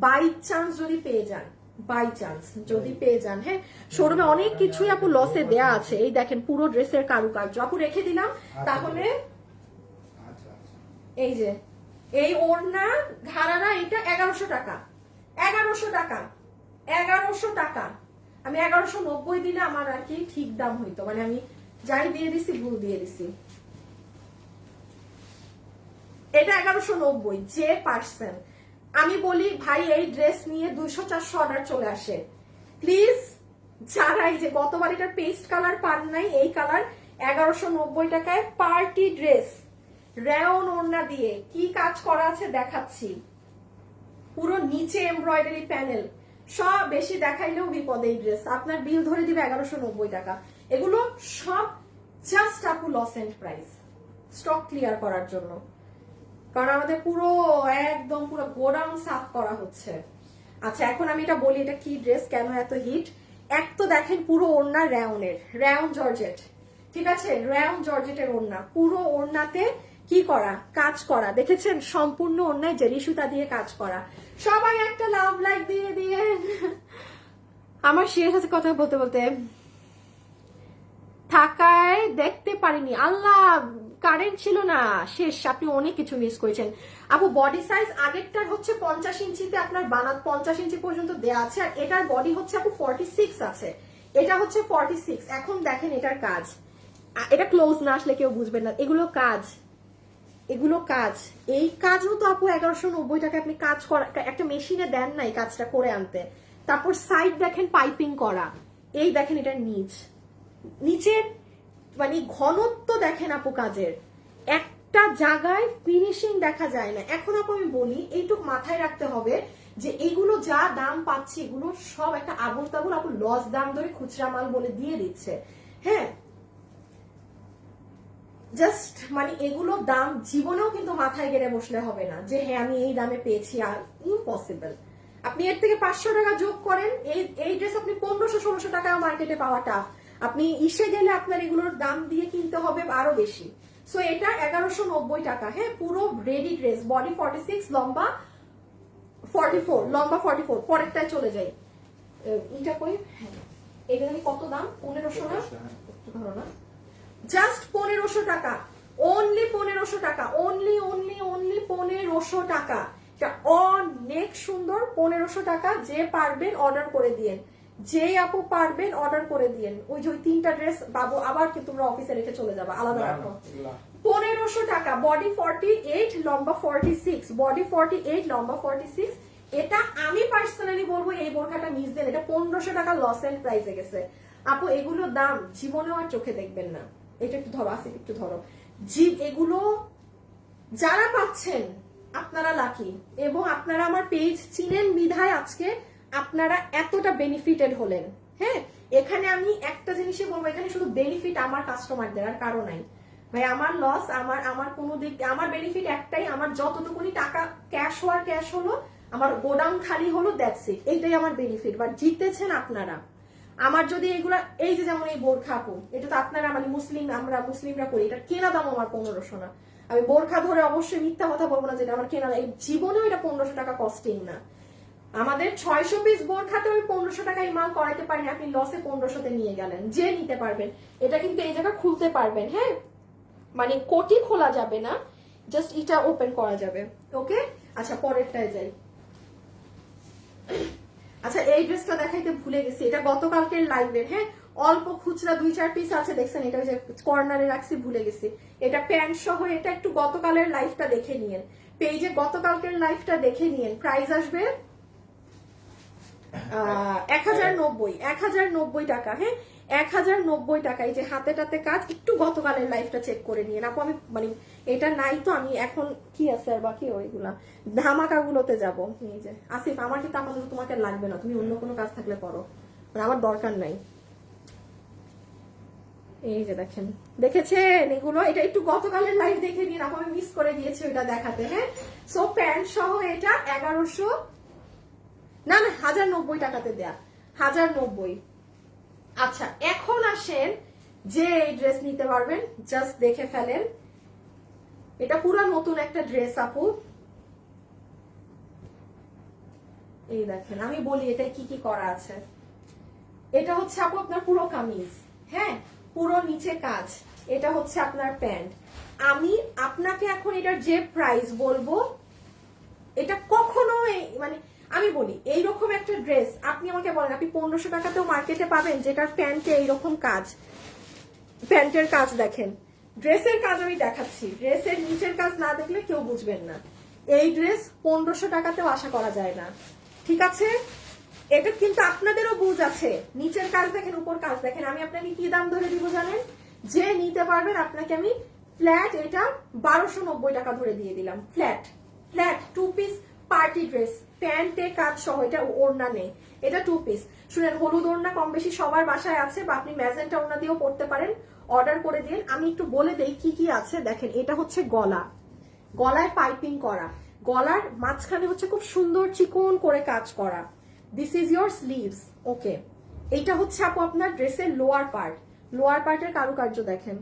বাই চান্স যদি পেয়ে যান, বাই চান্স যদি পেয়ে যান। হ্যাঁ শোরুমে অনেক কিছুই আপু লসে দেয়া আছে। এই দেখেন পুরো ড্রেসের কারুকার্য আপু, রেখে দিলাম। তাহলে এই যে এই ওড়না ঘাড়ারা, এটা 1100 টাকা, 1100 টাকা, 1100 টাকা। আমি 1190 দিলে আমার আর কি ঠিক দাম হইতো, মানে আমি যাই দিয়ে দিছি ভুল দিয়ে দিছি। এটা 1190 যে পারছেন। আমি বলি ভাই এই ড্রেস নিয়ে 200-400 অর্ডার চলে আসে, প্লিজ যারা এই যে গতবার এটার পেস্ট কালার পান নাই, এই কালার 1190 টাকায় পার্টি ড্রেস, রাউন ওড়না দিয়ে কি কাজ করা আছে দেখাচ্ছি, পুরো নিচে এমব্রয়ডারি প্যানেল, সব বেশি দেখাইলেও বিপদ। এই ড্রেস আপনার বিল ধরে দিবে 1190 টাকা। এগুলো সব জাস্ট আপু loss and price, stock clear করার জন্য, কারণ আমাদের পুরো একদম পুরো গোডাউন সাফ করা হচ্ছে। আচ্ছা এখন আমি এটা বলি, এটা কি ড্রেস, কেন এত হিট। এক তো দেখেন পুরো ওড়না রাউনের, রাউন জর্জেট, ঠিক আছে, রাউন জর্জেটের ওড়না, পুরো ওড়নাতে কি করা, কাজ করা, দেখেছেন সম্পূর্ণ ওড়নায় জেরি সুতা দিয়ে কাজ করা। সবাই একটা লাভ লাইক দিয়ে দিয়ে আমার শেষ আছে কথা বলতে বলতে, ঢাকায় দেখতে পারিনি, আল্লাহ কারেন্ট ছিল না, শেষ, আপনি অনেক কিছু মিস করেছেন আপু। বডি সাইজ আগেরটার হচ্ছে 50 ইঞ্চিতে আপনার বানাত 50 ইঞ্চি পর্যন্ত দেয়া আছে, আর এটার বডি হচ্ছে আপু 46 আছে, এটা হচ্ছে 46। এখন দেখেন এটার কাজ, এটা ক্লোজ না আসলে কেউ বুঝবেন না, এগুলো কাজ, এগুলো কাজ, এই কাজও তো আপু 1190 টাকা আপনি কাজ করা, একটা মেশিনে দেন না এই কাজটা করে আনতে। তারপর সাইড দেখেন পাইপিং করা, এই দেখেন এটার নিচের মানে ঘনত্ব দেখেন আপু কাজের, একটা জায়গায় ফিনিশিং দেখা যায় না। এখন আপু আমি বলি এইটুক মাথায় রাখতে হবে যে এগুলো যা দাম পাচ্ছি এগুলো সব একটা আবল তাবল আপু লস দাম ধরে খুচরা মাল বলে দিয়ে দিচ্ছে। হ্যাঁ জাস্ট মানে এগুলো দাম জীবনেও কিন্তু মাথায় গেড়ে বসলে হবে না যে হ্যাঁ আমি এই দামে পেয়েছি, আর ইম্পসিবল। আপনি এর থেকে 500 টাকা যোগ করেন, এই ড্রেস আপনি 1500-1600 টাকা মার্কেটে পাওয়া টাফ, আপনি ইসে গেলে আপনার এগুলোর দাম দিয়ে কিনতে হবে আরো বেশি। সো এটা 1190 টাকা। হ্যাঁ, পুরো রেডি ড্রেস, বডি 46, লম্বা 44, লম্বা 44। পরেরটায় চলে যাই। এটা কই? হ্যাঁ, এটা জানি কত দাম? 1500 না? একটু ধরো না, জাস্ট 1500 টাকা, অনলি 1500 টাকা, অনলি 1500 টাকা। এটা অনেক সুন্দর। 1500 টাকা। যে পারবেন অর্ডার করে দিয়েন, যে আপু পারবেন অর্ডার করে দিয়েন। ওই যে ওই 3টা ড্রেস বাবু আবার কি তোমরা অফিসে রেখে চলে যাবে, আলাদা রাখো। 1500 টাকা, বডি 48, লম্বা 46, বডি 48, লম্বা 46। এটা আমি পার্সোনালি বলবো এই বোরখাটা মিস দেন, এটা 1500 টাকা লস এন্ড প্রাইসে গেছে আপু। এগুলোর দাম জীবনেও আর চোখে দেখবেন না। এটা একটু ধরো, আসিফ একটু ধরো। এগুলো যারা পাচ্ছেন আপনারা লাকি, এবং আপনারা আমার পেজ চিনেন বিধায় আজকে আপনারা এতটা বেনিফিটেড হলেন। হ্যাঁ, এখানে আমি একটা জিনিসই বলবো, এখানে শুধু বেনিফিট আমার কাস্টমারদের, আর কারো নাই ভাই। আমার লস, আমার কোনো দিক, আমার বেনিফিট একটাই, আমার যতটুকুনি টাকা ক্যাশ হওয়ার ক্যাশ হলো, আমার গোডাউন খালি হলো, দ্যাটস ইট। এইটাই আমার বেনিফিট। বাট জিতেছেন আপনারা। আমার যদি এগুলা, এই যে যেমন এই বোরখা আপু, এটা তো আপনারা মানে আমরা মুসলিমরা করি, এটা কেনা দাম আমার 1500 না। আমি বোরখা ধরে অবশ্যই মিথ্যা কথা বলবো না যেটা আমার কেনা, এই জীবনেও এটা 1500 টাকা কস্টিং না। আমাদের 600 পিস বোরখাতে আমি 1500 টাকায় মাল করাইতে পারিনি, আপনি লসে 1500তে নিয়ে গেলেন। যে নিতে পারবেন, এটা কিন্তু এই জায়গা খুলতে পারবেন। হ্যাঁ, মানে কোটি খোলা যাবে না, জাস্ট এটা ওপেন করা যাবে। ওকে, আচ্ছা পরেরটায় যাই। আচ্ছা, এই ড্রেসটা দেখাইতে ভুলে গেছি, এটা গতকালকের লাইভের। হ্যাঁ, অল্প খুচরা 2-4 পিস আছে, দেখছেন? এটা যে কর্নারে রাখছি, ভুলে গেছি। এটা প্যান্ট সহ, এটা একটু গতকালের লাইভটা দেখে নিয়েন, পেজে গতকালকের লাইভটা দেখে নিয়েন। প্রাইস আসবে 1090 টাকা। হ্যাঁ, 1090 টাকা। এই যে হাতেটাতে কাজ, একটু গতকালের লাইফটা চেক করে নিয়ে আপু। আমি মানে এটা নাই তো, আমি এখন কি আছে আর বাকি ওইগুলা ধামাকা গুলোতে যাবো। এই যে আসিফ, আমার কিন্তু আপাতত তোমাকে লাগবে না, তুমি অন্য কোনো কাজ থাকলে করো, মানে আমার দরকার নাই। এই যে দেখেন, দেখেছেন এগুলো? এটা একটু গতকালের লাইভ দেখে নিন আপু, আমি মিস করে দিয়েছি ওইটা দেখাতে। হ্যাঁ, সো প্যান্ট সহ এটা 1100 না 1090 টাকাতে দেয়া, 1090। আচ্ছা, এখন আসেন যে এই ড্রেস নিতে পারবেন, জাস্ট দেখে ফেলেন। এটা পুরো নতুন একটা ড্রেস আপু। এই দেখেন, আমি বলি এটা কি কি করা আছে। এটা হচ্ছে আপু আপনার পুরো কামিজ। হ্যাঁ, পুরো নিচে কাজ। এটা হচ্ছে আপনার প্যান্ট। আমি আপনাকে এখন এটার যে প্রাইস বলবো, এটা কখনো মানে আমি বলি এইরকম একটা ড্রেস আপনি আমাকে বলেন, আপনি 1500 টাকাতেও মার্কেটে পাবেন যেটার প্যান্টে এইরকম কাজ, প্যান্টের কাজ দেখেন। ড্রেসের কাজ আমি দেখাচ্ছি, ড্রেসের নিচের কাজ না দেখলে কেউ বুঝবেন না। এই ড্রেস 1500 টাকাতেও আশা করা যায় না, ঠিক আছে? এটা কিন্তু আপনাদেরও বুঝ আছে। নিচের কাজ দেখেন, উপর কাজ দেখেন। আমি আপনাকে কি দাম ধরে দিব জানেন? যে নিতে পারবেন আপনাকে আমি ফ্ল্যাট এটা 1290 টাকা ধরে দিয়ে দিলাম। ফ্ল্যাট 2 পিস পার্টি ড্রেস, প্যান্টে কাজ সহ, এটা ওড়না নেই, এটা 2 পিস। শুনেন, হলুদ ওড়না কম বেশি সবার বাসায় আছে, বা আপনি ম্যাজেন্টা ওড়না দিয়েও পড়তে পারেন। অর্ডার করে দিন। আমি একটু বলে দেই কি কি আছে। দেখেন, এটা হচ্ছে গলা, গলায় পাইপিং করা, গলার মাঝখানে হচ্ছে খুব সুন্দর চিকন করে কাজ করা। This is your sleeves. Okay, এইটা হচ্ছে আপু আপনার ড্রেসের লোয়ার পার্ট, লোয়ার পার্টের কারুকার্য দেখেন।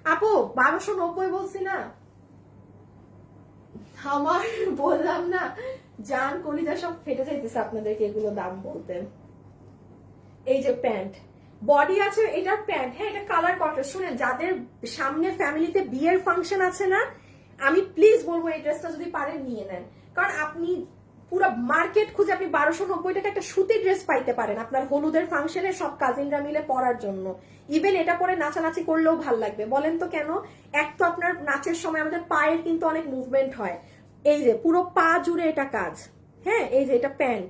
আপু 1290 বলছি না, আমার বললাম না, জান কলিজা সব ফেটে যাইতেছে আপনাদেরকে এগুলো দাম বলতে। এই যে প্যান্ট, বডি আছে, এটার প্যান্ট। হ্যাঁ, এটা কালার কন্ট্রাস্ট। শুনেন, যাদের সামনে ফ্যামিলিতে বিয়ের ফাংশন আছে না, আমি প্লিজ বলবো এই ড্রেসটা যদি পারেন নিয়ে নেন। কারণ আপনি পুরো মার্কেট খুঁজে আপনি 1290 টাকা একটা সুতির ড্রেস পাইতে পারেন আপনার হলুদের ফাংশনে সব কাজিনরা মিলে পরার জন্য। ইভেন এটা পরে নাচানাচি করলেও ভাল লাগবে। বলেন তো কেন? এক তো আপনার নাচের সময় আমাদের পায়ের কিন্তু অনেক মুভমেন্ট হয়, এই যে পুরো পা জুড়ে এটা কাজ। হ্যাঁ, এই যে এটা প্যান্ট,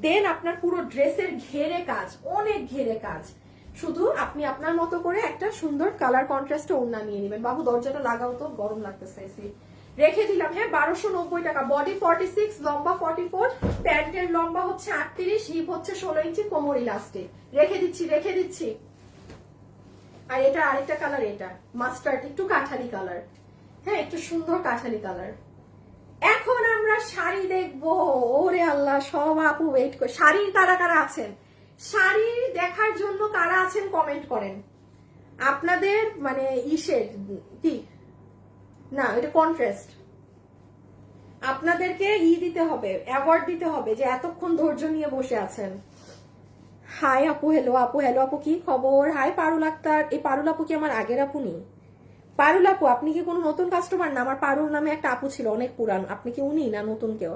দেন আপনার পুরো ড্রেসের ঘেরে কাজ, অনেক ঘেরে কাজ। শুধু আপনি আপনার মতো করে একটা সুন্দর কালার কন্ট্রাস্টে ওড়না নিয়ে নেবেন। বাবু দরজাটা লাগাও তো, গরম লাগতেছে, রেখে দিলাম। হ্যাঁ, 1290 টাকা। বডি 46, লম্বা 44, প্যান্টের লম্বা হচ্ছে 38, হিপ হচ্ছে 16 ইঞ্চি, কোমর ইলাস্টিক। রেখে দিচ্ছি। আর এটা আরেকটা কালার, এটা মাস্টার্ড, একটু কাঠালি কালার। হ্যাঁ, একটু সুন্দর কাঠালি কালার। এখন আমরা শাড়ি দেখবো। ওরে আল্লাহ, সব আপু ওয়েট করে। শাড়ির কারা কারা আছেন, শাড়ি দেখার জন্য কারা আছেন কমেন্ট করেন। আপনাদের মানে ইসের কি না, এটা কন্ট্রাস্ট। আপনাদেরকে দিতে হবে, অ্যাওয়ার্ড দিতে হবে যে এতক্ষণ ধৈর্য নিয়ে বসে আছেন। হাই আপু, হ্যালো আপু, হ্যালো আপু, কি খবর? হাই পারুল আক্তার। এই পারুল আপু কি আমার আগের আপু নি? পারুল আপু, আপনি কি কোনো নতুন কাস্টমার? না, আমার পারুল নামে একটা আপু ছিল অনেক পুরান। আপনি কি উনি না নতুন কেউ?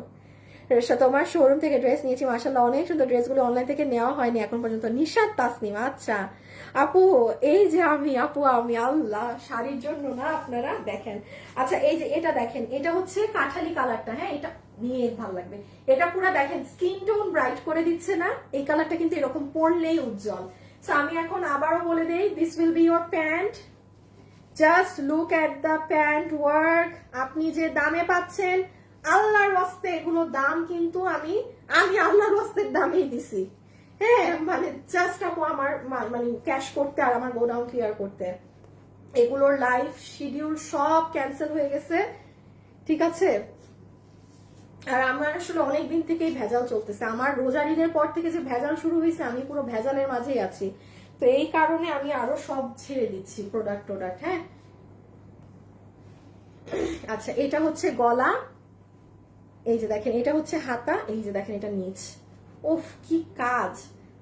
তোমার শোরুম থেকে ড্রেস নিয়েছি, মাশাআল্লাহ অনেক সুন্দর। ড্রেসগুলো অনলাইন থেকে নেওয়া হয়নি এখন পর্যন্ত। নিশাত তাসনিম, আচ্ছা আপু এই যে আমি আপু, আমি আল্লাহ শাড়ির জন্য না আপনারা দেখেন। আচ্ছা এই যে এটা দেখেন, এটা হচ্ছে কাঠালি কালারটা, হ্যাঁ এটা নিয়ে ভালো লাগবে। এটা পুরো দেখেন স্কিন টোন ব্রাইট করে দিচ্ছে না? এই কালারটা কিন্তু এরকম পরলেই উজ্জ্বল। সো আমি এখন আবারও বলে দেই, this will be your pant. Just look at the pant work. আপনি যে দামে পাচ্ছেন, আল্লাহর ওয়াস্তে এগুলো দাম কিন্তু আমি আল্লাহর ওয়াস্তের দামেই দিছি। হ্যাঁ মানে জাস্ট আপু আমার মানে ক্যাশ করতে আর আমার গোডাউন ক্লিয়ার করতে, এগুলোর লাইফ শিডিউল সব ক্যান্সেল হয়ে গেছে, ঠিক আছে? আর আমার আসলে অনেকদিন থেকেই ভেজাল চলতেছে। আমার রোজার ঈদের পর থেকে যে ভেজাল শুরু হয়েছে, আমি পুরো ভেজালের মাঝেই আছি। তো এই কারণে আমি আরো সব ছেড়ে দিচ্ছি প্রোডাক্ট। হ্যাঁ আচ্ছা, এটা হচ্ছে গলা, এই যে দেখেন এটা হচ্ছে হাতা, এই যে দেখেন এটা নিচ। উফ কি কাজ!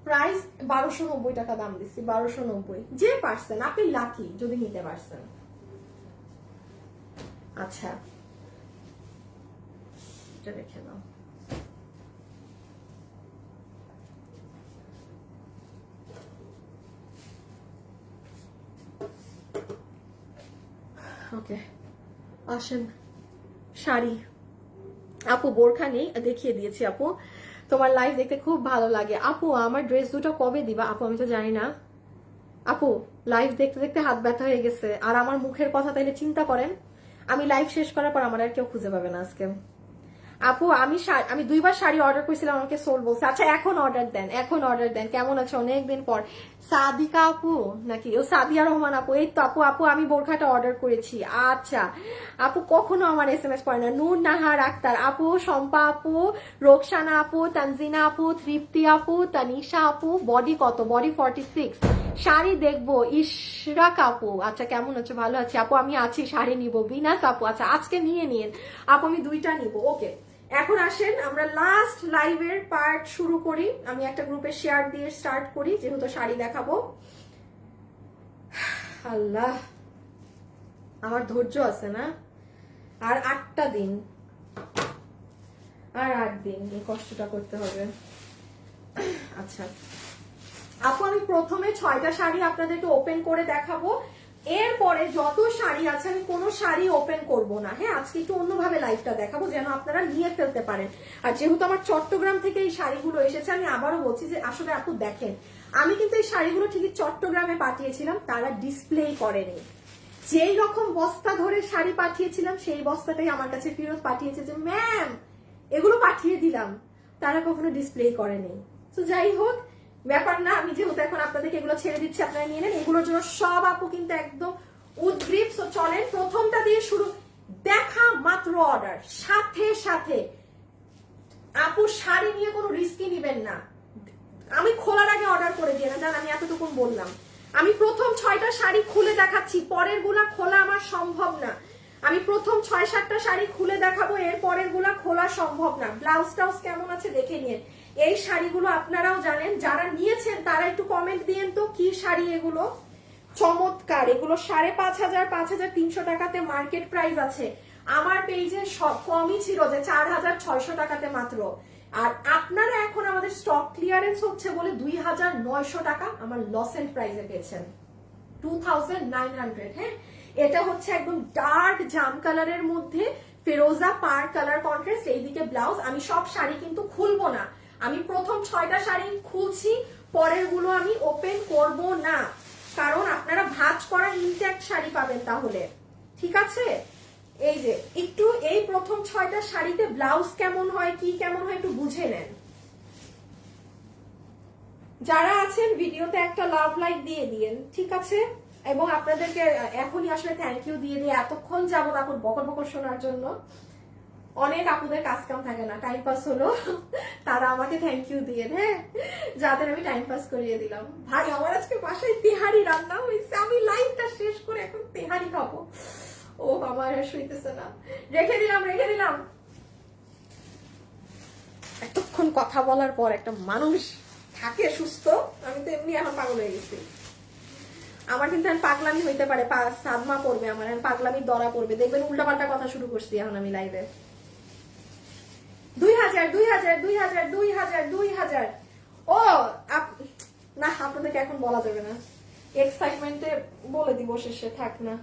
প্রাইস 1290 টাকা দাম দিচ্ছি, 1290। যে পারছেন আপনি লাকি যদি নিতে পারছেন। আচ্ছা এটা রেখে দাও। ওকে আসেন, শাড়ি। আপু বোরখা নেই, দেখিয়ে দিয়েছি আপু। তোমার লাইভ দেখতে খুব ভালো লাগে আপু। আমার ড্রেস দুটো কবে দিবা আপু? আমি তো জানি না আপু। লাইভ দেখতে দেখতে হাত ব্যথা হয়ে গেছে। আর আমার মুখের কথা তাইলে চিন্তা করেন, আমি লাইভ শেষ করার পর আমার আর কেউ খুঁজে পাবে না আজকে। আপু আমি 2বার শাড়ি অর্ডার করেছিলাম, আমাকে সোল বলছে। আচ্ছা এখন অর্ডার দেন, এখন অর্ডার দেন। কেমন আছে অনেকদিন পর? সাদিকা আপু নাকি ও সাদিয়া রহমান আপু? এই তো আপু, আপু আমি বোরখাটা অর্ডার করেছি। আচ্ছা আপু কখনো আমার SMS পড়ে না। নূর নাহার আক্তার আপু, শম্পা আপু, রোকসানা আপু, তানজিনা আপু, তৃপ্তি আপু, তানিশা আপু। বডি কত? বডি 46। শাড়ি দেখবো, ইশরাক আপু। আচ্ছা কেমন আছে? ভালো আছি আপু, আমি আছি, শাড়ি নিব। বিনাস আপু আচ্ছা আজকে নিয়ে নিন আপু, আমি 2টা নিব। ওকে এখন আসেন আমরা লাস্ট লাইভের পার্ট শুরু করি। আমি একটা গ্রুপে শেয়ার দিয়ে স্টার্ট করি, যেহেতু শাড়ি দেখাবো। আল্লাহ আমার ধৈর্য আছে না? আর 8টা দিন, আর 8 দিন এই কষ্টটা করতে হবে। আচ্ছা আপু আমি প্রথমে 6টা শাড়ি আপনাদেরকে ওপেন করে দেখাবো। এরপরে যত শাড়ি আছে আমি কোনো শাড়ি ওপেন করব না। হ্যাঁ আজকে একটু অন্যভাবে লাইভটা দেখাবো যেন আপনারা নিয়ে ফেলতে পারেন। আর যেহেতু আমার চট্টগ্রাম থেকে এই শাড়িগুলো এসেছে, আমি আবারও বলছি যে আসলে আপু দেখেন, আমি কিন্তু এই শাড়িগুলো ঠিকই চট্টগ্রামে পাঠিয়েছিলাম, তারা ডিসপ্লে করেনি। যেই রকম বস্তা ধরে শাড়ি পাঠিয়েছিলাম সেই বস্তাটাই আমার কাছে ফেরত পাঠিয়েছে যে ম্যাম এগুলো পাঠিয়ে দিলাম, তারা কখনো ডিসপ্লে করেনি। তো যাই হোক ব্যাপার না, আমি যেহেতু এখন আপনাদেরকে এগুলো ছেড়ে দিচ্ছি, আপনারা নিয়ে নেন। এগুলোর জন্য সব আপু কিন্তু একদম উদ্গ্রীব। সো চলেন প্রথমটা দিয়ে শুরু। দেখা মাত্র অর্ডার, সাথে সাথে আপু শাড়ি নিয়ে কোনো রিস্কই নিবেন না। আমি খোলার আগে অর্ডার করে দিয়ে না, আমি এতটুকু বললাম। আমি প্রথম 6টা শাড়ি খুলে দেখাচ্ছি, পরের গুলা খোলা আমার সম্ভব না। আমি প্রথম 6-7টা শাড়ি খুলে দেখাবো, এর পরের গুলা খোলা সম্ভব না। ব্লাউজ টাউজ কেমন আছে দেখে নিন। এই শাড়িগুলো আপনারাও জানেন, যারা নিয়েছেন তারা একটু কমেন্ট দিয়েন তো কি শাড়ি এগুলো। চমৎকার, এগুলো 5,500 5,300 টাকাতে মার্কেট প্রাইস আছে। আমার পেজে সব কমই ছিল যে 4,600 টাকাতে মাত্র। আর আপনারা এখন আমাদের স্টক ক্লিয়ারেন্স হচ্ছে বলে 2,900 টাকা আমার লস এন্ড প্রাইসে পেয়েছেন। 2,900। হ্যাঁ এটা হচ্ছে একদম ডার্ক জাম কালারের মধ্যে ফেরোজা পার কালার কন্ট্রাস্ট। এইদিকে ব্লাউজ। আমি সব শাড়ি কিন্তু খুলবো না, আমি প্রথম 6টা শাড়ি খুলছি, পরের গুলো আমি ওপেন করব না, কারণ আপনারা ভাঁজ করা ইনট্যাক্ট শাড়ি পাবেন তাহলে, ঠিক আছে? এই যে একটু এই প্রথম 6টা শাড়িতে ব্লাউজ কেমন হয় কি কেমন হয় একটু বুঝে নেন। যারা আছেন ভিডিওতে একটা লাভ লাইক দিয়ে দিয়েন, ঠিক আছে? এবং আপনাদেরকে এখনই আসলে থ্যাংক ইউ দিয়ে দিয়ে এতক্ষণ যাবো তারপর বকর বকর শোনার জন্য। অনেক আপুদের কাজ কাম থাকে না, টাইম পাস হলো, তারা আমাকে থ্যাংক ইউ দিয়ে। হ্যাঁ যাদের আমি টাইম পাস করিয়ে দিলাম। ভাই আমার আজকে বাসায় তেহারি রান্না হয়েছে, আমি লাইভটা শেষ করে এখন তেহারি খাবো। ও আমার আর শুইতেছে না, রেখে দিলাম। এতক্ষণ কথা বলার পর একটা মানুষ থাকে সুস্থ, আমি তো এমনি এখন পাগল হয়ে গেছি। আমার কিন্তু এখন পাগলামি হইতে পারে, সাদমা পড়বে আমার, এখন পাগলামি দরা পড়বে, দেখবেন উল্টাপাল্টা কথা শুরু করছি এখন আমি লাইভে। 2000 ও না, আপনাদেরকে এখন বলা যাবে না, এক্সাইটমেন্টে বলে দিব শেষে, থাক না।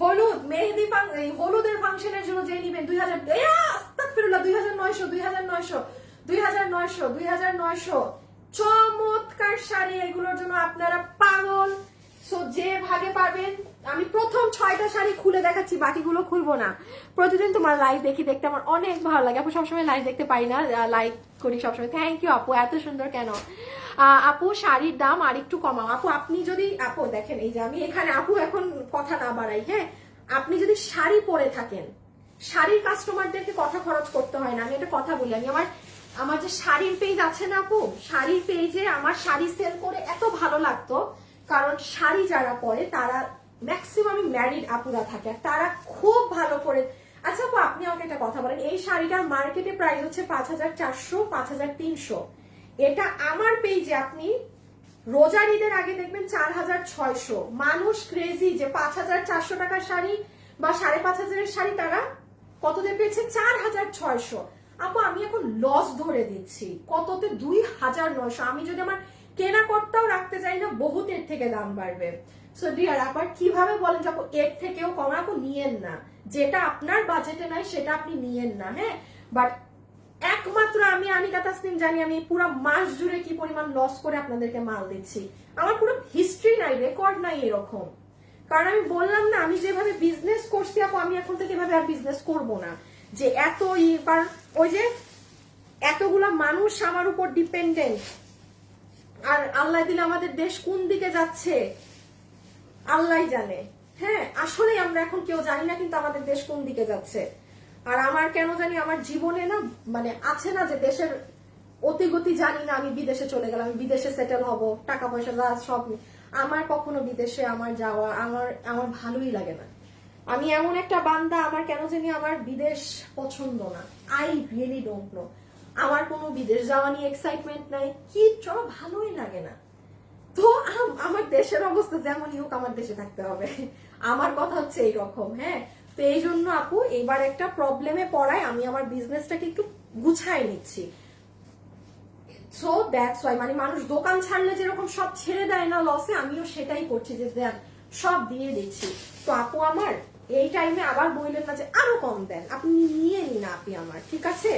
হলুদ মেহেদি হলুদের ফাংশনের জন্য যে নিবেন 2900 চমৎকার শাড়ি, এগুলোর জন্য আপনারা পাগল। সো যে ভাগে পারবেন, আমি প্রথম 6টা শাড়ি খুলে দেখাচ্ছি, বাকিগুলো খুলবো না। প্রতিদিন তোমার লাইভ দেখতে আমার অনেক ভালো লাগে আপু, সবসময় লাইভ দেখতে পারি না, লাইক করি সবসময়। থ্যাংক ইউ আপু, এত সুন্দর কেন। আপু শাড়ির দাম আর একটু কমাও আপু। আপনি যদি আপু দেখেন, এই যে আমি এখানে আপু এখন কথা না বাড়াই, হ্যাঁ, আপনি যদি শাড়ি পরে থাকেন, শাড়ির কাস্টমারদেরকে কথা খরচ করতে হয় না। আমি একটা কথা বলি, আমি আমার যে শাড়ির পেজ আছে না আপু, শাড়ির পেজে আমার শাড়ি সেল করে এত ভালো লাগতো, কারণ শাড়ি যারা পরে তারা ম্যাক্সিমাম ম্যারিড আপুরা থাকে, আর তারা খুব ভালো করে। আচ্ছা আপু, আপনি আমাকে একটা কথা বলেন, এই শাড়িটার মার্কেটে প্রাইস হচ্ছে 5400, 5300, এটা আমার পেজে আপনি রোজার ঈদের আগে দেখবেন 4600। মানুষ ক্রেজি যে 5400 টাকার শাড়ি বা 5500 শাড়ি তারা কততে পেয়েছে, 4600। আপু আমি এখন লস ধরে দিচ্ছি কততে, 2900। আমি যদি আমার কেনা কর্তাও রাখতে চাই না, বহুতের থেকে দাম বাড়বে। সো ডিয়ার, আবার কিভাবে বলেন যে আপু এর থেকেও কম, আপু নিয়েন না, যেটা আপনার বাজেটে নাই সেটা আপনি নিয়েন না, হ্যাঁ। বাট একমাত্র আমি আনিকা তাসনিম জানি আমি পুরো মাস জুড়ে কি পরিমাণ লস করে আপনাদেরকে মাল দিচ্ছি। আমার পুরো হিস্ট্রি নাই, রেকর্ড নাই এরকম, কারণ আমি বললাম না, আমি যেভাবে বিজনেস করছি আপু, আমি এখন থেকে এভাবে আর বিজনেস করব না। যে এত কারণ ওই যে এতগুলা মানুষ আমার উপর ডিপেন্ডেন্ট, আর আল্লাহ দিলে আমাদের দেশ কোন দিকে যাচ্ছে আল্লাহ জানে। হ্যাঁ, আসলে আমরা এখন কেউ জানি না, কিন্তু আমাদের দেশ কোন দিকে যাচ্ছে। আর আমার কেন জানি আমার জীবনে না, মানে আছে না যে দেশের অতিগতি জানি না, আমি বিদেশে চলে গেলাম, আমি বিদেশে সেটেল হব, টাকা পয়সা সব, আমার কখনো বিদেশে আমার যাওয়া আমার ভালোই লাগে না। আমি এমন একটা বান্দা, আমার কেন জানি আমার বিদেশ পছন্দ না। আই রিয়েলি ডোন্ট নো, আমার কোনো বিদেশ যাওয়া নিয়ে এক্সাইটমেন্ট নাই, কি ভালোই লাগে না। তো আমার দেশের অবস্থা যেমনই হোক, আমার দেশে থাকতে হবে, আমার কথা হচ্ছে এইরকম। হ্যাঁ, তো এই জন্য আপু এবার একটা প্রবলেমে পড়ায় আমি আমার বিজনেসটাকে একটু গুছাই নিচ্ছি। সো দ্যাটস ওয়াই, মানে মানুষ দোকান ছাড়লে যেরকম সব ছেড়ে দেয় না লসে, আমিও সেটাই করছি, যে দেন সব দিয়ে দিচ্ছি। তো আপু আমার এই টাইমে আবার বললেন না যে আরো কম দেন, আপনি নিয়ে নিন আপনি আমার, ঠিক আছে,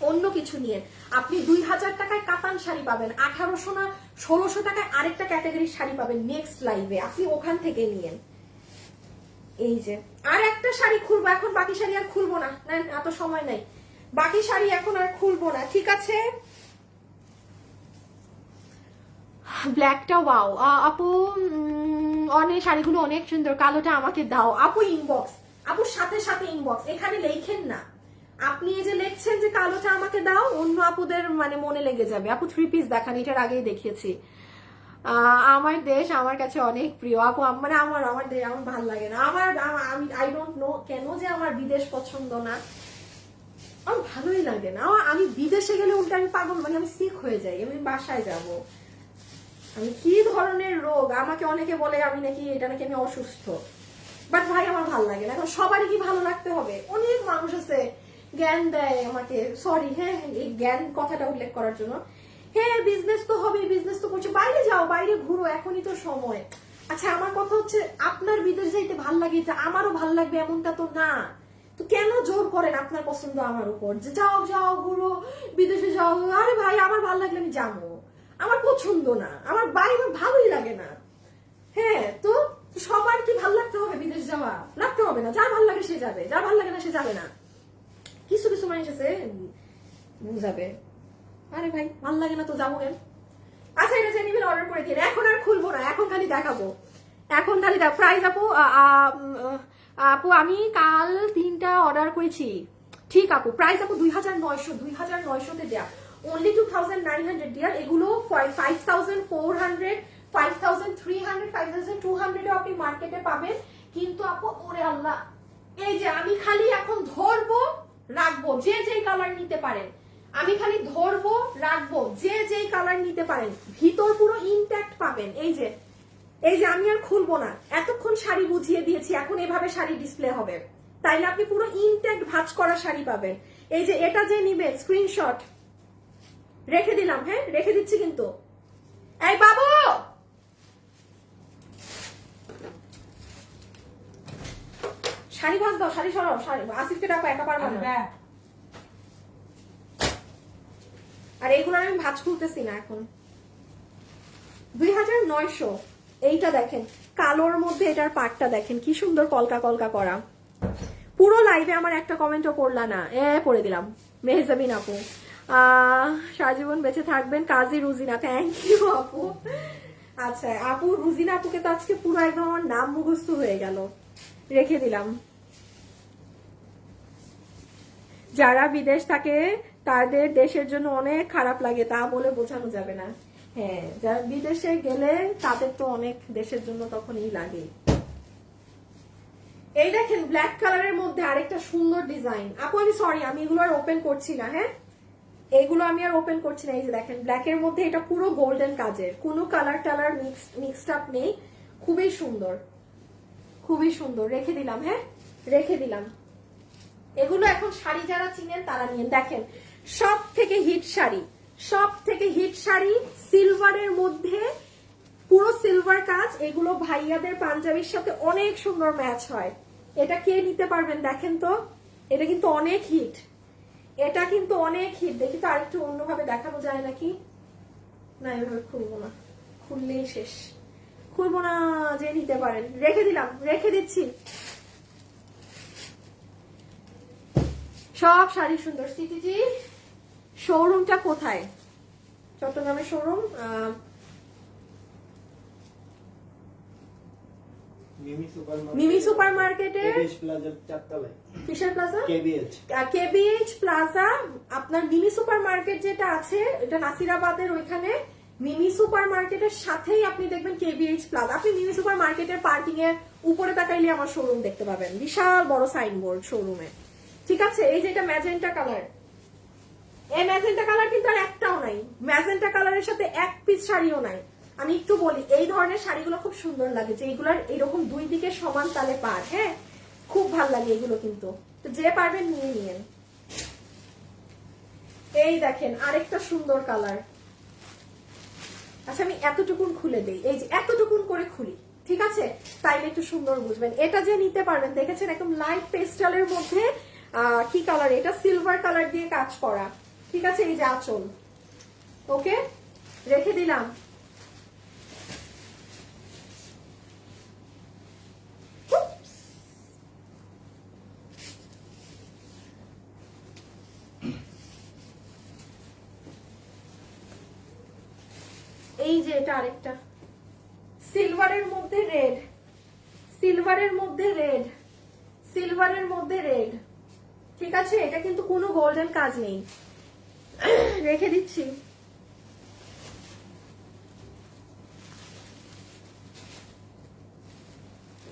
অন্য কিছু নিয়ে। আপনি 2000 টাকায় কাতান শাড়ি পাবেন, 1800 না 1600 টাকায় আরেকটা ক্যাটাগরির শাড়ি পাবেন নেক্সট লাইভে, আপনি ওখান থেকে নিয়েন। এই যে আর একটা শাড়ি খুলবো এখন, বাকি শাড়ি আর খুলবো না, এত সময় নাই, বাকি শাড়ি এখন আর খুলবো না, ঠিক আছে। ব্ল্যাকটা ওয়াও আপু, অনেক শাড়িগুলো অনেক সুন্দর, কালোটা আমাকে দাও আপু। ইনবক্স আপুর সাথে সাথে ইনবক্স, এখানে লেখেন না, আপনি এই যে লিখছেন যে কালোটা আমাকে দাও, অন্য আপুদের মানে মনে লেগে যাবে। আপু 3 পিস দেখান, এটার আগেই দেখিয়েছি। আমার দেশ আমার কাছে অনেক প্রিয় আপু, মানে আমার দেশ আমার ভালো লাগে না, আমি আই ডোন্ট নো কেন যে আমার বিদেশ পছন্দ না, আমার ভালোই লাগে না। আমি বিদেশে গেলে উল্টা আমি পাগল, মানে আমি সিক হয়ে যাই, আমি বাসায় যাব, আমি কি ধরনের রোগ, আমাকে অনেকে বলে আমি নাকি এটা নাকি আমি অসুস্থ, বাট ভাই আমার ভালো লাগে না। এখন সবারই কি ভালো লাগতে হবে? অনেক মানুষ আছে জ্ঞান দেয় আমাকে, সরি হ্যাঁ এই জ্ঞান কথাটা উল্লেখ করার জন্য, হ্যাঁ বিজনেস তো হবে, বিজনেস তো করছে, বাইরে যাও, বাইরে ঘুরো, এখনই তো সময়। আচ্ছা আমার কথা হচ্ছে, আপনার বিদেশ যাইতে ভাল লাগে, আমারও ভাল লাগবে এমনটা তো না, তো কেন জোর করেন আপনার পছন্দ আমার উপর, যে যাও যাও ঘুরো, বিদেশে যাও। আরে ভাই আমার ভাল লাগলে আমি যাবো, আমার পছন্দ না, আমার বাইরে আমার ভালোই লাগে না। হ্যাঁ, তো সবার কি ভাল লাগতে হবে বিদেশ যাওয়া? লাগতে হবে না, যার ভাল লাগে সে যাবে, যার ভাল লাগে না সে যাবে না। কিছু কিছু মানুষ আছে বুঝাবে, আরে ভাই ভাল লাগে না তো যাবো কেন। আচ্ছা এটা যে নিবেন অর্ডার করে দিন, এখন আর খুলবো না, এখন খালি দেখাবো, এখন খালি দেখ। প্রাইস আপু আপু আমি কাল 3টা অর্ডার করেছি, ঠিক আপু। প্রাইস আপু 2900 তে দেয়া, only 2900 ডিয়ার। এগুলো 5400, 5300, 5200 আপনি মার্কেটে পাবেন, কিন্তু আপু ওরে আল্লাহ, এই যে আমি খালি এখন ধরবো রাখবো, যে যেই কালার নিতে পারেন, আমি খালি ধরবো রাখবো, যে যেই কালার নিতে পারেন, ভিতর পুরো ইনট্যাক্ট পাবেন। এই যে আমি আর খুলবো না, এতক্ষণ শাড়ি বুঝিয়ে দিয়েছি, এখন এভাবে শাড়ি ডিসপ্লে হবে, তাইলে আপনি পুরো ইনট্যাক্ট ভাঁজ করা শাড়ি পাবেন। এই যে এটা যে নিবে স্ক্রিনশট রেখে দিলাম, হ্যাঁ রেখে দিচ্ছি কিন্তু। এই বাবু, শাড়ি ভাঁজ দাও, শাড়ি সরাও, শাড়ি আসিফকে ডাকো, একা পারবো না। আর এইগুলো আমি ভাঁজ খুলতেছি না এখন। 2900। এইটা দেখেন কালোর মধ্যে, এটার পাটটা দেখেন কি সুন্দর কলকা কলকা করা। পুরো লাইভে আমার একটা কমেন্টও পড়লা না, পড়ে দিলাম। মেহজাবিন আপু, সারাজীবন বেঁচে থাকবেন। কাজী রুজিনা, থ্যাংক ইউ আপু। আচ্ছা আপু, রুজিনা আপুকে তো আজকে পুরো একদম আমার নাম মুখস্থ হয়ে গেল, রেখে দিলাম। যারা বিদেশ থাকে তাদের দেশের জন্য অনেক খারাপ লাগে, তা বলে বোঝানো যাবে না। হ্যাঁ, যারা বিদেশে গেলে তাদের তো অনেক দেশের জন্য তখনই লাগে। এই দেখেন ব্ল্যাক কালারের মধ্যে আরেকটা সুন্দর ডিজাইন। আপু আমি সরি, আমি এগুলো আর ওপেন করছি না। হ্যাঁ, এগুলো আমি আর ওপেন করছি না। এই যে দেখেন ব্ল্যাকের মধ্যে, এটা পুরো গোল্ডেন কাজের, কোনো কালার টালার মিক্সড আপ নেই, খুবই সুন্দর, খুবই সুন্দর। রেখে দিলাম, হ্যাঁ রেখে দিলাম। এগুলো এখন শাড়ি যারা চিনেন তারা নিয়ে দেখেন, সব থেকে হিট শাড়ি, সব থেকে হিট শাড়ি, সিলভারের মধ্যে পুরো সিলভার কাজ। এগুলো ভাইয়াদের পাঞ্জাবির সাথে অনেক সুন্দর ম্যাচ হয়। এটা কে নিতে পারবেন দেখেন তো, এটা কিন্তু অনেক হিট, এটা কিন্তু অনেক হিট। দেখি তো আরেকটু অন্যভাবে দেখানো যায় নাকি। না এভাবে খুলবো না, খুললেই শেষ, খুলবো না। যে নিতে পারেন রেখে দিলাম, রেখে দিচ্ছি। সব শাড়ি সুন্দর। সিটিজি শোরুমটা কোথায়? চট্টগ্রামের শোরুম মিমি সুপার মার্কেটে, কিসের প্লাজা? কেবিএইচ প্লাজা। আপনার মিমি সুপার মার্কেট যেটা আছে, এটা নাসিরাবাদের ওইখানে। মিমি সুপার মার্কেটের সাথেই আপনি দেখবেন কেবিএইচ প্লাজা। আপনি মিমি সুপার মার্কেটের পার্কিং এর উপরে তাকাইলে আমার শোরুম দেখতে পাবেন, বিশাল বড় সাইনবোর্ড শোরুমে। ঠিক আছে, এই যে এটা ম্যাজেন্টা কালার, এই ম্যাজেন্টা কালার কিন্তু আর একটাও নাই, ম্যাজেন্টা কালারের সাথে এক পিস শাড়িও নাই। আমি একটু বলি, এই ধরনের শাড়িগুলো খুব সুন্দর লাগে, যে এগুলার এরকম দুই দিকে সমান তালে পার। হ্যাঁ, খুব ভালো লাগে এগুলো কিন্তু। তো যে পারবেন নিয়ে নিয়েন। এই দেখেন আরেকটা সুন্দর কালার। আচ্ছা আমি এতটুকুন খুলে দেই, এই যে এতটুকুন করে খুলি, ঠিক আছে, তাইলে একটু সুন্দর বুঝবেন। এটা যে নিতে পারবেন, দেখেছেন একদম লাইট পেস্টালের মধ্যে কি কালার, এটা সিলভার কালার দিয়ে কাজ করা। ঠিক আছে, এই যে আঁচল। ওকে, রেখে দিলাম। এই যে এটা আরেকটা সিলভারের মধ্যে রেড, সিলভারের মধ্যে রেড, সিলভারের মধ্যে রেড। ঠিক আছে, এটা কিন্তু কোনো গোল্ডেন কাজ নেই, রেখে দিচ্ছি।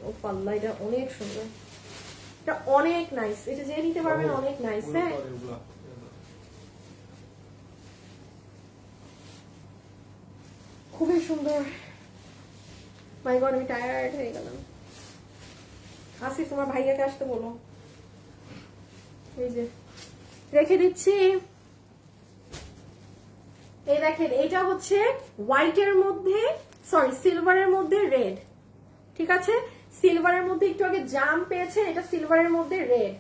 ও পাল্লা, এটা অনেক সুন্দর, এটা অনেক নাইস, এটা যে নিতে পারবেন অনেক নাইস। হ্যাঁ, খুবই সুন্দর। মাই গড, আমি টায়ার্ড হয়ে গেলাম। আসিফ তোমার ভাইয়াকে আসতে বলো। এই যে রেখে দিচ্ছি। এই দেখেন, এটা হচ্ছে হোয়াইটের মধ্যে, সরি সিলভারের মধ্যে রেড। ঠিক আছে, সিলভারের মধ্যে একটু আগে জাম পেয়েছে, এটা সিলভারের মধ্যে রেড।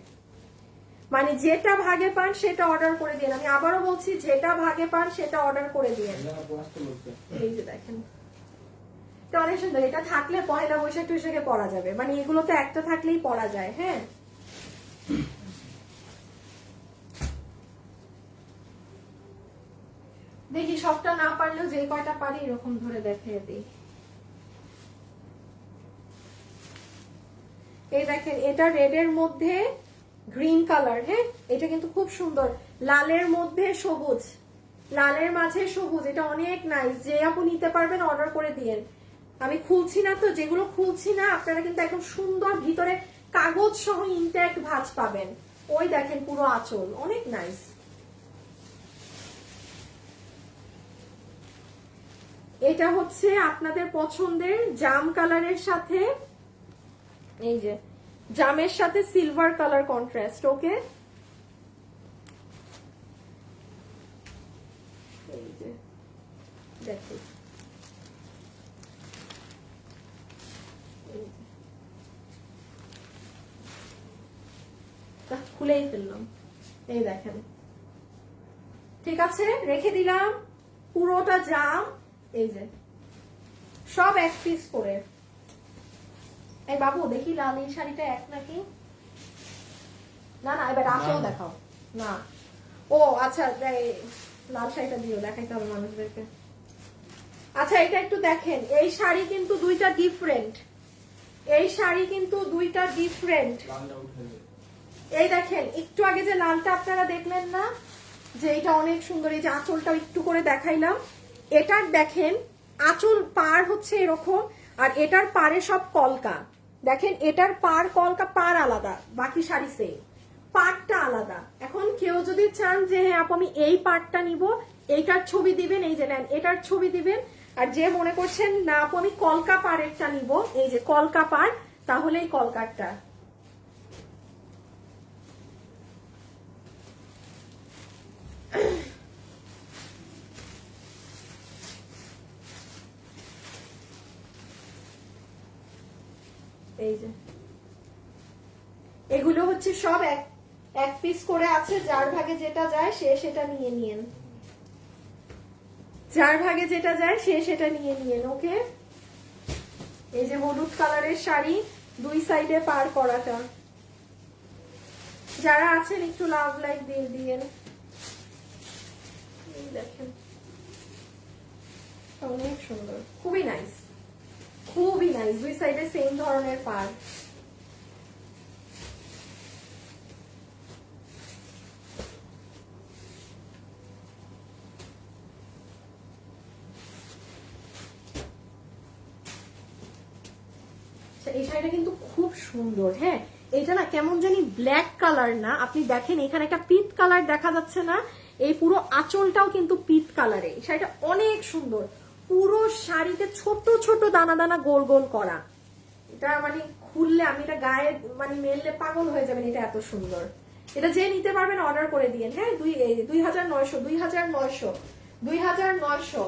মানে যেটা ভাগে পান সেটা অর্ডার করে দিন। আমি আবারও বলছি, যেটা ভাগে পান সেটা অর্ডার করে দিন। এই যে দেখেন, এটা অনেক সুন্দর। এটা থাকলে পয়লা বৈশাখ টৈশাখে পরা যাবে, মানে এগুলো তো একটা থাকলেই পরা যায়। হ্যাঁ, দেখি সবটা না পারলেও যে কয়টা পারি এরকম ধরে দেখিয়ে দিই। এই দেখেন, এটা রেডের মধ্যে গ্রিন কালার। হ্যাঁ, এটা কিন্তু খুব সুন্দর। লালের মধ্যে সবুজ, লালের মাঝে সবুজ, এটা অনেক নাইস। যে আপু নিতে পারবেন অর্ডার করে দিয়েন। আমি খুলছি না, তো যেগুলো খুলছি না আপনারা কিন্তু একদম সুন্দর ভিতরে কাগজ সহ ইনট্যাক্ট ভাঁজ পাবেন। ওই দেখেন পুরো আঁচল, অনেক নাইস। এটা হচ্ছে আপনাদের পছন্দের জাম কালারের সাথে, এই যে জামের সাথে সিলভার কালার কন্ট্রাস্ট। ওকে, এই যে দেখুন, খুলেই ফেললাম, এই দেখেন। ঠিক আছে, রেখে দিলাম পুরোটা জাম, এই যে সব এক পিস করে। এই বাবু দেখি লাল এই শাড়িটা এক নাকি না? না এবার আসেও দেখাও না। ও আচ্ছা, লাল শাড়িটা দিও, দেখাইতে হবে মানুষদেরকে। আচ্ছা এটা একটু দেখেন, এই শাড়ি কিন্তু দুইটা ডিফারেন্ট, এই শাড়ি কিন্তু দুইটা ডিফারেন্ট। এই দেখেন একটু আগে যে লালটা আপনারা দেখলেন না, যে এটা অনেক সুন্দর, এই যে আঁচলটা একটু করে দেখাইলাম, এটার দেখেন আঁচল পার হচ্ছে এরকম, আর এটার পারে সব কলকা। দেখেন এটার পার কলকা, পার আলাদা, বাকি শাড়ি সেম, পাটটা আলাদা। এখন কেউ যদি চান যে হ্যাঁ আপু আমি এই পাটটা নিব, এইটার ছবি দিবেন, এই যে নেন এটার ছবি দিবেন। আর যে মনে করছেন না আপু আমি কলকা পাড়েরটা নিব, এই যে কলকা পাড়, তাহলে এই কলকারটা। এই যে এগুলো হচ্ছে সব এক পিস করে আছে, যার ভাগে যেটা যায় সে সেটা নিয়ে নিয়েন, যার ভাগে যেটা যায় সে সেটা নিয়ে নিয়েন। ওকে, এই যে হলুদ কালারের শাড়ি, দুই সাইডে পার করাটা, যারা আছেন একটু লাভ লাইক দিয়ে দিয়েন। দেখেন অনেক সুন্দর, খুবই নাইস, খুবই নাইস, দুই সাইডে সেম ধরনের পার। এই শাড়িটা কিন্তু খুব সুন্দর। হ্যাঁ এটা না কেমন জানি ব্ল্যাক কালার না, আপনি দেখেন এখানে একটা পিট কালার দেখা যাচ্ছে না, এই পুরো আঁচলটাও কিন্তু পিট কালারে। এই শাড়িটা অনেক সুন্দর, পুরো শাড়িতে ছোট ছোট দানা দানা গোল গোল করা। এটা মানে খুললে আমি এটা গায়ে মানে মেললে পাগল হয়ে যাবেন, এটা এত সুন্দর। এটা যে নিতে পারবেন অর্ডার করে দিয়েন। হ্যাঁ 2900 2900 2900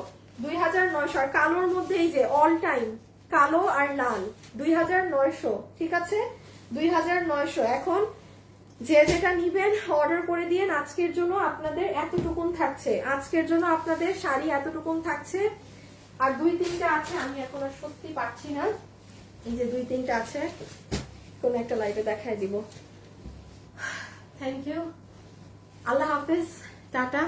2900। আর কালোর মধ্যে এই যে অল টাইম কালো আর লাল 2900, ঠিক আছে 2900। এখন যে যেটা নিবেন অর্ডার করে দিয়েন। আজকের জন্য আপনাদের এতটুকুন থাকছে, আজকের জন্য আপনাদের শাড়ি এতটুকুন থাকছে। আর দুই তিনটা আছে, আমি এখন আর সত্যি পাচ্ছি না, এই যে দুই তিনটা আছে, কোন একটা লাইভে দেখায় দিব। থ্যাংক ইউ, আল্লাহ হাফেজ, টাটা,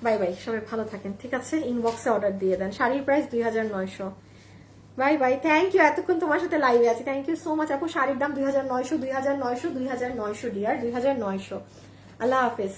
বাই বাই, সবাই ভালো থাকেন। ঠিক আছে, ইনবক্সে অর্ডার দিয়ে দেন, শাড়ির price 2900। Bye bye, thank you, এতক্ষণ তোমার সাথে লাইভে আছি, থ্যাংক ইউ সো মাচ আপু। শাড়ির দাম 2900 2900 2900 ডিয়ার, 2900। আল্লাহ হাফেজ।